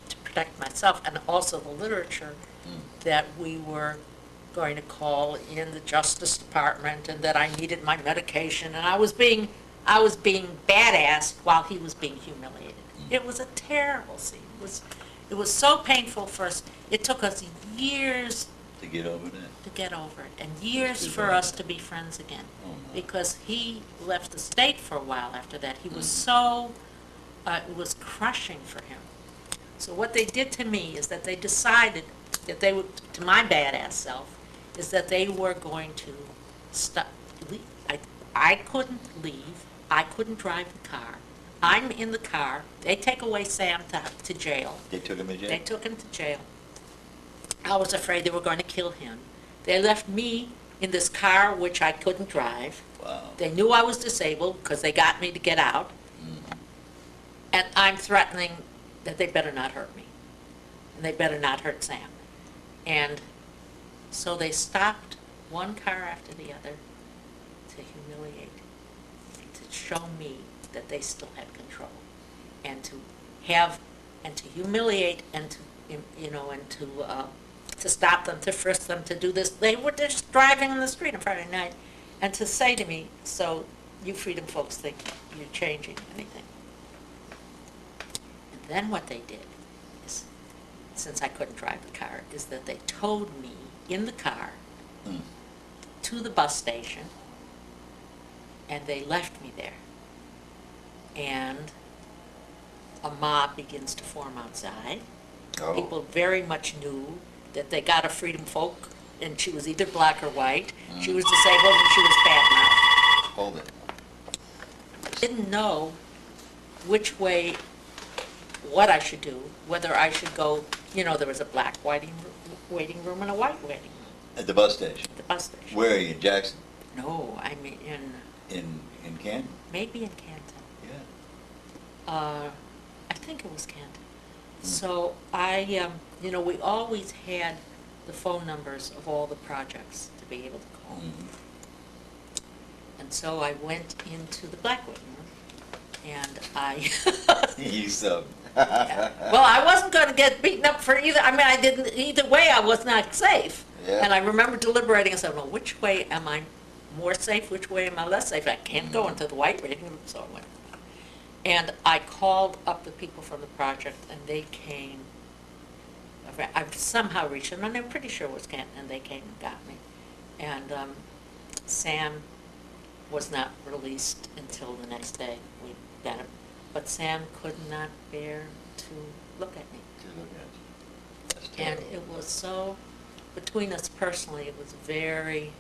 Speaker 2: to protect myself, and also the literature, that we were going to call in the Justice Department, and that I needed my medication, and I was being badass while he was being humiliated. It was a terrible scene. It was so painful for us. It took us years
Speaker 1: To get over that.
Speaker 2: to get over it, and years for us to be friends again. Because he left the state for a while after that. He was so, it was crushing for him. So what they did to me is that they decided that they would, to my badass self, is that they were going to stop. I couldn't leave. I couldn't drive the car. I'm in the car. They take away Sam to jail.
Speaker 1: They took him to jail?
Speaker 2: They took him to jail. I was afraid they were going to kill him. They left me in this car which I couldn't drive.
Speaker 1: Wow.
Speaker 2: They knew I was disabled because they got me to get out. And I'm threatening that they better not hurt me. And they better not hurt Sam. And so they stopped one car after the other to humiliate, to show me that they still had control, and to humiliate, and to to stop them, to frisk them, to do this. They were just driving in the street on Friday night, and to say to me, so you freedom folks think you're changing anything. And then what they did is, since I couldn't drive the car, is that they towed me in the car to the bus station, and they left me there. And a mob begins to form outside.
Speaker 1: Oh.
Speaker 2: People very much knew that they got a freedom folk, and she was either black or white. She was disabled, and she was bad enough.
Speaker 1: Hold it.
Speaker 2: Didn't know which way, what I should do, whether I should go, there was a black waiting room and a white waiting room
Speaker 1: At the bus station.
Speaker 2: at the bus station.
Speaker 1: Where are you, in Jackson?
Speaker 2: No, I mean,
Speaker 1: In Canton?
Speaker 2: maybe in Canton.
Speaker 1: Yeah.
Speaker 2: I think it was Canton. So I, we always had the phone numbers of all the projects to be able to call. And so I went into the black waiting room, and I,
Speaker 1: You subbed.
Speaker 2: well, I wasn't going to get beaten up for either. I mean, I didn't, either way, I was not safe.
Speaker 1: Yeah.
Speaker 2: And I remember deliberating and said, well, which way am I more safe? Which way am I less safe? I can't go into the white waiting room, so I went. And I called up the people from the project, and they came. I somehow reached them, and I'm pretty sure it was Canton, and they came and got me. And Sam was not released until the next day. We got him. But Sam could not bear to look at me.
Speaker 1: That's
Speaker 2: And
Speaker 1: terrible.
Speaker 2: it was so, between us personally, it was very,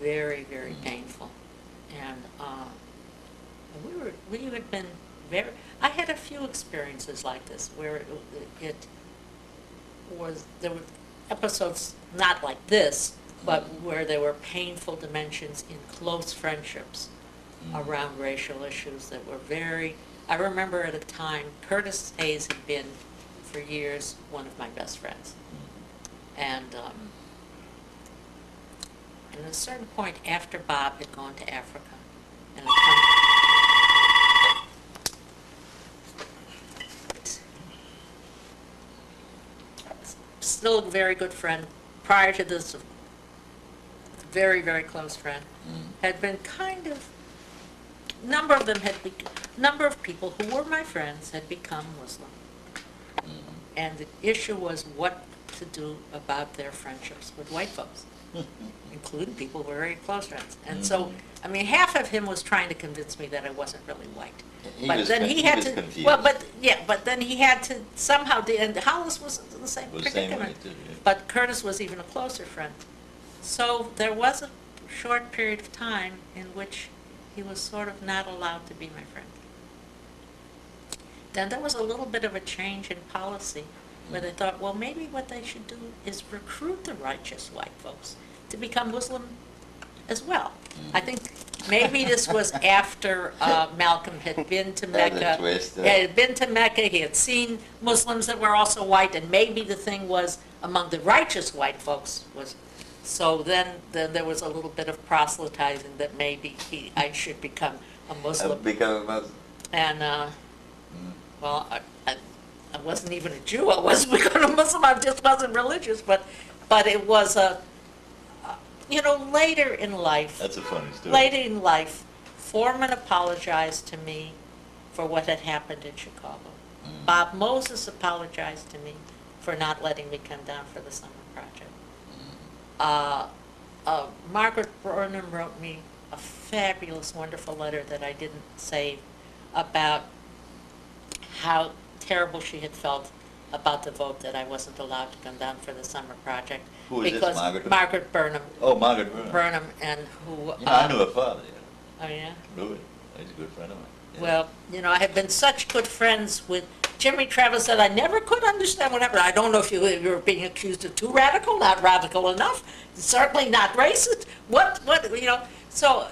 Speaker 2: very, very painful. And we had been very, I had a few experiences like this where there were episodes not like this, but where there were painful dimensions in close friendships around racial issues that were very, I remember at a time, Curtis Hayes had been for years one of my best friends. And at a certain point after Bob had gone to Africa, and still a very good friend, prior to this, very, very close friend, had been kind of, number of people who were my friends had become Muslim. And the issue was what to do about their friendships with white folks, including people who were very close friends. And so, I mean, half of him was trying to convince me that I wasn't really white. But then he had to,
Speaker 1: confused.
Speaker 2: well, but then he had to somehow, and Hollis was in the same
Speaker 1: Was the same way,
Speaker 2: predicament.
Speaker 1: too, yeah.
Speaker 2: But Curtis was even a closer friend. So there was a short period of time in which he was sort of not allowed to be my friend. Then there was a little bit of a change in policy where they thought, well, maybe what they should do is recruit the righteous white folks to become Muslim as well. I think maybe this was after Malcolm had been to
Speaker 1: That's a
Speaker 2: Mecca.
Speaker 1: twist,
Speaker 2: He had been to Mecca, he had seen Muslims that were also white, and maybe the thing was among the righteous white folks was, so then there was a little bit of proselytizing that maybe I should become a Muslim.
Speaker 1: Become a Muslim.
Speaker 2: And, well, I wasn't even a Jew, I wasn't becoming a Muslim, I just wasn't religious, but it was later in life.
Speaker 1: That's a funny story.
Speaker 2: Later in life, Foreman apologized to me for what had happened in Chicago. Bob Moses apologized to me for not letting me come down for the summer project. Margaret Burnham wrote me a fabulous, wonderful letter that I didn't save about how terrible she had felt about the vote that I wasn't allowed to come down for the summer project.
Speaker 1: Who is this,
Speaker 2: because
Speaker 1: Margaret?
Speaker 2: Margaret Burnham.
Speaker 1: Oh, Margaret Burnham.
Speaker 2: Burnham, and who...
Speaker 1: I knew her father, yeah.
Speaker 2: Oh, yeah?
Speaker 1: Louis. He's a good friend of mine. Yeah.
Speaker 2: Well, I have been such good friends with Jimmy Travis that I never could understand what happened. I don't know if you were being accused of too radical, not radical enough, certainly not racist. What, so